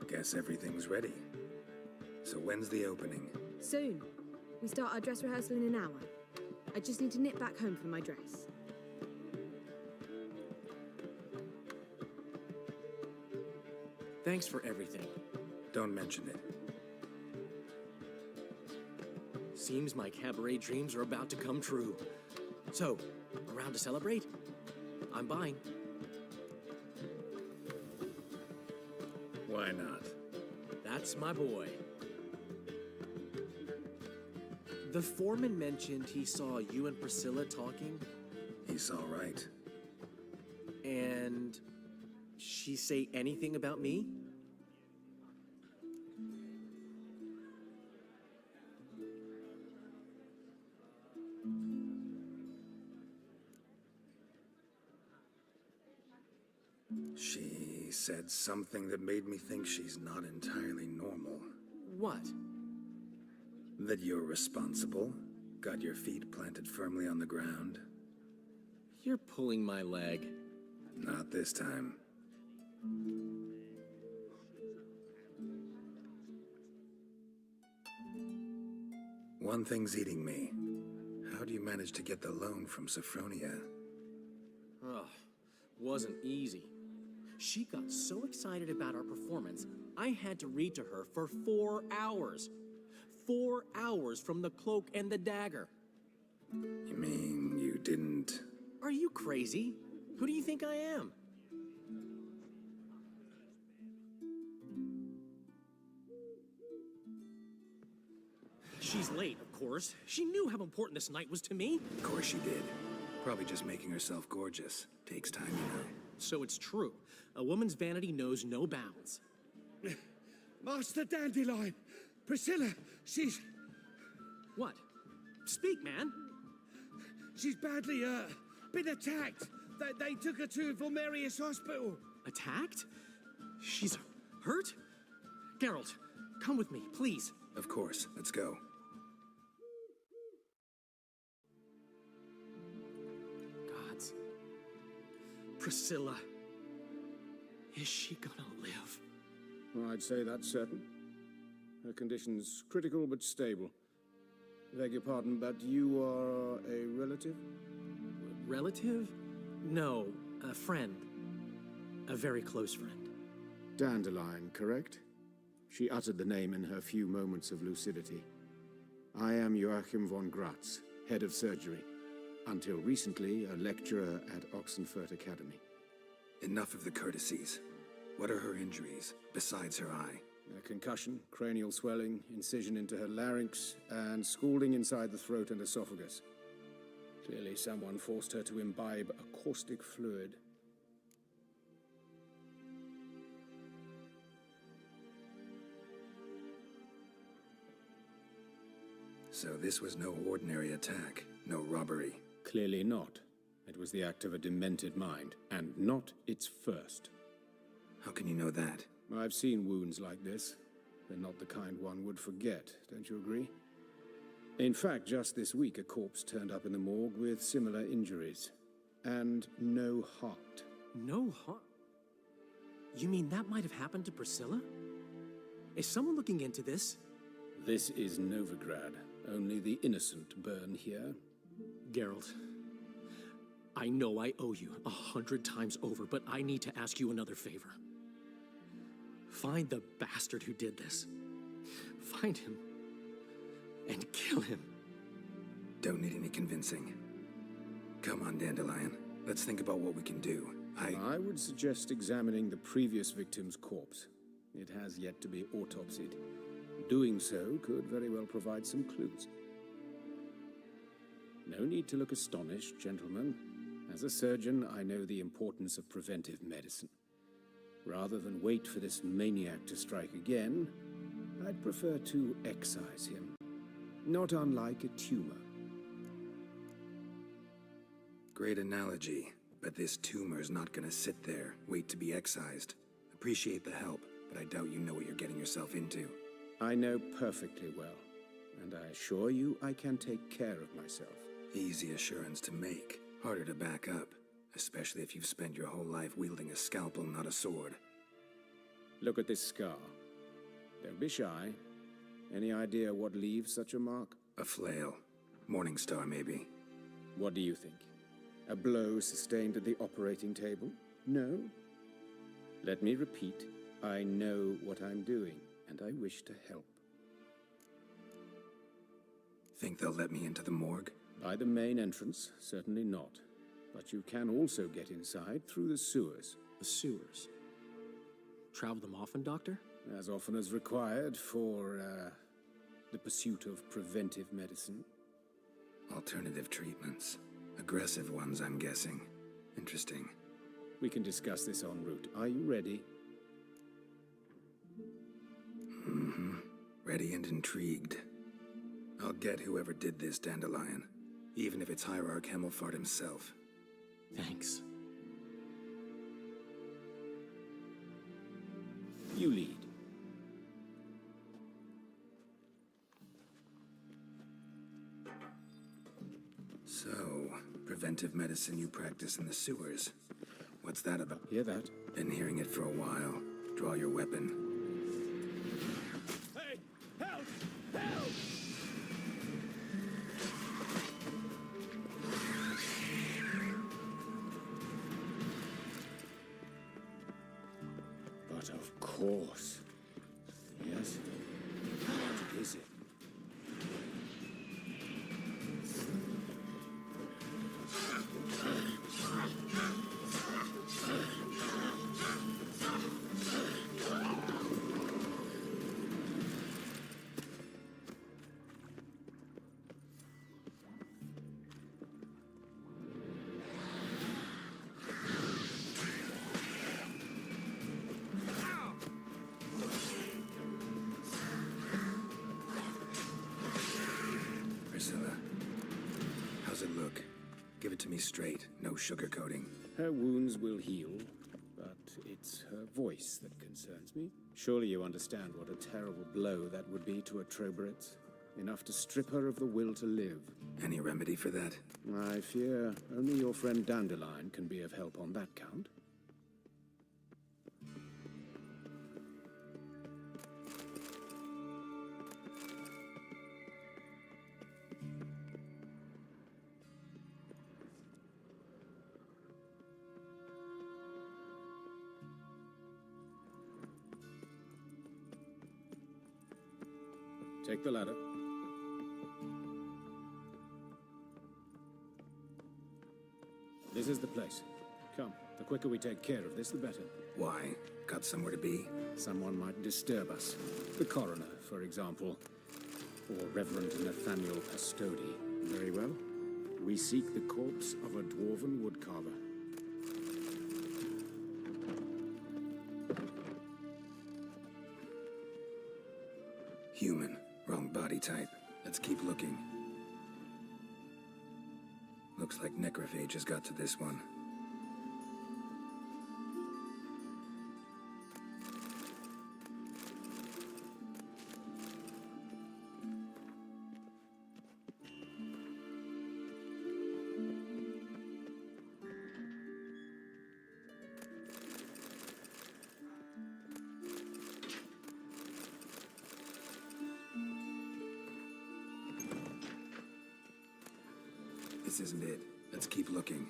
[SPEAKER 1] Guess everything's ready. So when's the opening?
[SPEAKER 6] Soon. We start our dress rehearsal in an hour. I just need to nip back home for my dress.
[SPEAKER 20] Thanks for everything.
[SPEAKER 1] Don't mention it.
[SPEAKER 20] Seems my cabaret dreams are about to come true. So, around to celebrate? I'm buying.
[SPEAKER 1] Why not?
[SPEAKER 20] That's my boy. The foreman mentioned he saw you and Priscilla talking.
[SPEAKER 1] He saw right.
[SPEAKER 20] And she say anything about me?
[SPEAKER 1] She said something that made me think she's not entirely normal.
[SPEAKER 20] What?
[SPEAKER 1] That you're responsible, got your feet planted firmly on the ground.
[SPEAKER 20] You're pulling my leg.
[SPEAKER 1] Not this time. One thing's eating me. How do you manage to get the loan from Sophronia?
[SPEAKER 20] Ugh, wasn't easy. She got so excited about our performance, I had to read to her for 4 hours. 4 hours from the cloak and the dagger.
[SPEAKER 1] You mean you didn't...
[SPEAKER 20] Are you crazy? Who do you think I am? She's late, of course. She knew how important this night was to me.
[SPEAKER 1] Of course she did. Probably just making herself gorgeous. Takes time, you know.
[SPEAKER 20] So it's true. A woman's vanity knows no bounds.
[SPEAKER 2] Master Dandelion! Priscilla, she's...
[SPEAKER 20] What? Speak, man.
[SPEAKER 2] She's badly, been attacked. They took her to Vulmerius Hospital.
[SPEAKER 20] Attacked? She's hurt? Geralt, come with me, please.
[SPEAKER 1] Of course. Let's go.
[SPEAKER 20] Gods. Priscilla. Is she gonna live?
[SPEAKER 14] Well, I'd say that's certain. Her condition's critical but stable. Beg your pardon, but you are a relative?
[SPEAKER 20] Relative? No, a friend. A very close friend.
[SPEAKER 14] Dandelion, correct? She uttered the name in her few moments of lucidity. I am Joachim von Gratz, head of surgery. Until recently, a lecturer at Oxenfurt Academy.
[SPEAKER 1] Enough of the courtesies. What are her injuries, besides her eye?
[SPEAKER 14] A concussion, cranial swelling, incision into her larynx, and scalding inside the throat and esophagus. Clearly someone forced her to imbibe a caustic fluid.
[SPEAKER 1] So this was no ordinary attack, no robbery.
[SPEAKER 14] Clearly not. It was the act of a demented mind, and not its first.
[SPEAKER 1] How can you know that?
[SPEAKER 14] I've seen wounds like this. They're not the kind one would forget, don't you agree? In fact, just this week, a corpse turned up in the morgue with similar injuries. And no heart.
[SPEAKER 20] No heart? You mean that might have happened to Priscilla? Is someone looking into this?
[SPEAKER 14] This is Novigrad. Only the innocent burn here.
[SPEAKER 20] Geralt, I know I owe you 100 times over, but I need to ask you another favor. Find the bastard who did this. Find him. And kill him.
[SPEAKER 1] Don't need any convincing. Come on, Dandelion. Let's think about what we can do.
[SPEAKER 14] I would suggest examining the previous victim's corpse. It has yet to be autopsied. Doing so could very well provide some clues. No need to look astonished, gentlemen. As a surgeon, I know the importance of preventive medicine. Rather than wait for this maniac to strike again, I'd prefer to excise him. Not unlike a tumor.
[SPEAKER 1] Great analogy, but this tumor's not gonna sit there, wait to be excised. Appreciate the help, but I doubt you know what you're getting yourself into.
[SPEAKER 14] I know perfectly well, and I assure you I can take care of myself.
[SPEAKER 1] Easy assurance to make, harder to back up, especially if you've spent your whole life wielding a scalpel, not a sword.
[SPEAKER 14] Look at this scar. Don't be shy. Any idea what leaves such a mark?
[SPEAKER 1] A flail. Morningstar, maybe.
[SPEAKER 14] What do you think? A blow sustained at the operating table? No? Let me repeat. I know what I'm doing, and I wish to help.
[SPEAKER 1] Think they'll let me into the morgue?
[SPEAKER 14] By the main entrance, certainly not. But you can also get inside through the sewers.
[SPEAKER 20] The sewers? Travel them often, Doctor?
[SPEAKER 14] As often as required for, the pursuit of preventive medicine.
[SPEAKER 1] Alternative treatments. Aggressive ones, I'm guessing. Interesting.
[SPEAKER 14] We can discuss this en route. Are you ready?
[SPEAKER 1] Mm-hmm. Ready and intrigued. I'll get whoever did this, Dandelion. Even if it's Hierarch Hemmelfart himself.
[SPEAKER 20] Thanks.
[SPEAKER 14] You lead.
[SPEAKER 1] So, preventive medicine you practice in the sewers. What's that about?
[SPEAKER 14] Hear that?
[SPEAKER 1] Been hearing it for a while. Draw your weapon.
[SPEAKER 2] Hey! Help! Help!
[SPEAKER 14] But of course. Yes? What is it?
[SPEAKER 1] Priscilla, how's it look? Give it to me straight, no sugarcoating.
[SPEAKER 14] Her wounds will heal, but it's her voice that concerns me. Surely you understand what a terrible blow that would be to a Trobritz. Enough to strip her of the will to live.
[SPEAKER 1] Any remedy for that?
[SPEAKER 14] I fear only your friend Dandelion can be of help on that count. Take the ladder. This is the place. Come, the quicker we take care of this, the better.
[SPEAKER 1] Why? Got somewhere to be?
[SPEAKER 14] Someone might disturb us. The coroner, for example. Or Reverend Nathaniel Pastodi. Very well. We seek the corpse of a dwarven woodcarver.
[SPEAKER 1] Human. Wrong body type. Let's keep looking. Looks like necrophage has got to this one. This isn't it. Let's keep looking.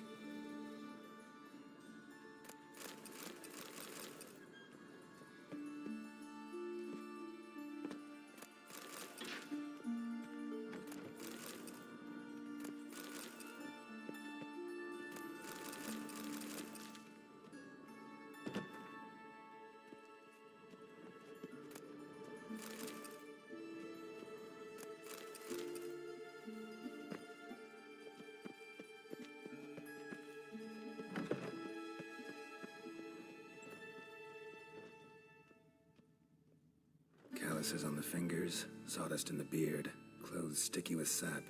[SPEAKER 1] Calluses on the fingers, sawdust in the beard, clothes sticky with sap.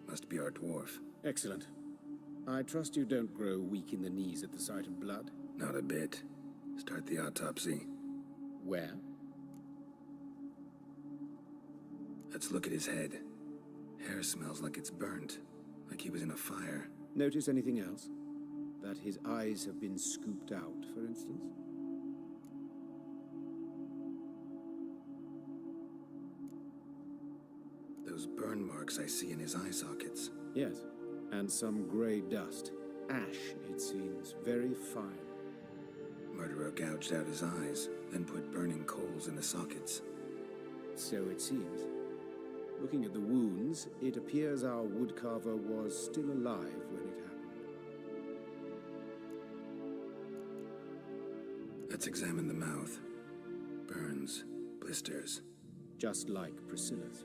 [SPEAKER 1] Must be our dwarf.
[SPEAKER 14] Excellent. I trust you don't grow weak in the knees at the sight of blood.
[SPEAKER 1] Not a bit. Start the autopsy.
[SPEAKER 14] Where?
[SPEAKER 1] Let's look at his head. Hair smells like it's burnt, like he was in a fire.
[SPEAKER 14] Notice anything else? That his eyes have been scooped out, for instance?
[SPEAKER 1] Those burn marks I see in his eye sockets.
[SPEAKER 14] Yes, and some grey dust. Ash, it seems, very fine.
[SPEAKER 1] Murderer gouged out his eyes, then put burning coals in the sockets.
[SPEAKER 14] So it seems. Looking at the wounds, it appears our woodcarver was still alive when it happened.
[SPEAKER 1] Let's examine the mouth. Burns, blisters.
[SPEAKER 14] Just like Priscilla's.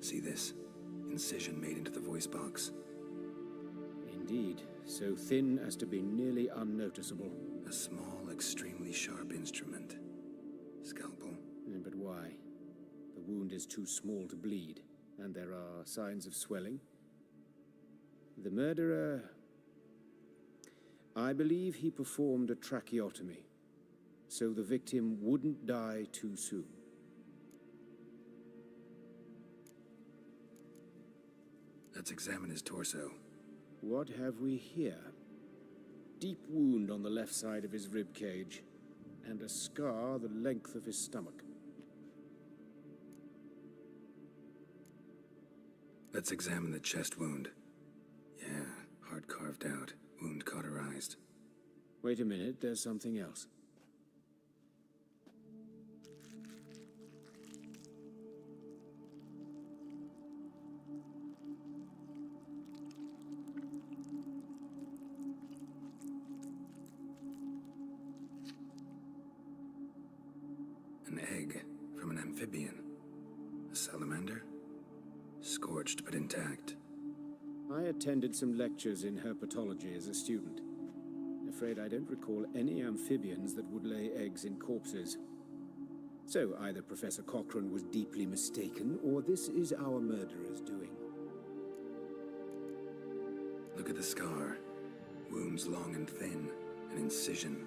[SPEAKER 1] See this? Incision made into the voice box.
[SPEAKER 14] Indeed, so thin as to be nearly unnoticeable.
[SPEAKER 1] A small, extremely sharp instrument. Scalpel.
[SPEAKER 14] But why? The wound is too small to bleed, and there are signs of swelling. The murderer... I believe he performed a tracheotomy, so the victim wouldn't die too soon.
[SPEAKER 1] Let's examine his torso.
[SPEAKER 14] What have we here? Deep wound on the left side of his rib cage, and a scar the length of his stomach.
[SPEAKER 1] Let's examine the chest wound. Yeah, heart carved out, wound cauterized.
[SPEAKER 14] Wait a minute, there's something else.
[SPEAKER 1] An egg from an amphibian. A salamander? Scorched but intact.
[SPEAKER 14] I attended some lectures in herpetology as a student. Afraid I don't recall any amphibians that would lay eggs in corpses. So either Professor Cochrane was deeply mistaken, or this is our murderer's doing.
[SPEAKER 1] Look at the scar. Wounds long and thin, an incision,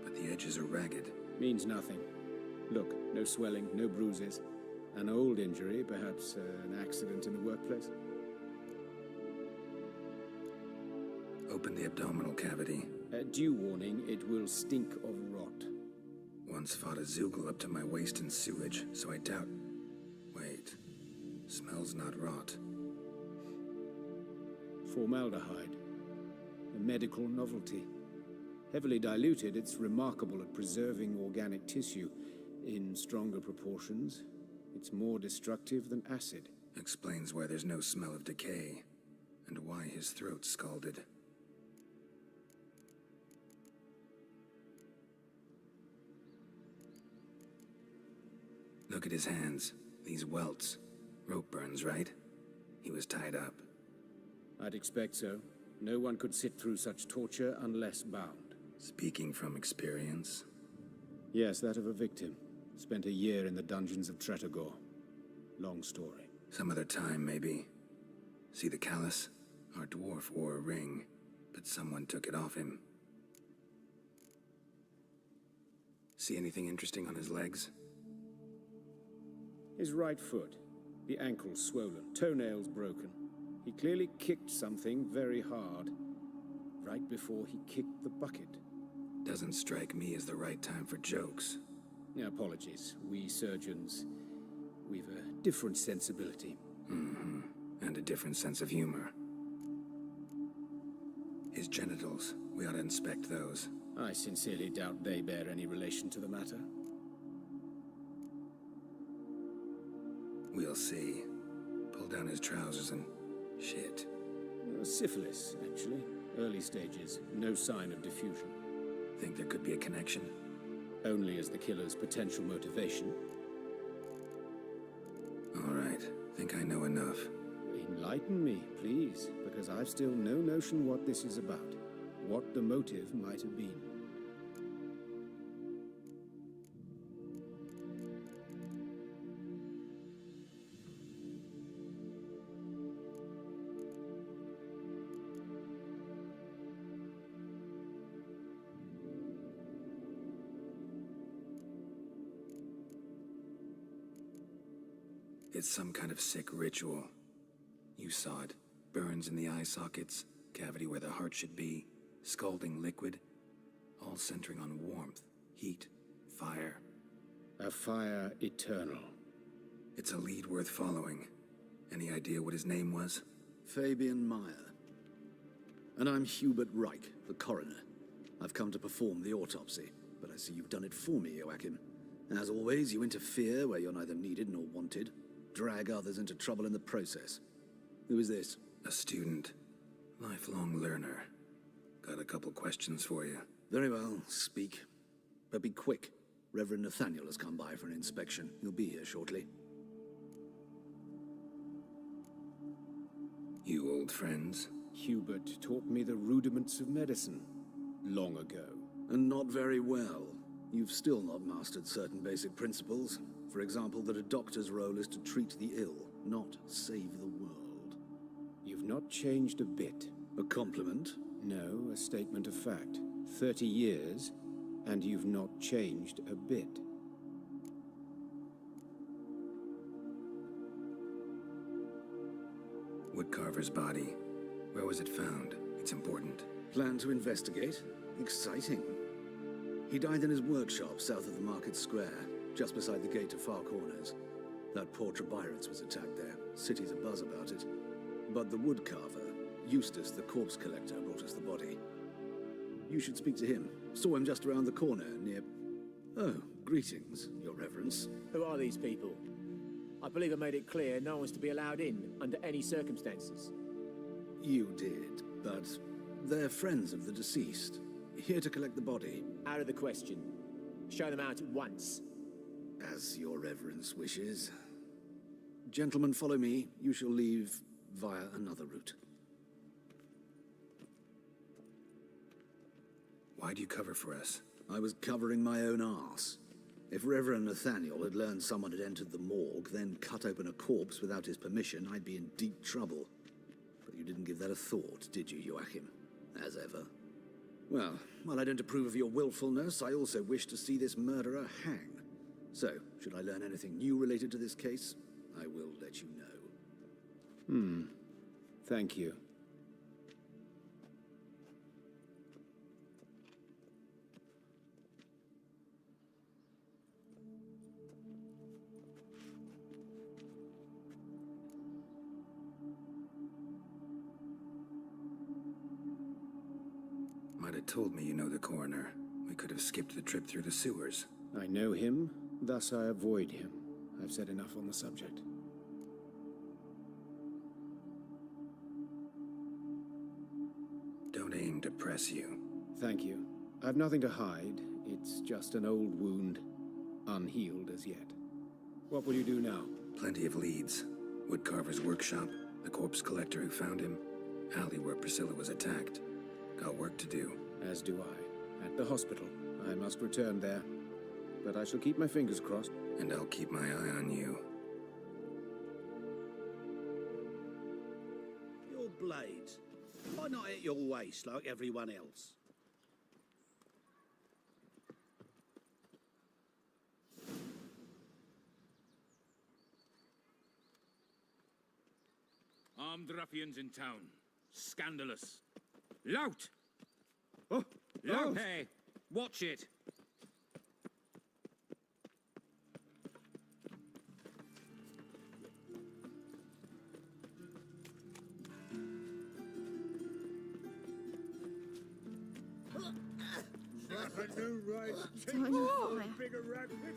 [SPEAKER 1] but the edges are ragged.
[SPEAKER 14] Means nothing. Look, no swelling, no bruises. An old injury, perhaps an accident in the workplace.
[SPEAKER 1] Open the abdominal cavity.
[SPEAKER 14] Due warning, it will stink of rot.
[SPEAKER 1] Once fought a Zoogle up to my waist in sewage, so I doubt... Wait. Smells not rot.
[SPEAKER 14] Formaldehyde. A medical novelty. Heavily diluted, it's remarkable at preserving organic tissue. In stronger proportions, it's more destructive than acid.
[SPEAKER 1] Explains why there's no smell of decay, and why his throat's scalded. Look at his hands. These welts. Rope burns, right? He was tied up.
[SPEAKER 14] I'd expect so. No one could sit through such torture unless bound.
[SPEAKER 1] Speaking from experience?
[SPEAKER 14] Yes, that of a victim. Spent a year in the dungeons of Tretogor. Long story.
[SPEAKER 1] Some other time, maybe. See the callus? Our dwarf wore a ring, but someone took it off him. See anything interesting on his legs?
[SPEAKER 14] His right foot. The ankle swollen, toenails broken. He clearly kicked something very hard, right before he kicked the bucket.
[SPEAKER 1] Doesn't strike me as the right time for jokes.
[SPEAKER 14] Apologies. We surgeons, we've a different sensibility.
[SPEAKER 1] Mm-hmm. And a different sense of humor. His genitals, we ought to inspect those.
[SPEAKER 14] I sincerely doubt they bear any relation to the matter.
[SPEAKER 1] We'll see. Pull down his trousers and... shit.
[SPEAKER 14] Syphilis, actually. Early stages. No sign of diffusion.
[SPEAKER 1] Think there could be a connection?
[SPEAKER 14] Only as the killer's potential motivation.
[SPEAKER 1] All right. Think I know enough.
[SPEAKER 14] Enlighten me, please, because I've still no notion what this is about. What the motive might have been.
[SPEAKER 1] It's some kind of sick ritual. You saw it. Burns in the eye sockets, cavity where the heart should be, scalding liquid, all centering on warmth, heat, fire.
[SPEAKER 14] A fire eternal.
[SPEAKER 1] It's a lead worth following. Any idea what his name was?
[SPEAKER 13] Fabian Meyer. And I'm Hubert Reich, the coroner. I've come to perform the autopsy, but I see you've done it for me, Joachim. As always, you interfere where you're neither needed nor wanted. Drag others into trouble in the process. Who is this?
[SPEAKER 1] A student. Lifelong learner. Got a couple questions for you.
[SPEAKER 13] Very well, speak. But be quick. Reverend Nathaniel has come by for an inspection. He'll be here shortly.
[SPEAKER 1] You old friends?
[SPEAKER 14] Hubert taught me the rudiments of medicine. Long ago.
[SPEAKER 13] And not very well. You've still not mastered certain basic principles. For example, that a doctor's role is to treat the ill, not save the world.
[SPEAKER 14] You've not changed a bit.
[SPEAKER 13] A compliment?
[SPEAKER 14] No, a statement of fact. 30 years, and you've not changed a bit.
[SPEAKER 1] Woodcarver's body. Where was it found? It's important.
[SPEAKER 13] Plan to investigate? Exciting. He died in his workshop south of the market square, just beside the gate to Far Corners. That poor Trebirance was attacked there. City's abuzz about it. But the woodcarver, Eustace the corpse collector, brought us the body. You should speak to him. Saw him just around the corner near... Oh, greetings, Your Reverence.
[SPEAKER 8] Who are these people? I believe I made it clear no one's to be allowed in under any circumstances.
[SPEAKER 13] You did, but they're friends of the deceased. Here to collect the body.
[SPEAKER 8] Out of the question. Show them out at once.
[SPEAKER 13] As Your Reverence wishes. Gentlemen, follow me. You shall leave via another route.
[SPEAKER 1] Why do you cover for us?
[SPEAKER 13] I was covering my own arse. If Reverend Nathaniel had learned someone had entered the morgue, then cut open a corpse without his permission, I'd be in deep trouble. But you didn't give that a thought, did you, Joachim? As ever. Well, while I don't approve of your willfulness, I also wish to see this murderer hang. So, should I learn anything new related to this case, I will let you know.
[SPEAKER 14] Thank you.
[SPEAKER 1] Might have told me you know the coroner. We could have skipped the trip through the sewers.
[SPEAKER 14] I know him, thus I avoid him. I've said enough on the subject.
[SPEAKER 1] Don't aim to press you.
[SPEAKER 14] Thank you. I've nothing to hide. It's just an old wound, unhealed as yet. What will you do now?
[SPEAKER 1] Plenty of leads. Woodcarver's workshop, the corpse collector who found him, alley where Priscilla was attacked. Got work to do.
[SPEAKER 14] As do I. At the hospital. I must return there. But I shall keep my fingers crossed.
[SPEAKER 1] And I'll keep my eye on you.
[SPEAKER 2] Your blades. Why not at your waist like everyone else?
[SPEAKER 10] Armed ruffians in town. Scandalous. Lout! Oh, lout! Hey, watch it.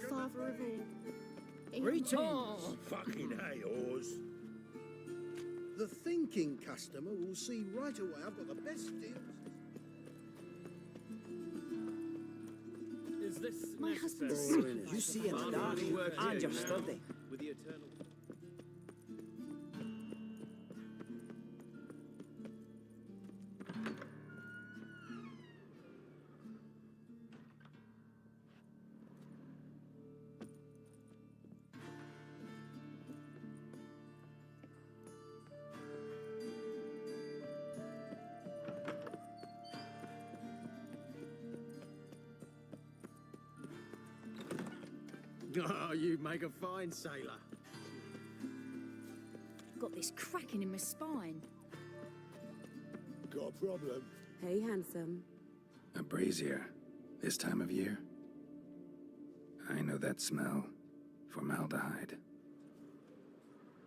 [SPEAKER 4] Father of all.
[SPEAKER 2] Greetings! Fucking hey-oars.
[SPEAKER 18] The thinking customer will see right away I've got the best deals.
[SPEAKER 20] Is this
[SPEAKER 17] My husband's you see in the dark and your study.
[SPEAKER 20] with the eternal...
[SPEAKER 8] Oh, you make a fine sailor.
[SPEAKER 4] Got this cracking in my spine.
[SPEAKER 9] Got a problem?
[SPEAKER 6] Hey, handsome.
[SPEAKER 1] A brazier. This time of year? I know that smell. Formaldehyde.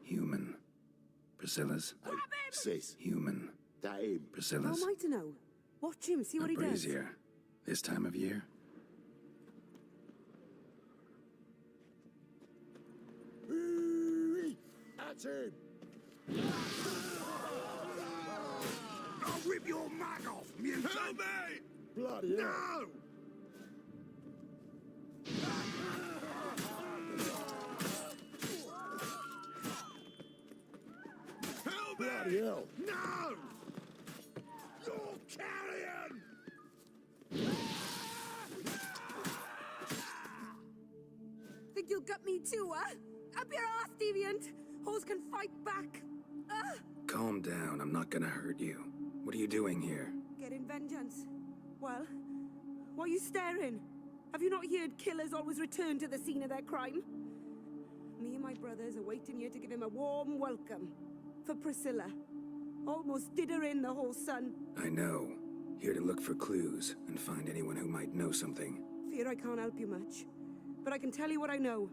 [SPEAKER 1] Human. Priscilla's?
[SPEAKER 22] Sis.
[SPEAKER 1] Human.
[SPEAKER 22] That him.
[SPEAKER 1] Priscilla's?
[SPEAKER 6] How am I to know? Watch him, see what he does.
[SPEAKER 1] Brazier. This time of year?
[SPEAKER 9] That's him!
[SPEAKER 2] I'll rip your mag off, mutant!
[SPEAKER 9] Help me! Bloody hell!
[SPEAKER 2] No! Help me!
[SPEAKER 9] Bloody hell!
[SPEAKER 2] No! You're carrion!
[SPEAKER 6] Think you'll get me too, huh? Up your ass, deviant! Hoes can fight back!
[SPEAKER 1] Calm down, I'm not gonna hurt you. What are you doing here?
[SPEAKER 6] getting vengeance. Well, why are you staring? Have you not heard killers always return to the scene of their crime? Me and my brothers are waiting here to give him a warm welcome. For Priscilla. Almost did her in, the whole son.
[SPEAKER 1] I know. Here to look for clues and find anyone who might know something.
[SPEAKER 6] Fear I can't help you much. But I can tell you what I know.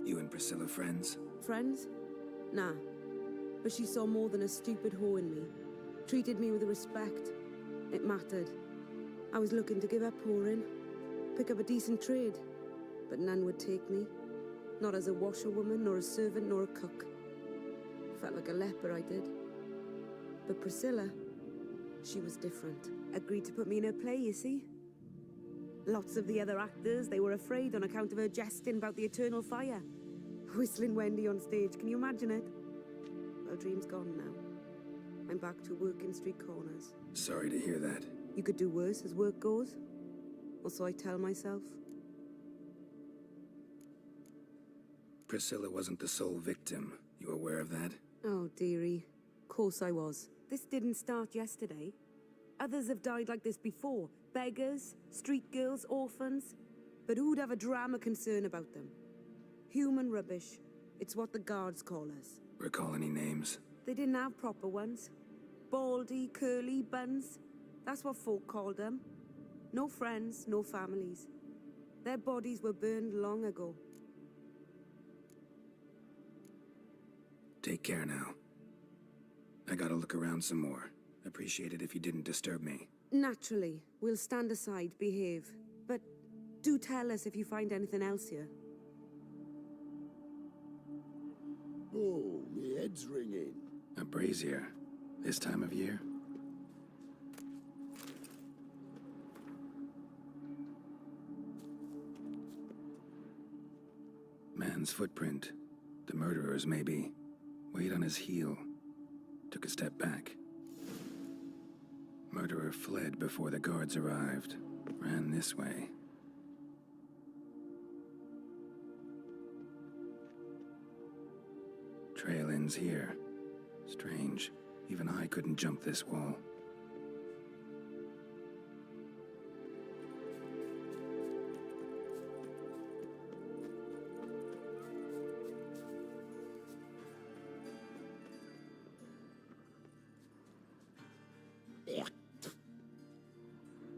[SPEAKER 1] You and Priscilla friends?
[SPEAKER 6] Friends? Nah. But she saw more than a stupid whore in me. Treated me with respect. It mattered. I was looking to give up whoring. Pick up a decent trade. But none would take me. Not as a washerwoman, nor a servant, nor a cook. Felt like a leper, I did. But Priscilla, she was different. Agreed to put me in her play, you see? Lots of the other actors, they were afraid on account of her jesting about the eternal fire. Whistling Wendy on stage, can you imagine it? Well, dream's gone now. I'm back to working street corners.
[SPEAKER 1] Sorry to hear that.
[SPEAKER 6] You could do worse as work goes. Or so I tell myself.
[SPEAKER 1] Priscilla wasn't the sole victim. You aware of that?
[SPEAKER 6] Oh, dearie. Course I was. This didn't start yesterday. Others have died like this before. Beggars, street girls, orphans. But who'd have a drama concern about them? Human rubbish. It's what the guards call us.
[SPEAKER 1] Recall any names?
[SPEAKER 6] They didn't have proper ones. Baldy, curly, buns. That's what folk called them. No friends, no families. Their bodies were burned long ago.
[SPEAKER 1] Take care now. I gotta look around some more. Appreciate it if you didn't disturb me.
[SPEAKER 6] Naturally. We'll stand aside, behave. But do tell us if you find anything else here.
[SPEAKER 22] Oh, my head's ringing.
[SPEAKER 1] A brazier. This time of year? Man's footprint. The murderer's, maybe. Weight on his heel. Took a step back. Murderer fled before the guards arrived. Ran this way. Trail ends here. Strange. Even I couldn't jump this wall.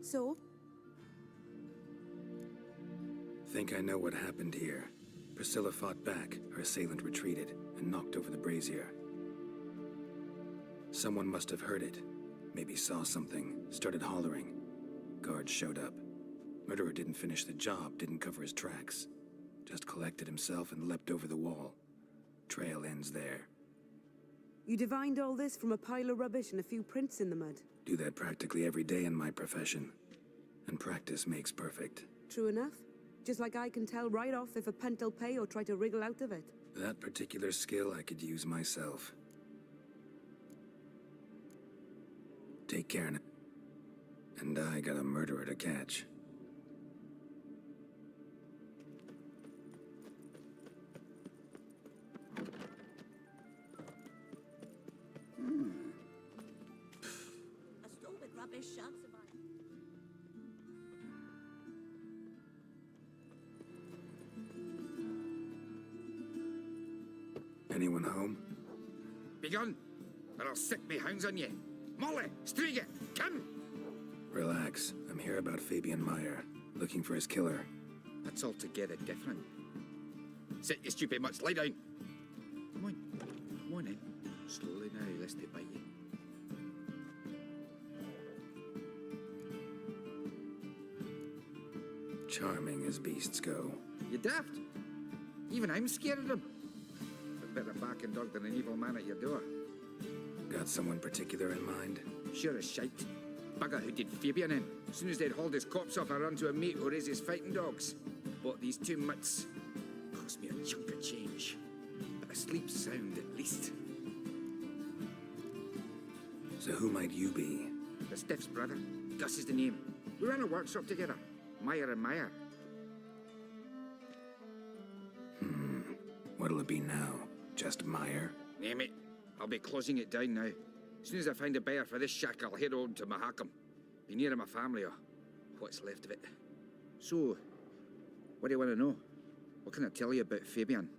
[SPEAKER 6] So?
[SPEAKER 1] Think I know what happened here. Priscilla fought back, her assailant retreated, and knocked over the brazier. Someone must have heard it. Maybe saw something, started hollering. Guards showed up. Murderer didn't finish the job, didn't cover his tracks. Just collected himself and leapt over the wall. Trail ends there.
[SPEAKER 6] You divined all this from a pile of rubbish and a few prints in the mud.
[SPEAKER 1] Do that practically every day in my profession. And practice makes perfect.
[SPEAKER 6] True enough. Just like I can tell right off if a punt'll pay or try to wriggle out of it.
[SPEAKER 1] That particular skill I could use myself. Take care now. And I got a murderer to catch.
[SPEAKER 3] A store with rubbish shan't survive.
[SPEAKER 1] Anyone home?
[SPEAKER 11] Begone, or I'll set me hounds on you. Molly, Striga, come!
[SPEAKER 1] Relax. I'm here about Fabian Meyer, looking for his killer.
[SPEAKER 11] That's altogether different. Sit, you stupid mutts, lie down. Come on in. Slowly now, lest they bite you.
[SPEAKER 1] Charming as beasts go.
[SPEAKER 11] You daft? Even I'm scared of them. A better barking dog than an evil man at your door.
[SPEAKER 1] Got someone particular in mind?
[SPEAKER 11] Sure as shite. Bugger who did Fabian in. As soon as they'd hauled his corpse off, I run to a mate who raises fighting dogs. Bought these 2 mutts. Cost me a chunk of change. But I sleep sound at least.
[SPEAKER 1] So who might you be?
[SPEAKER 11] The Stiff's brother. Gus is the name. We ran a workshop together. Meyer and Meyer.
[SPEAKER 1] What'll it be now? Just Meyer?
[SPEAKER 11] Name it. I'll be closing it down now. As soon as I find a buyer for this shack, I'll head on to Mahakam. Be near my family, or what's left of it. So, what do you want to know? What can I tell you about Fabian?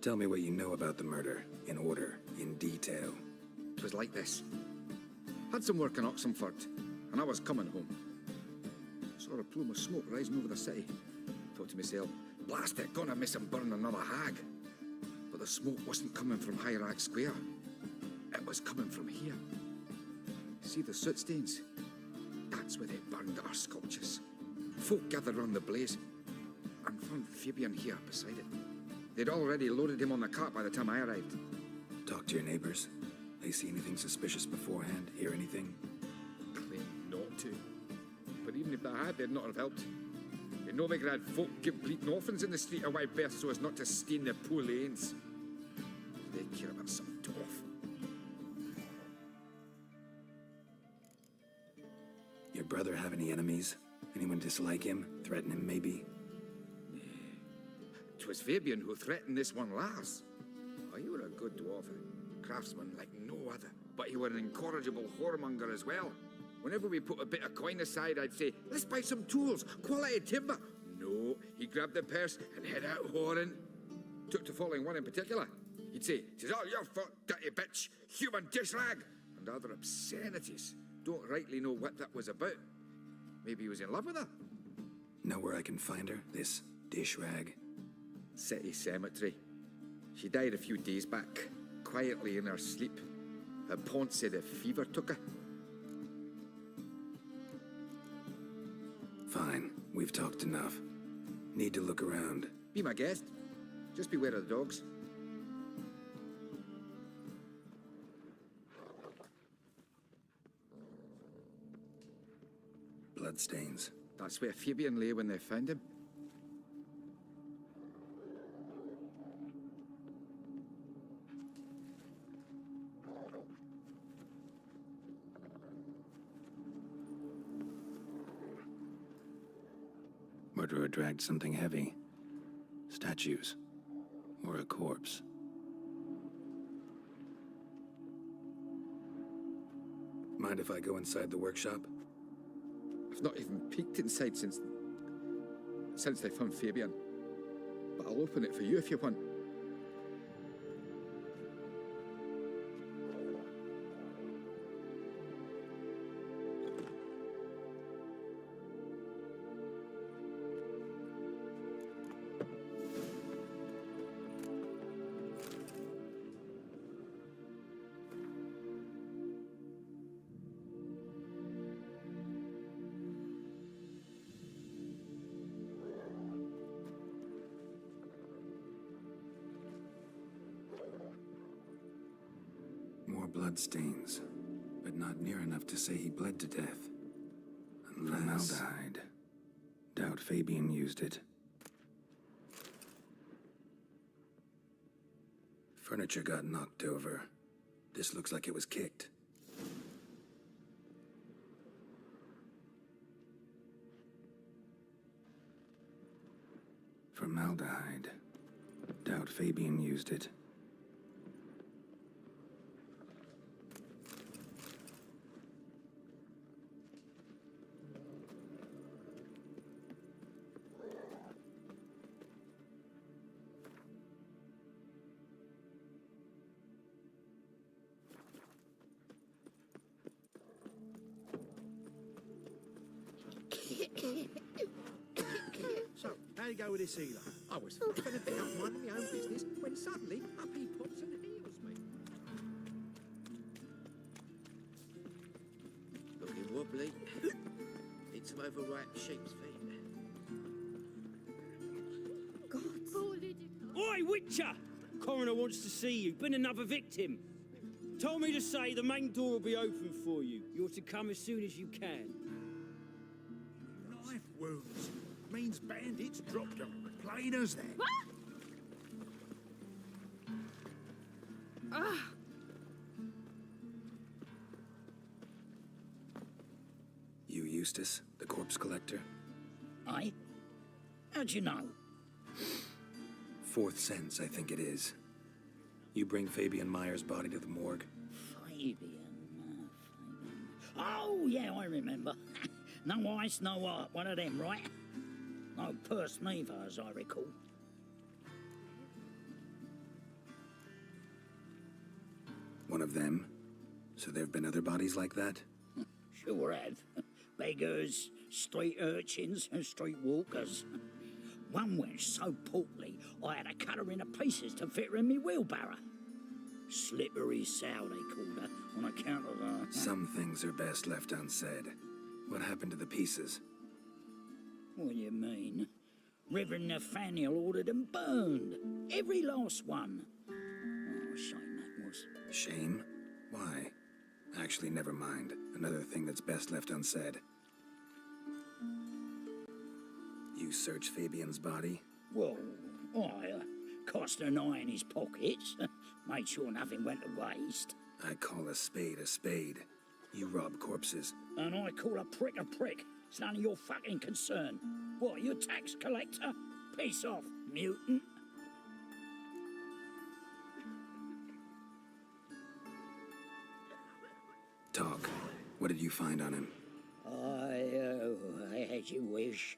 [SPEAKER 1] Tell me what you know about the murder, in order, in detail.
[SPEAKER 11] It was like this. Had some work in Oxenford, and I was coming home. Saw a plume of smoke rising over the city. Thought to myself, blast it, gonna miss him burn another hag. But the smoke wasn't coming from Hierarch Square. It was coming from here. See the soot stains? That's where they burned our sculptures. Folk gathered round the blaze, and found Fabian here beside it. They'd already loaded him on the cart by the time I arrived.
[SPEAKER 1] Talk to your neighbors. They see anything suspicious beforehand? Hear anything?
[SPEAKER 11] Claim not to. But even if they had, they'd not have helped. In Novigrad, folk give bleeding orphans in the street a wide berth so as not to stain their poor lanes. They care about some dwarf.
[SPEAKER 1] Your brother have any enemies? Anyone dislike him? Threaten him, maybe?
[SPEAKER 11] 'Twas Fabian who threatened this one Lars. Oh, you were a good dwarf, a craftsman like no other. But you were an incorrigible whoremonger as well. Whenever we put a bit of coin aside, I'd say, let's buy some tools, quality timber. No, he grabbed the purse and head out whoring. Took to following one in particular. He'd say, "'Tis all your fault, dirty bitch, human dish rag," and other obscenities. Don't rightly know what that was about. Maybe he was in love with her.
[SPEAKER 1] Know where I can find her, this dish rag?
[SPEAKER 11] City cemetery. She died a few days back, quietly in her sleep. Her pont said a fever took her.
[SPEAKER 1] Fine, we've talked enough. Need to look around.
[SPEAKER 11] Be my guest. Just beware of the dogs.
[SPEAKER 1] Bloodstains.
[SPEAKER 11] That's where Fabian lay when they found him.
[SPEAKER 1] Murderer dragged something heavy. Statues. Or a corpse. Mind if I go inside the workshop?
[SPEAKER 11] I've not even peeked inside since they found Fabian. But I'll open it for you if you want.
[SPEAKER 1] Bloodstains, but not near enough to say he bled to death. Formaldehyde. Doubt Fabian used it. Furniture got knocked over. This looks like it was kicked. Formaldehyde. Doubt Fabian used it.
[SPEAKER 2] So, how you go with this healer?
[SPEAKER 22] I was flipping about minding my own business when suddenly up he pops and heals me. Looking wobbly. Need some overripe sheep's feet.
[SPEAKER 8] Oi, Witcher! Coroner wants to see you. Been another victim. Told me to say the main door will be open for you. You're to come as soon as you can.
[SPEAKER 9] Knife wounds. Means bandits dropped them. Plain as that.
[SPEAKER 1] You Eustace, the corpse collector?
[SPEAKER 15] Aye? How'd you know?
[SPEAKER 1] Fourth sense, I think it is. You bring Fabian Meyer's body to the morgue?
[SPEAKER 15] Fabian. Oh, yeah, I remember. No ice, no art. One of them, right? No purse neither, as I recall.
[SPEAKER 1] One of them? So there have been other bodies like that?
[SPEAKER 15] Sure have. Beggars, street urchins, and street walkers. One went so portly, I had to cut her into pieces to fit her in me wheelbarrow. Slippery sow, they called her, on account of her.
[SPEAKER 1] Some things are best left unsaid. What happened to the pieces?
[SPEAKER 15] What do you mean? Reverend Nathaniel ordered them burned. Every last one. Oh, shame that was.
[SPEAKER 1] Shame? Why? Actually, never mind. Another thing that's best left unsaid. You searched Fabian's body?
[SPEAKER 15] Well, I cast an eye in his pockets. Made sure nothing went to waste.
[SPEAKER 1] I call a spade a spade. You rob corpses.
[SPEAKER 15] And I call a prick a prick. It's none of your fucking concern. What, you a tax collector? Piss off, mutant.
[SPEAKER 1] Talk. What did you find on him?
[SPEAKER 15] As you wish.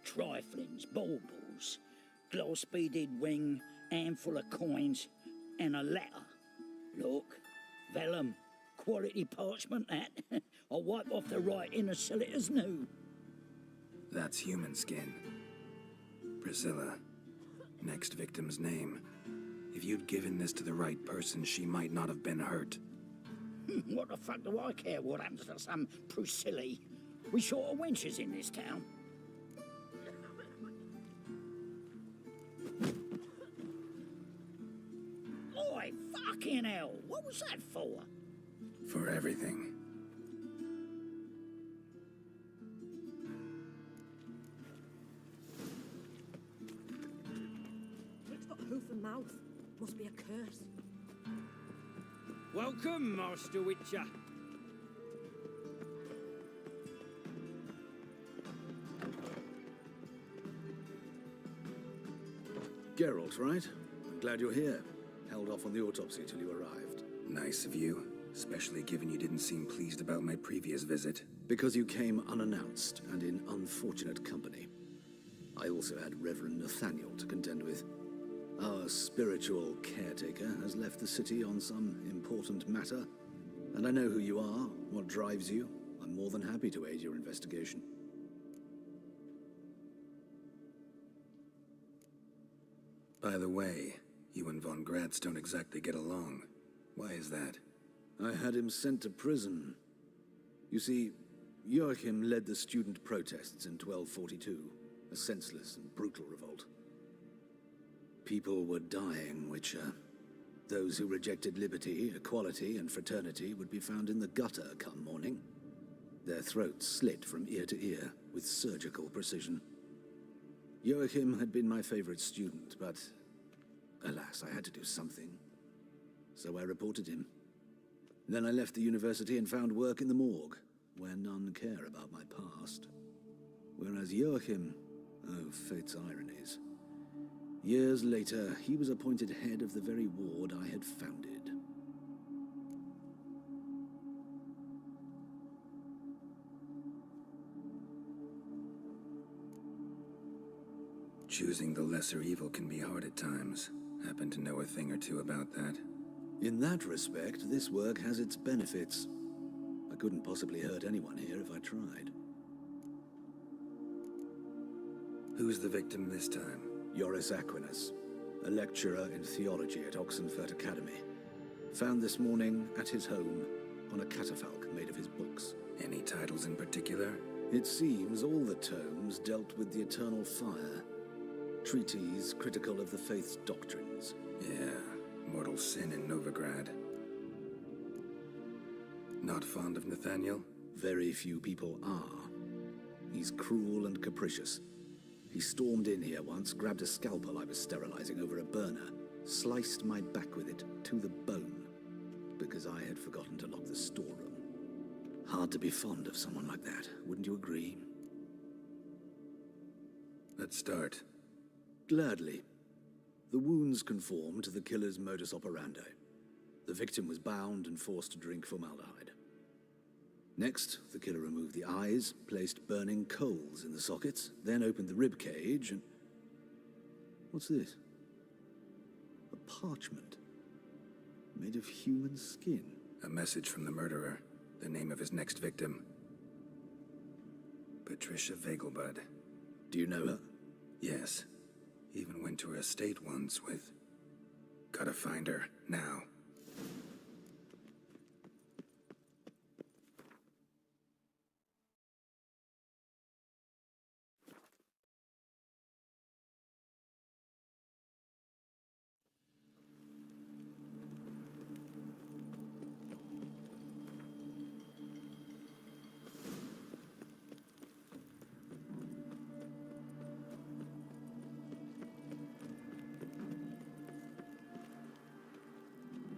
[SPEAKER 15] Triflings, baubles, gloss-beaded ring, handful of coins, and a letter. Look, vellum, quality parchment, that. I'll wipe off the writing and sell it as new.
[SPEAKER 1] That's human skin. Priscilla. Next victim's name. If you'd given this to the right person, she might not have been hurt.
[SPEAKER 15] What the fuck do I care what happens to some Priscilla? We short of wenches in this town. Oi, fucking hell! What was that for?
[SPEAKER 1] For everything.
[SPEAKER 4] It's got hoof and mouth. Must be a curse.
[SPEAKER 8] Welcome, Master Witcher.
[SPEAKER 13] Geralt, right? I'm glad you're here. Held off on the autopsy till you arrived.
[SPEAKER 1] Nice of you, especially given you didn't seem pleased about my previous visit.
[SPEAKER 13] Because you came unannounced and in unfortunate company. I also had Reverend Nathaniel to contend with. Our spiritual caretaker has left the city on some important matter, and I know who you are, what drives you. I'm more than happy to aid your investigation.
[SPEAKER 1] By the way, you and von Gratz don't exactly get along. Why is that?
[SPEAKER 13] I had him sent to prison. You see, Joachim led the student protests in 1242, a senseless and brutal revolt. People were dying, Witcher. Those who rejected liberty, equality, and fraternity would be found in the gutter come morning. Their throats slit from ear to ear with surgical precision. Joachim had been my favorite student, but alas, I had to do something. So I reported him. Then I left the university and found work in the morgue, where none care about my past. Whereas Joachim, oh, fate's ironies. Years later, he was appointed head of the very ward I had founded.
[SPEAKER 1] Choosing the lesser evil can be hard at times. Happen to know a thing or two about that.
[SPEAKER 13] In that respect, this work has its benefits. I couldn't possibly hurt anyone here if I tried.
[SPEAKER 1] Who's the victim this time?
[SPEAKER 13] Joris Aquinas, a lecturer in theology at Oxenfurt Academy. Found this morning at his home on a catafalque made of his books.
[SPEAKER 1] Any titles in particular?
[SPEAKER 13] It seems all the tomes dealt with the eternal fire. Treatises critical of the faith's doctrines.
[SPEAKER 1] Yeah, mortal sin in Novigrad. Not fond of Nathaniel?
[SPEAKER 13] Very few people are. He's cruel and capricious. He stormed in here once, grabbed a scalpel I was sterilizing over a burner, sliced my back with it to the bone, because I had forgotten to lock the storeroom. Hard to be fond of someone like that, wouldn't you agree?
[SPEAKER 1] Let's start.
[SPEAKER 13] Gladly. The wounds conform to the killer's modus operandi. The victim was bound and forced to drink formaldehyde. Next, the killer removed the eyes, placed burning coals in the sockets, then opened the rib cage and... What's this? A parchment made of human skin.
[SPEAKER 1] A message from the murderer. The name of his next victim. Patricia Vegelbud.
[SPEAKER 13] Do you know her?
[SPEAKER 1] Yes. Even went to her estate once with... Gotta find her, now.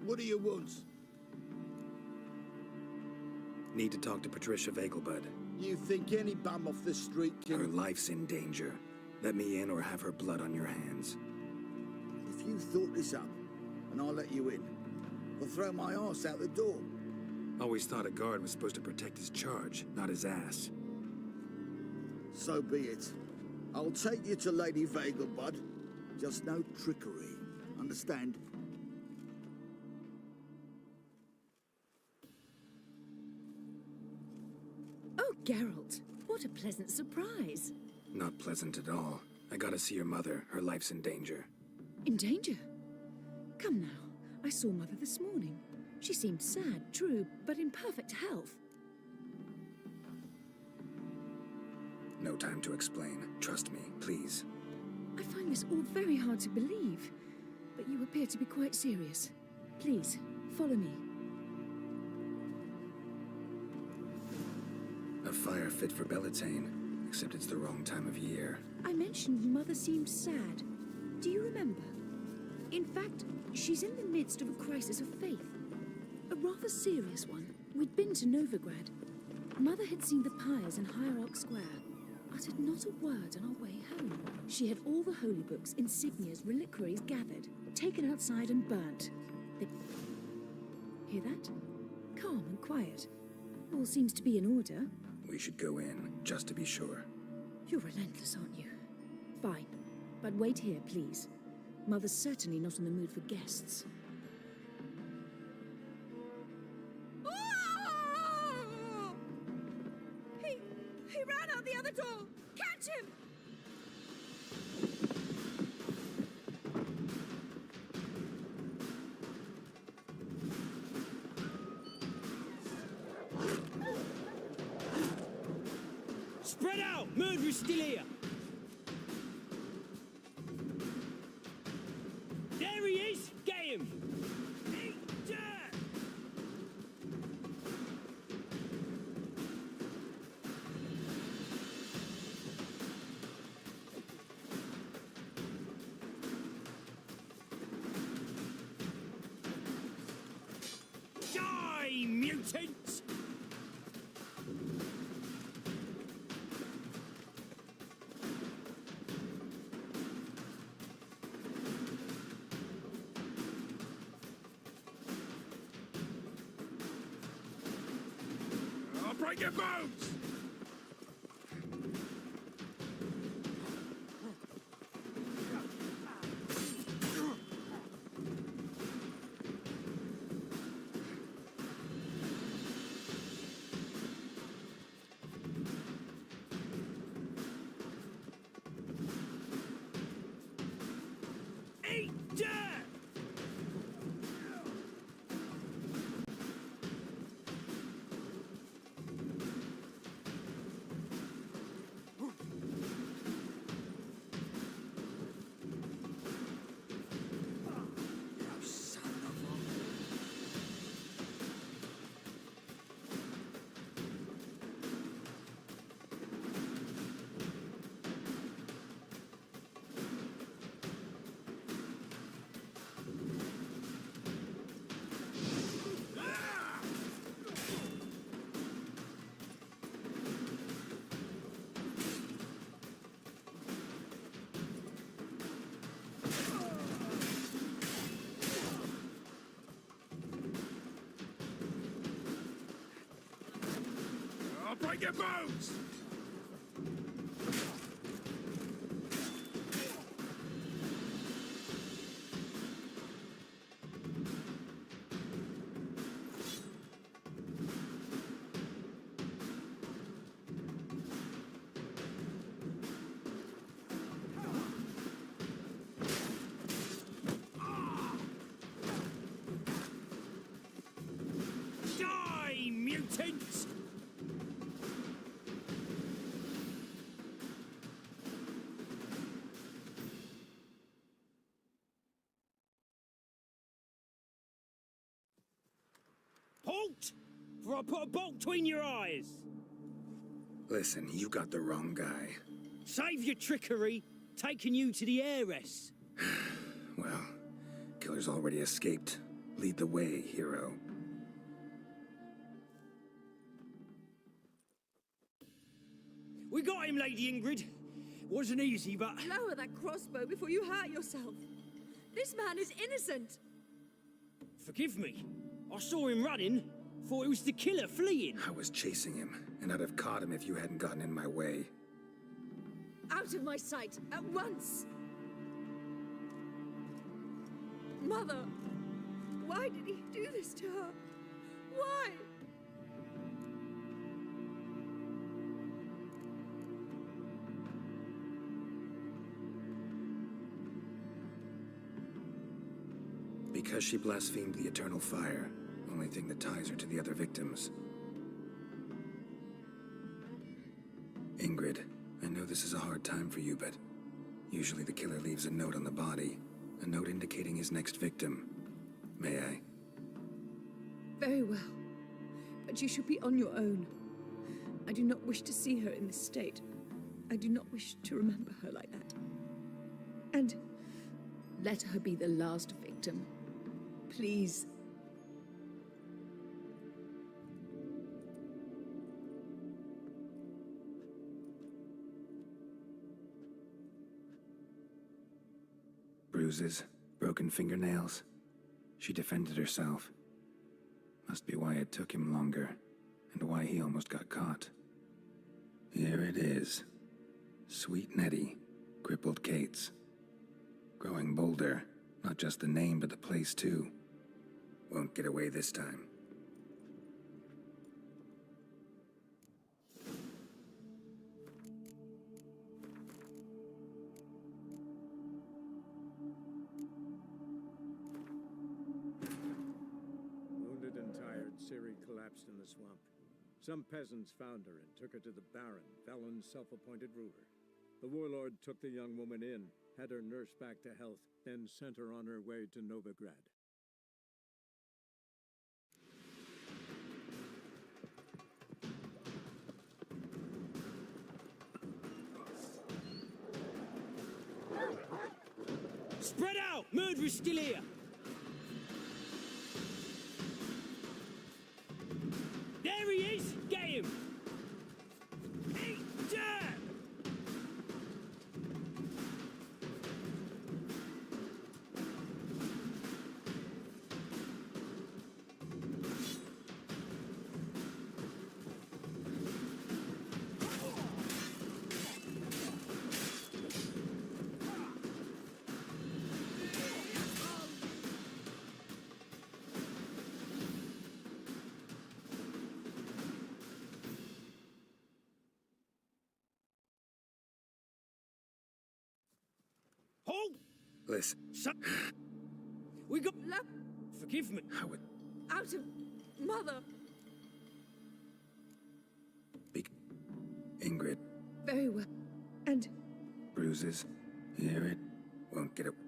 [SPEAKER 2] What do you want?
[SPEAKER 1] Need to talk to Patricia Vegelbud.
[SPEAKER 2] You think any bum off the street can...
[SPEAKER 1] Her life's in danger. Let me in or have her blood on your hands.
[SPEAKER 2] If you thought this up, and I'll let you in, I'll throw my arse out the door.
[SPEAKER 1] Always thought a guard was supposed to protect his charge, not his ass.
[SPEAKER 2] So be it. I'll take you to Lady Vegelbud. Just no trickery. Understand?
[SPEAKER 12] Oh, Geralt, what a pleasant surprise.
[SPEAKER 1] Not pleasant at all. I gotta see your mother. Her life's in danger.
[SPEAKER 12] In danger? Come now. I saw Mother this morning. She seemed sad, true, but in perfect health.
[SPEAKER 1] No time to explain. Trust me, please.
[SPEAKER 12] I find this all very hard to believe, but you appear to be quite serious. Please, follow me.
[SPEAKER 1] A fire fit for Bellatane, except it's the wrong time of year.
[SPEAKER 12] I mentioned Mother seemed sad. Do you remember? In fact, she's in the midst of a crisis of faith. A rather serious one. We'd been to Novigrad. Mother had seen the pyres in Hierarch Square, uttered not a word on our way home. She had all the holy books, insignias, reliquaries gathered, taken outside and burnt. They... Hear that? Calm and quiet. All seems to be in order.
[SPEAKER 1] We should go in, just to be sure.
[SPEAKER 12] You're relentless, aren't you? Fine. But wait here, please. Mother's certainly not in the mood for guests.
[SPEAKER 6] He ran out the other door! Catch him!
[SPEAKER 8] Spread out! Murderer's still here! There he is! Get him! Eat dirt! Die, mutants!
[SPEAKER 9] I'll break your bones!
[SPEAKER 8] Eat dirt!
[SPEAKER 9] break your bones!
[SPEAKER 8] Die, mutants! Halt! For I put a bolt between your eyes!
[SPEAKER 1] Listen, you got the wrong guy.
[SPEAKER 8] Save your trickery, taking you to the heiress.
[SPEAKER 1] Well, killer's already escaped. Lead the way, hero.
[SPEAKER 8] We got him, Lady Ingrid. Wasn't easy, but...
[SPEAKER 12] Lower that crossbow before you hurt yourself. This man is innocent.
[SPEAKER 8] Forgive me. I saw him running. Thought it was the killer fleeing.
[SPEAKER 1] I was chasing him, and I'd have caught him if you hadn't gotten in my way.
[SPEAKER 12] Out of my sight, at once! Mother! Why did he do this to her? Why?
[SPEAKER 1] Because she blasphemed the eternal fire. Only thing that ties her to the other victims. Ingrid, I know this is a hard time for you, but usually the killer leaves a note on the body. A note indicating his next victim. May I?
[SPEAKER 12] Very well. But you should be on your own. I do not wish to see her in this state. I do not wish to remember her like that. And let her be the last victim. Please.
[SPEAKER 1] Bruises, broken fingernails. She defended herself. Must be why it took him longer, and why he almost got caught. Here it is. Sweet Nettie, crippled Kate's. Growing bolder, not just the name, but the place too. Won't get away this time.
[SPEAKER 7] Wounded and tired, Ciri collapsed in the swamp. Some peasants found her and took her to the Baron, Valen's self-appointed ruler. The warlord took the young woman in, had her nursed back to health, then sent her on her way to Novigrad.
[SPEAKER 8] Spread out! Murderer's still here! There he is! Get him! Hey, Jack! Halt!
[SPEAKER 1] Listen.
[SPEAKER 8] We got... Forgive me.
[SPEAKER 1] How would...
[SPEAKER 12] Out of... Mother!
[SPEAKER 1] Ingrid.
[SPEAKER 12] Very well. And...
[SPEAKER 1] Bruises. Here it... Won't get away.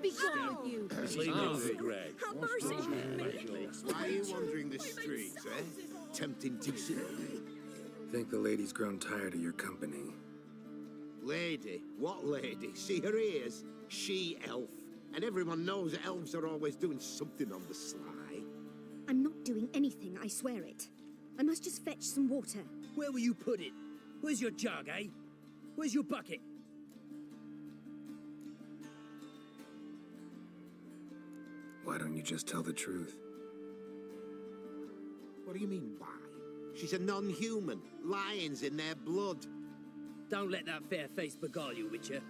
[SPEAKER 12] Be gone with you!
[SPEAKER 10] Greg.
[SPEAKER 12] Have mercy!
[SPEAKER 19] Why are you wandering the streets, eh? Tempting decent.
[SPEAKER 1] Think the lady's grown tired of your company.
[SPEAKER 19] Lady? What lady? See her ears? She-elf. And everyone knows that elves are always doing something on the sly.
[SPEAKER 4] I'm not doing anything, I swear it. I must just fetch some water.
[SPEAKER 8] Where will you put it? Where's your jug, eh? Where's your bucket?
[SPEAKER 1] Why don't you just tell the truth?
[SPEAKER 19] What do you mean, why? She's a non-human. Lions in their blood.
[SPEAKER 8] Don't let that fair face beguile you, Witcher.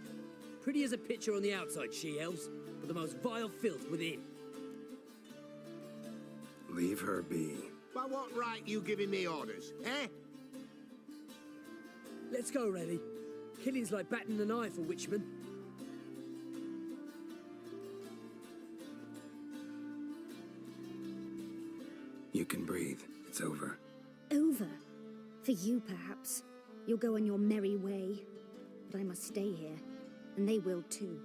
[SPEAKER 8] Pretty as a picture on the outside, she-elves, but the most vile filth within.
[SPEAKER 1] Leave her be.
[SPEAKER 19] By what right you giving me orders, eh?
[SPEAKER 8] Let's go, Rennie. Killing's like batting an eye for witchmen.
[SPEAKER 1] You can breathe. It's over.
[SPEAKER 4] Over? For you, perhaps. You'll go on your merry way. But I must stay here, and they will too.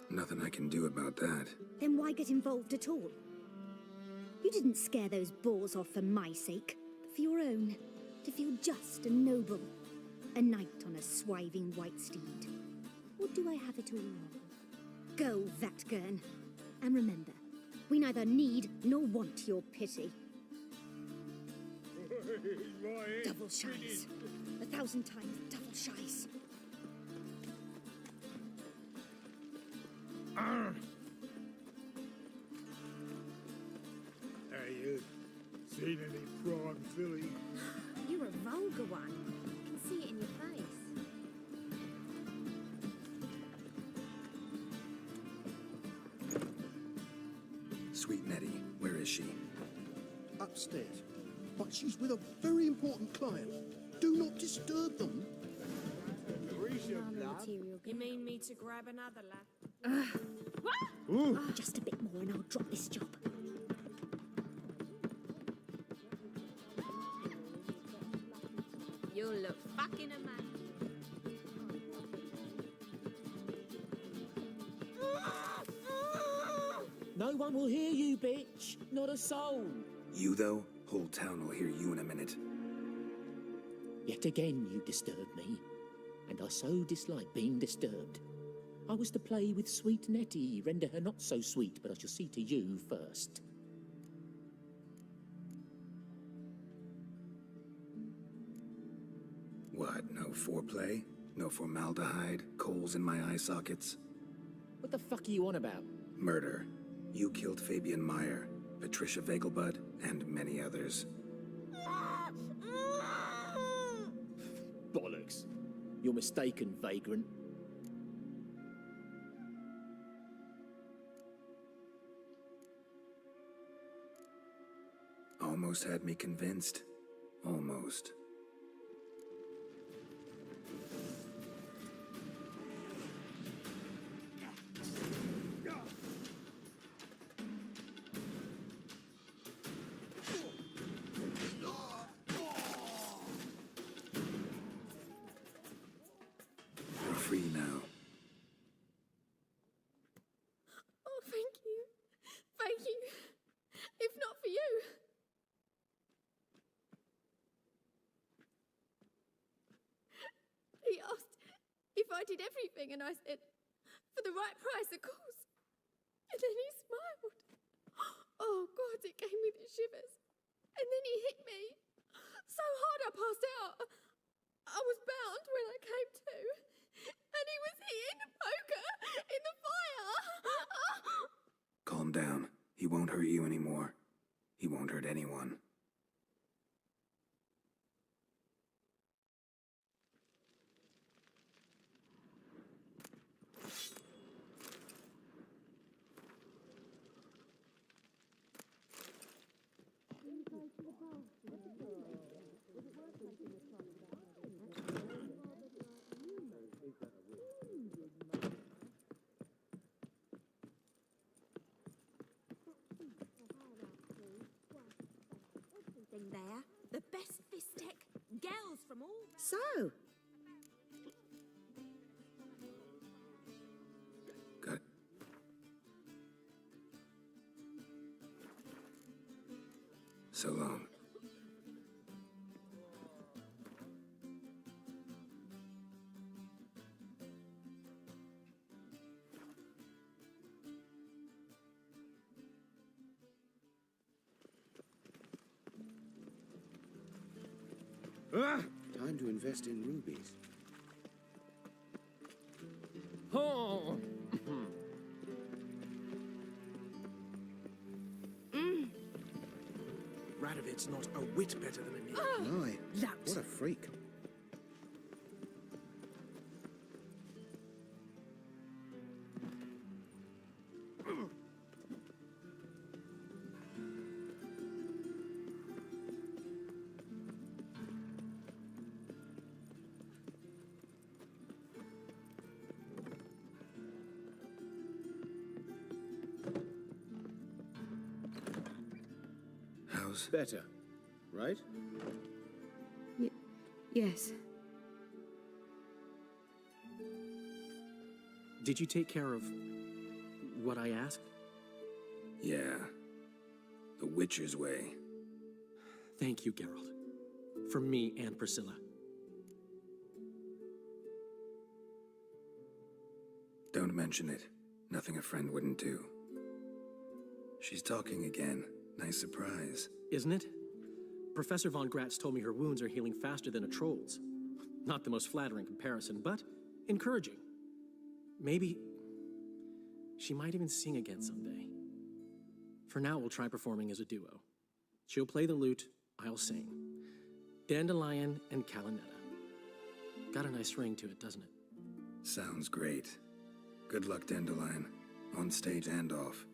[SPEAKER 1] Nothing I can do about that.
[SPEAKER 4] Then why get involved at all? You didn't scare those boars off for my sake, but for your own. To feel just and noble. A knight on a swiving white steed. Or do I have it all wrong? Go, Vatgern. And remember, we neither need nor want your pity. Double shies. 1,000 times double shies.
[SPEAKER 9] Hey, you seen any prime filly?
[SPEAKER 4] You're a vulgar one. I can see it in your face.
[SPEAKER 1] Sweet Nettie, where is she?
[SPEAKER 18] Upstairs. But she's with a very important client. Do not disturb them.
[SPEAKER 21] You mean me to grab another lad?
[SPEAKER 4] What? Just a bit more and I'll drop this job.
[SPEAKER 21] You'll look fucking amazing.
[SPEAKER 15] No one will hear you, bitch. Not a soul.
[SPEAKER 1] You, though? Whole town will hear you in a minute.
[SPEAKER 15] Yet again you disturb me, and I so dislike being disturbed. I was to play with sweet Nettie, render her not so sweet, but I shall see to you first.
[SPEAKER 1] What, no foreplay? No formaldehyde? Coals in my eye sockets?
[SPEAKER 15] What the fuck are you on about?
[SPEAKER 1] Murder. You killed Fabian Meyer, Patricia Vegelbud, and many others.
[SPEAKER 15] Bollocks. You're mistaken, vagrant.
[SPEAKER 1] Almost had me convinced. Almost. We're free now.
[SPEAKER 21] Oh, thank you. Thank you. If not for you. He asked if I did everything, and I said, for the right price, of course. And then he smiled. Oh, God, it gave me the shivers. And then he hit me so hard I passed out. I was bound when I came to. And he was hitting the poker in the fire.
[SPEAKER 1] Calm down. He won't hurt you anymore. He won't hurt anyone.
[SPEAKER 21] There, the best fistek, Gel's
[SPEAKER 3] So,
[SPEAKER 1] Got it. So long.
[SPEAKER 14] Time to invest in rubies.
[SPEAKER 20] Oh!
[SPEAKER 22] Radovid's not a whit better than a
[SPEAKER 13] Aye. What a freak.
[SPEAKER 1] How's
[SPEAKER 14] better, right?
[SPEAKER 6] Yes.
[SPEAKER 20] Did you take care of what I asked?
[SPEAKER 1] Yeah. The Witcher's way.
[SPEAKER 20] Thank you, Geralt. From me and Priscilla.
[SPEAKER 1] Don't mention it. Nothing a friend wouldn't do. She's talking again. Nice surprise.
[SPEAKER 20] Isn't it? Professor von Gratz told me her wounds are healing faster than a troll's. Not the most flattering comparison, but encouraging. Maybe she might even sing again someday. For now, we'll try performing as a duo. She'll play the lute, I'll sing. Dandelion and Calinetta. Got a nice ring to it, doesn't it?
[SPEAKER 1] Sounds great. Good luck, Dandelion. On stage and off.